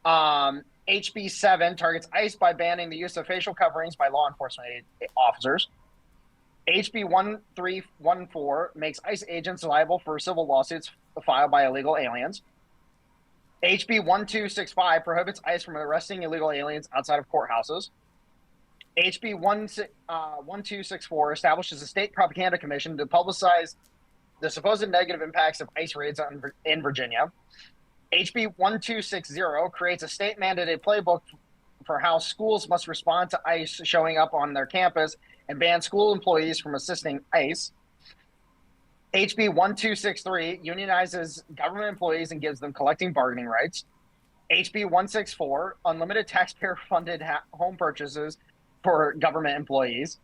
HB 7 targets ICE by banning the use of facial coverings by law enforcement officers. HB 1314 makes ICE agents liable for civil lawsuits filed by illegal aliens. HB 1265 prohibits ICE from arresting illegal aliens outside of courthouses. HB 1264 establishes a state propaganda commission to publicize the supposed negative impacts of ICE raids in Virginia. HB 1260 creates a state-mandated playbook for how schools must respond to ICE showing up on their campus and ban school employees from assisting ICE. HB 1263 unionizes government employees and gives them collective bargaining rights. HB 164, unlimited taxpayer-funded home purchases for government employees.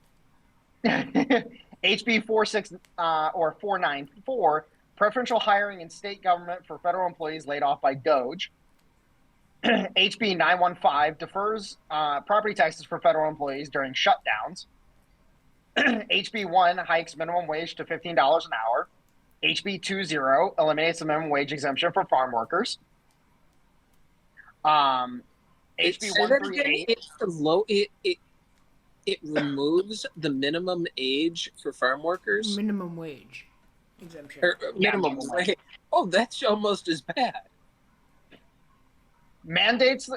HB 494, preferential hiring in state government for federal employees laid off by Doge. HB 915 defers property taxes for federal employees during shutdowns. HB 1 hikes minimum wage to $15 an hour. HB 20 eliminates the minimum wage exemption for farm workers. HB 138 it removes the minimum age for farm workers. Minimum wage exemption. Minimum wage. Oh, that's almost as bad. mandates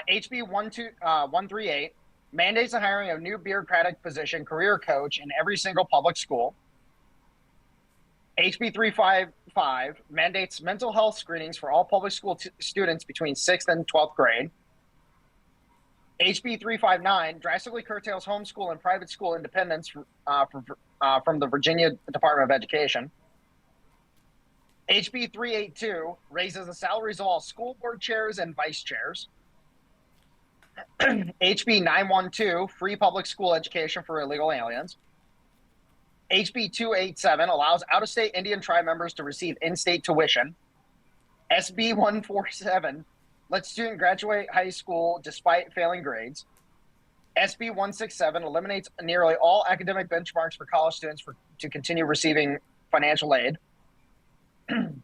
HB 138 mandates the hiring of a new bureaucratic position, career coach, in every single public school. HB 355 mandates mental health screenings for all public school students between 6th and 12th grade. HB 359 drastically curtails homeschool and private school independence from the Virginia Department of Education. HB 382 raises the salaries of all school board chairs and vice chairs. HB 912, free public school education for illegal aliens. HB 287 allows out-of-state Indian tribe members to receive in-state tuition. SB 147 lets students graduate high school despite failing grades. SB 167 eliminates nearly all academic benchmarks for college students to continue receiving financial aid. HB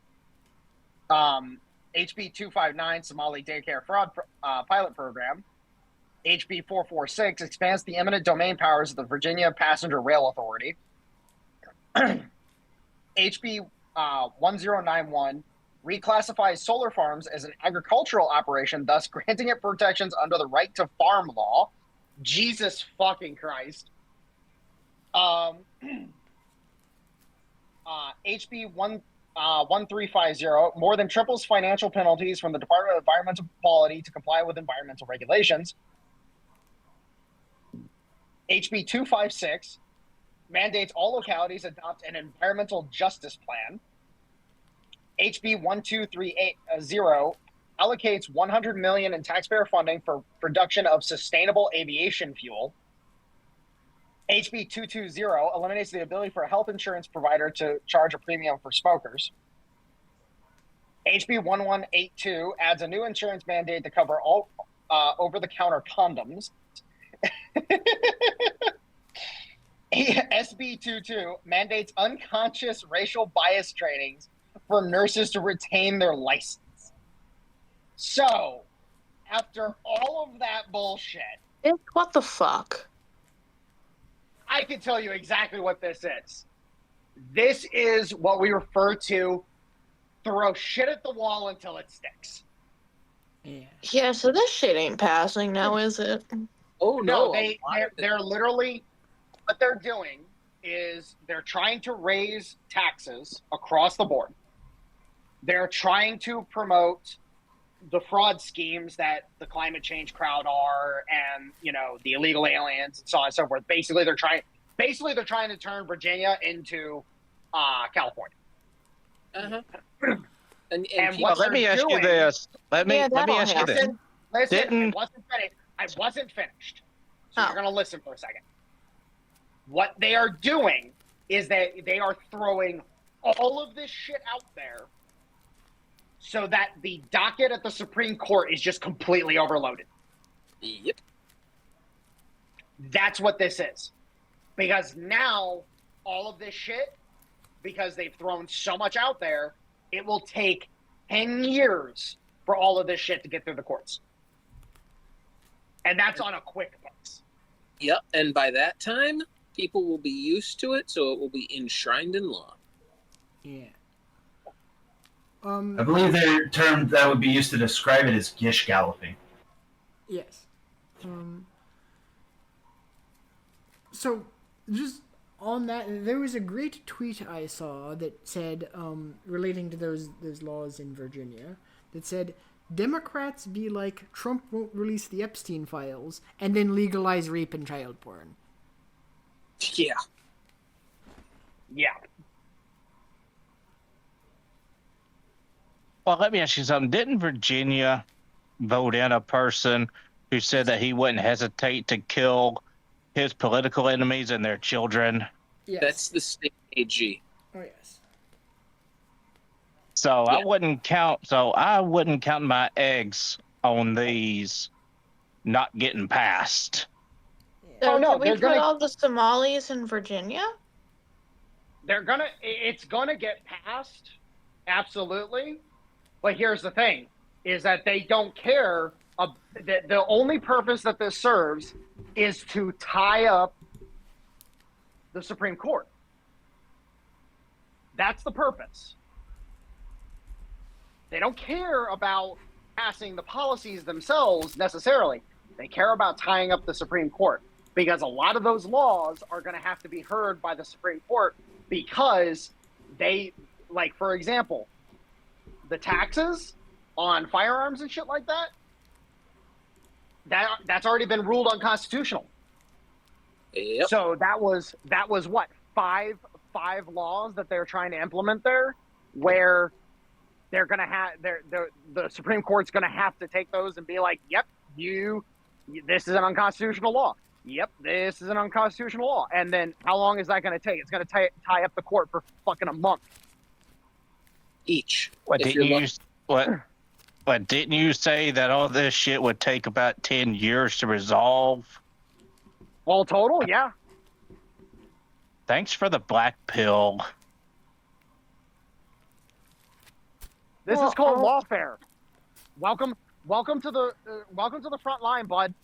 259, Somali daycare fraud pilot program. HB 446 expands the eminent domain powers of the Virginia Passenger Rail Authority. HB 1091 reclassifies solar farms as an agricultural operation, thus granting it protections under the right to farm law. Jesus fucking Christ. HB 1350 more than triples financial penalties from the Department of Environmental Quality to comply with environmental regulations. HB 256 mandates all localities adopt an environmental justice plan. HB 12380 allocates $100 million in taxpayer funding for production of sustainable aviation fuel. HB 220 eliminates the ability for a health insurance provider to charge a premium for smokers. HB 1182 adds a new insurance mandate to cover all over-the-counter condoms. SB 22 mandates unconscious racial bias trainings for nurses to retain their license. So, after all of that bullshit, What the fuck? I can tell you exactly what this is. This is what we refer to throw shit at the wall until it sticks. Yeah, so this shit ain't passing now, is it? Oh no, they're literally, what they're doing is they're trying to raise taxes across the board. They're trying to promote the fraud schemes that the climate change crowd are, and the illegal aliens and so on and so forth. Basically they're trying to turn Virginia into California. And what let me they're ask you doing- this. Let me ask you this. Listen, I wasn't finished. So you're going to listen for a second. What they are doing is that they are throwing all of this shit out there so that the docket at the Supreme Court is just completely overloaded. Yep. That's what this is. Because now, all of this shit, because they've thrown so much out there, it will take 10 years for all of this shit to get through the courts. And that's on a quick pace. Yep, and by that time, people will be used to it, so it will be enshrined in law. Yeah. I believe their term that would be used to describe it is gish galloping. Yes. So, just on that, there was a great tweet I saw that said, relating to those laws in Virginia, that said, Democrats be like, Trump won't release the Epstein files, and then legalize rape and child porn. Yeah. Yeah. Well, let me ask you something. Didn't Virginia vote in a person who said that he wouldn't hesitate to kill his political enemies and their children? Yes. That's the state AG. Oh, yes. So Yeah. I wouldn't count my eggs on these not getting passed. So Oh, no, did we they're put gonna- all the Somalis in Virginia? It's gonna get passed, absolutely. But here's the thing, is that they don't care. The only purpose that this serves is to tie up the Supreme Court. That's the purpose. They don't care about passing the policies themselves necessarily. They care about tying up the Supreme Court, because a lot of those laws are going to have to be heard by the Supreme Court, because they, like, for example, the taxes on firearms and shit like that's already been ruled unconstitutional. Yep. So that was what, five laws that they're trying to implement there, where they're going to have the Supreme Court's going to have to take those and be like, yep, this is an unconstitutional law. Yep, this is an unconstitutional law. And then how long is that going to take? It's going to tie up the court for fucking a month each. What didn't you say that all this shit would take about 10 years to resolve? All total, yeah. Thanks for the black pill. This is called lawfare. Welcome to the front line, bud.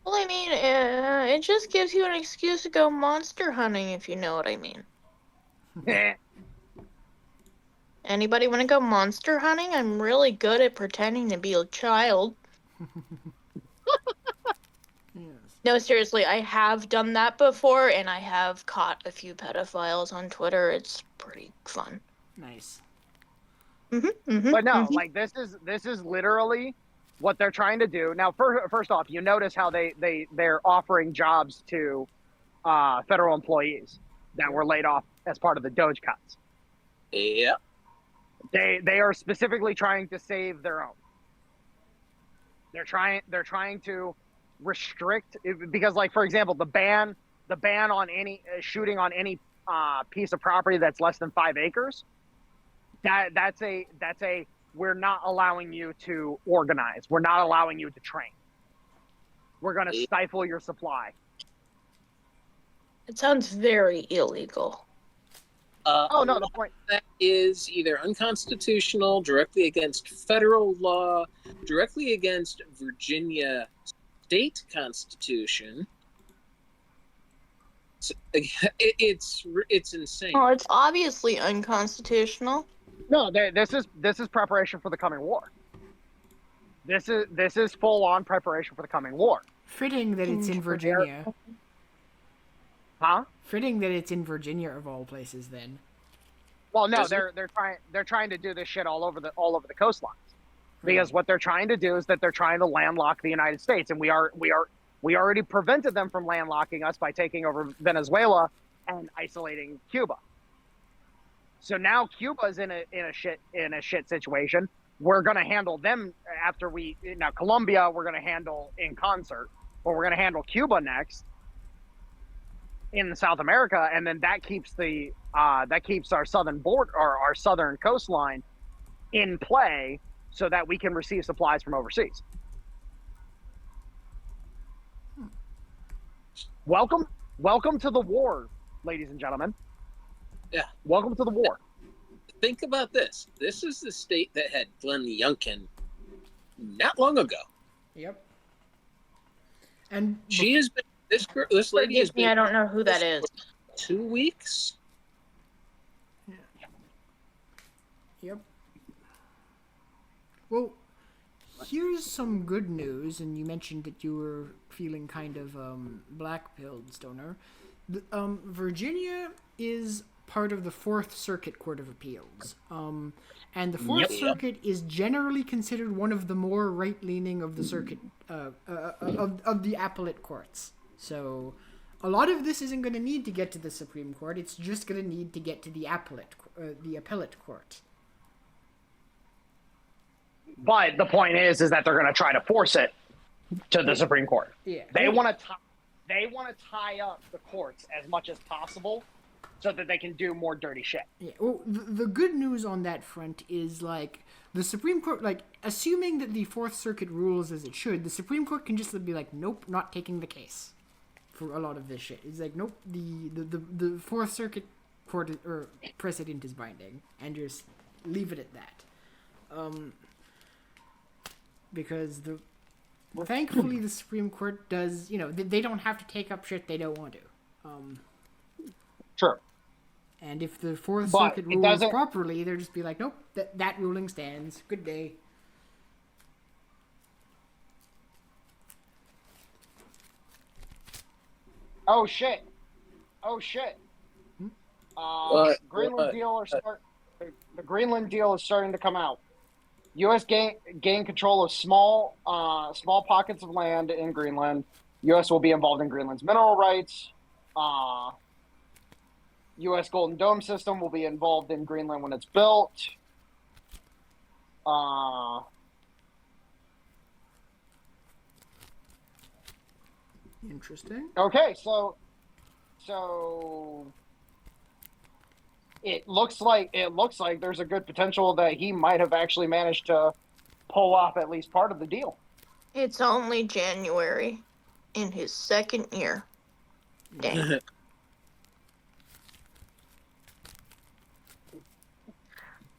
Well, I mean, it just gives you an excuse to go monster hunting, if you know what I mean. Anybody want to go monster hunting? I'm really good at pretending to be a child. Yes. No, seriously, I have done that before, and I have caught a few pedophiles on Twitter. It's pretty fun. Nice. But no, like this is literally what they're trying to do. Now, first off, you notice how they're offering jobs to federal employees that were laid off as part of the Doge cuts. Yeah. They are specifically trying to save their own. They're trying to restrict, because, like, for example, the ban on any shooting on any piece of property that's less than 5 acres. That's a we're not allowing you to organize. We're not allowing you to train. We're going to stifle your supply. It sounds very illegal. No, the point that is either unconstitutional, directly against federal law, directly against Virginia state constitution. It's insane. Oh, it's obviously unconstitutional. No, this is preparation for the coming war. This is full on preparation for the coming war. Fitting that it's in Virginia. Huh? Fitting that it's in Virginia of all places. Then. Well, no, they're trying to do this shit all over the coastlines, because what they're trying to do is that they're trying to landlock the United States, and we already prevented them from landlocking us by taking over Venezuela and isolating Cuba. So now Cuba's in a shit situation. We're gonna handle them after Colombia we're gonna handle in concert, but we're gonna handle Cuba next in South America, and then that keeps our southern border or our southern coastline in play, so that we can receive supplies from overseas. Welcome to the war, ladies and gentlemen. Yeah. Welcome to the war. Think about this. This is the state that had Glenn Youngkin not long ago. Yep. And she has been this lady has been. I don't know who that is. 2 weeks. Yeah. Yep. Well, here's some good news, and you mentioned that you were feeling kind of black-pilled, Stoner. Virginia is part of the Fourth Circuit Court of Appeals, and the Fourth Circuit is generally considered one of the more right-leaning of the circuit of the appellate courts. So, a lot of this isn't going to need to get to the Supreme Court. It's just going to need to get to the appellate court. But the point is that they're going to try to force it to the Supreme Court. Yeah. They want to tie up the courts as much as possible, so that they can do more dirty shit. Yeah. Well, the good news on that front is, like, the Supreme Court, like, assuming that the Fourth Circuit rules as it should, the Supreme Court can just be like, nope, not taking the case for a lot of this shit. It's like, nope, the Fourth Circuit court or precedent is binding, and just leave it at that. Because thankfully the Supreme Court does, they don't have to take up shit they don't want to. Sure. And if the Fourth Circuit rules properly, they'll just be like, nope, that ruling stands. Good day. Oh shit! Greenland deal the Greenland deal is starting to come out. U.S. gain control of small pockets of land in Greenland. U.S. will be involved in Greenland's mineral rights. U.S. Golden Dome system will be involved in Greenland when it's built. Interesting. Okay, so it looks like there's a good potential that he might have actually managed to pull off at least part of the deal. It's only January in his second year. Dang.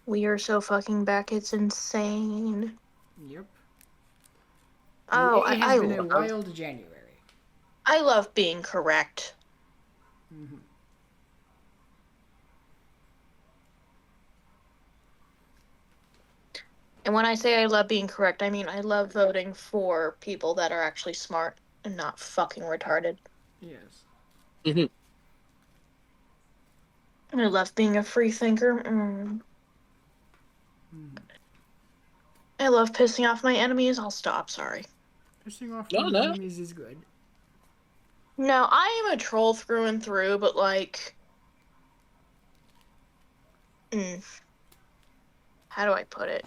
We are so fucking back, it's insane. Yep. Oh, It has been a wild January. I love being correct. Mm-hmm. And when I say I love being correct, I mean I love voting for people that are actually smart and not fucking retarded. Yes. Mm-hmm. I love being a free thinker. I love pissing off my enemies. I'll stop, sorry. Pissing off your enemies is good. No, I am a troll through and through, but like... How do I put it?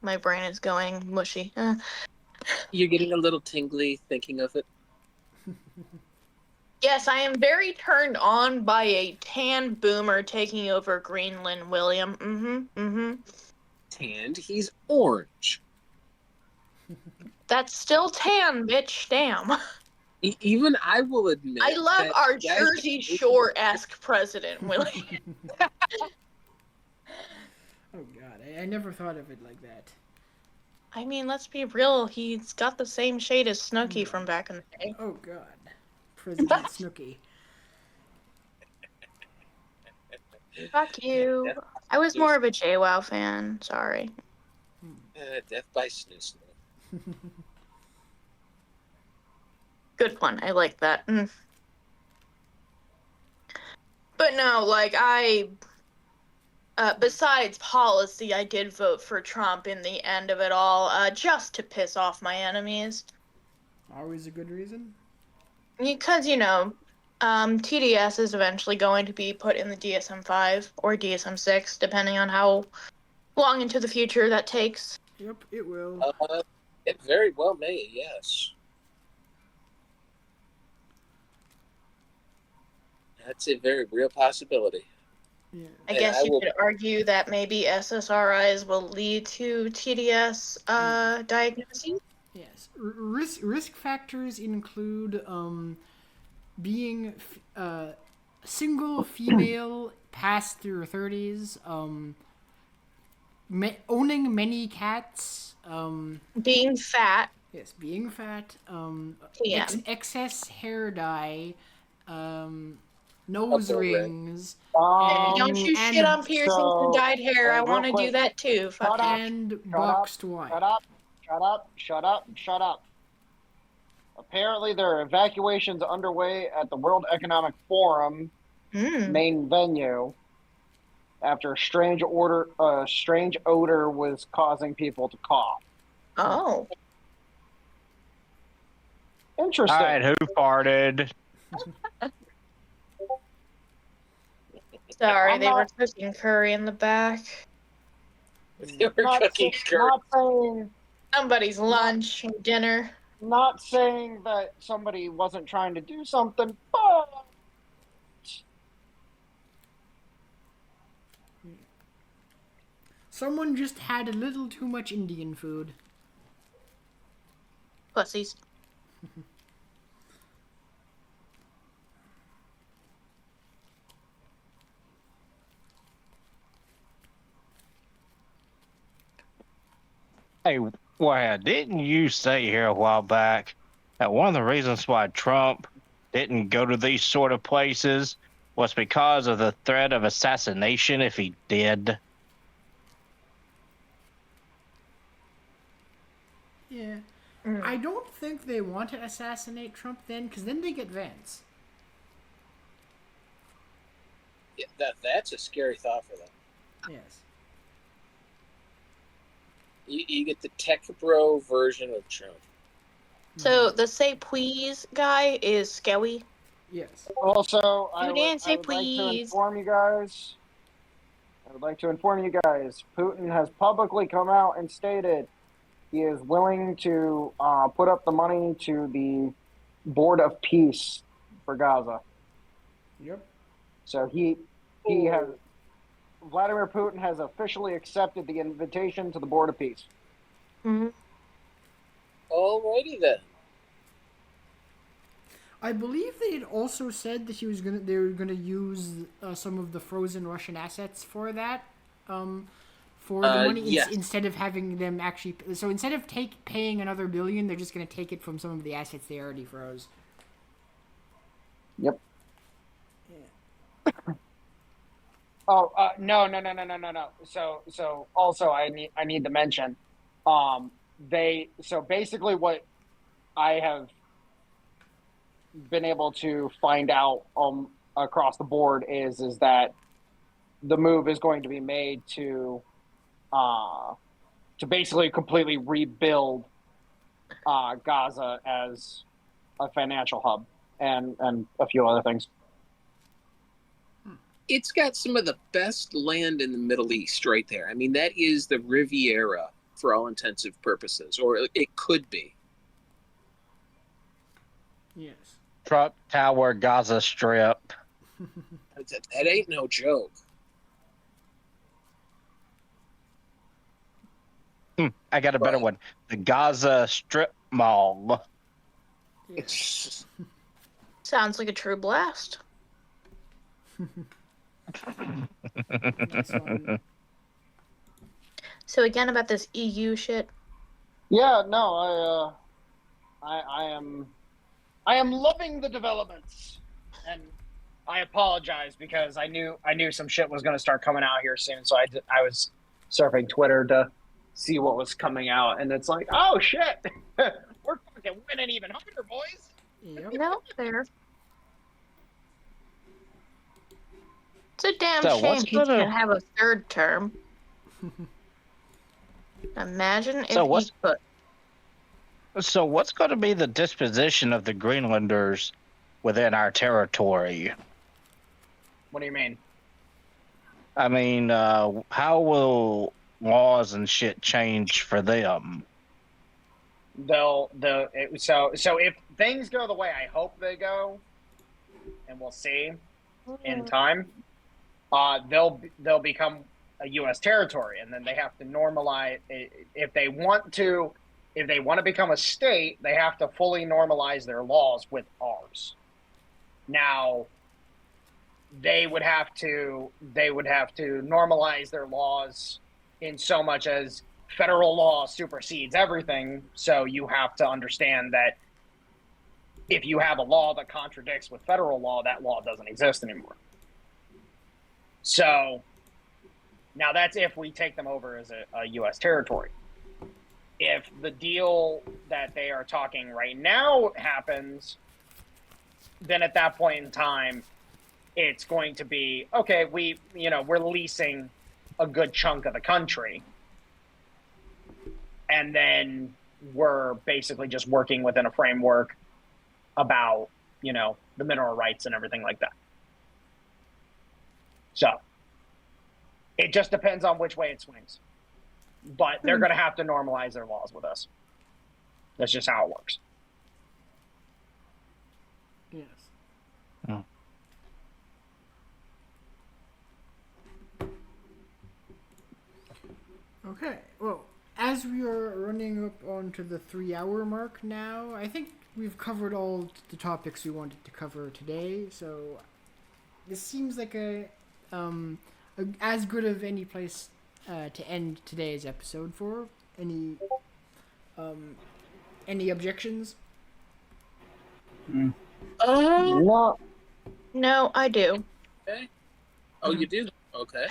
My brain is going mushy. You're getting a little tingly thinking of it. Yes, I am very turned on by a tan boomer taking over Greenland, William. Tanned? He's orange. That's still tan, bitch. Damn. Even I will admit. I love that our guys- Jersey Shore-esque president, William. Oh god, I never thought of it like that. I mean, let's be real. He's got the same shade as Snooki from back in the day. Oh god. President Snooki. Fuck you. I was more of a JWoww fan. Sorry. Death by snoo. Good one. I like that. But no, like, besides policy, I did vote for Trump in the end of it all, just to piss off my enemies. Always a good reason? Because, TDS is eventually going to be put in the DSM-5 or DSM-6, depending on how long into the future that takes. Yep, it will. It very well may, yes. That's a very real possibility. Yeah. I guess you could argue that maybe SSRIs will lead to TDS diagnosis. Yes. Risk factors include being single female past their 30s, owning many cats, being fat. Yes, being fat, excess hair dye, nose rings. Don't you shit on piercings and dyed hair. I want to do that too. Fuck and boxed wine. Shut up. Apparently, there are evacuations underway at the World Economic Forum main venue after a strange odor was causing people to cough. Oh. Interesting. All right, who farted? Sorry, they were cooking curry in the back. They were cooking curry. Somebody's lunch and dinner. Not saying that somebody wasn't trying to do something, but someone just had a little too much Indian food. Pussies. Hey, Wyatt, didn't you say here a while back that one of the reasons why Trump didn't go to these sort of places was because of the threat of assassination if he did? Yeah. I don't think they want to assassinate Trump then, because then they get Vance. Yeah, that's a scary thought for them. Yes. You get the tech bro version of Trump. So the say please guy is Skelly. Yes. Also, I You would didn't say like to please. inform you guys. I would like to inform you guys. Putin has publicly come out and stated he is willing to put up the money to the Board of Peace for Gaza. Yep. So he has Vladimir Putin has officially accepted the invitation to the Board of Peace. Mm-hmm. Alrighty then. I believe they had also said that they were gonna use some of the frozen Russian assets for that, for the money yes. instead of having them actually. So instead of paying another $1 billion, they're just gonna take it from some of the assets they already froze. Yep. Yeah. Oh no. So also I need to mention, basically what I have been able to find out across the board is that the move is going to be made to basically completely rebuild Gaza as a financial hub and a few other things. It's got some of the best land in the Middle East right there. I mean, that is the Riviera for all intensive purposes, or it could be. Yes. Trump Tower, Gaza Strip. That ain't no joke. I got a better one. The Gaza Strip Mall. Yes. Sounds like a true blast. Next one. So again about this EU shit. Yeah, no, I am loving the developments, and I apologize because I knew some shit was going to start coming out here soon, so I was surfing Twitter to see what was coming out, and it's like, oh shit, we're fucking winning even harder, boys. Yep. No, fair. It's a damn So shame what's he gonna- can't have a third term. Imagine if So he what's- could. So what's going to be the disposition of the Greenlanders within our territory? What do you mean? I mean, how will laws and shit change for them? So if things go the way I hope they go, and we'll see in time, they'll become a U.S. territory, and then they have to normalize. If they want to become a state, they have to fully normalize their laws with ours. Now, they would have to normalize their laws in so much as federal law supersedes everything. So you have to understand that if you have a law that contradicts with federal law, that law doesn't exist anymore. So now that's if we take them over as a U.S. territory. If the deal that they are talking right now happens, then at that point in time, it's going to be, okay, we're leasing a good chunk of the country. And then we're basically just working within a framework about, the mineral rights and everything like that. So it just depends on which way it swings. But they're going to have to normalize their laws with us. That's just how it works. Yes. Oh. Okay. Well, as we are running up onto the 3-hour mark now, I think we've covered all the topics we wanted to cover today. So this seems like as good of any place to end today's episode for. Any objections? No. No, I do. Okay. Oh, you do? Okay.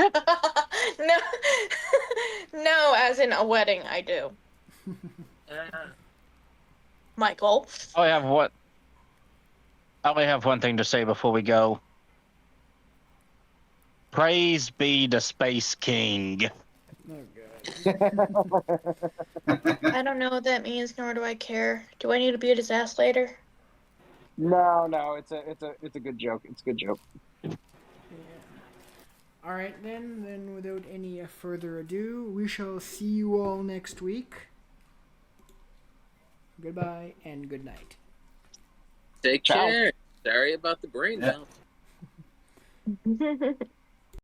No, as in a wedding, I do. Michael. I only have one thing to say before we go. Praise be the Space King. Oh god. I don't know what that means, nor do I care. Do I need to beat his ass later? No, it's a good joke. It's a good joke. Yeah. All right then. Then without any further ado, we shall see you all next week. Goodbye and good night. Take Ciao. care. Sorry about the brain melt.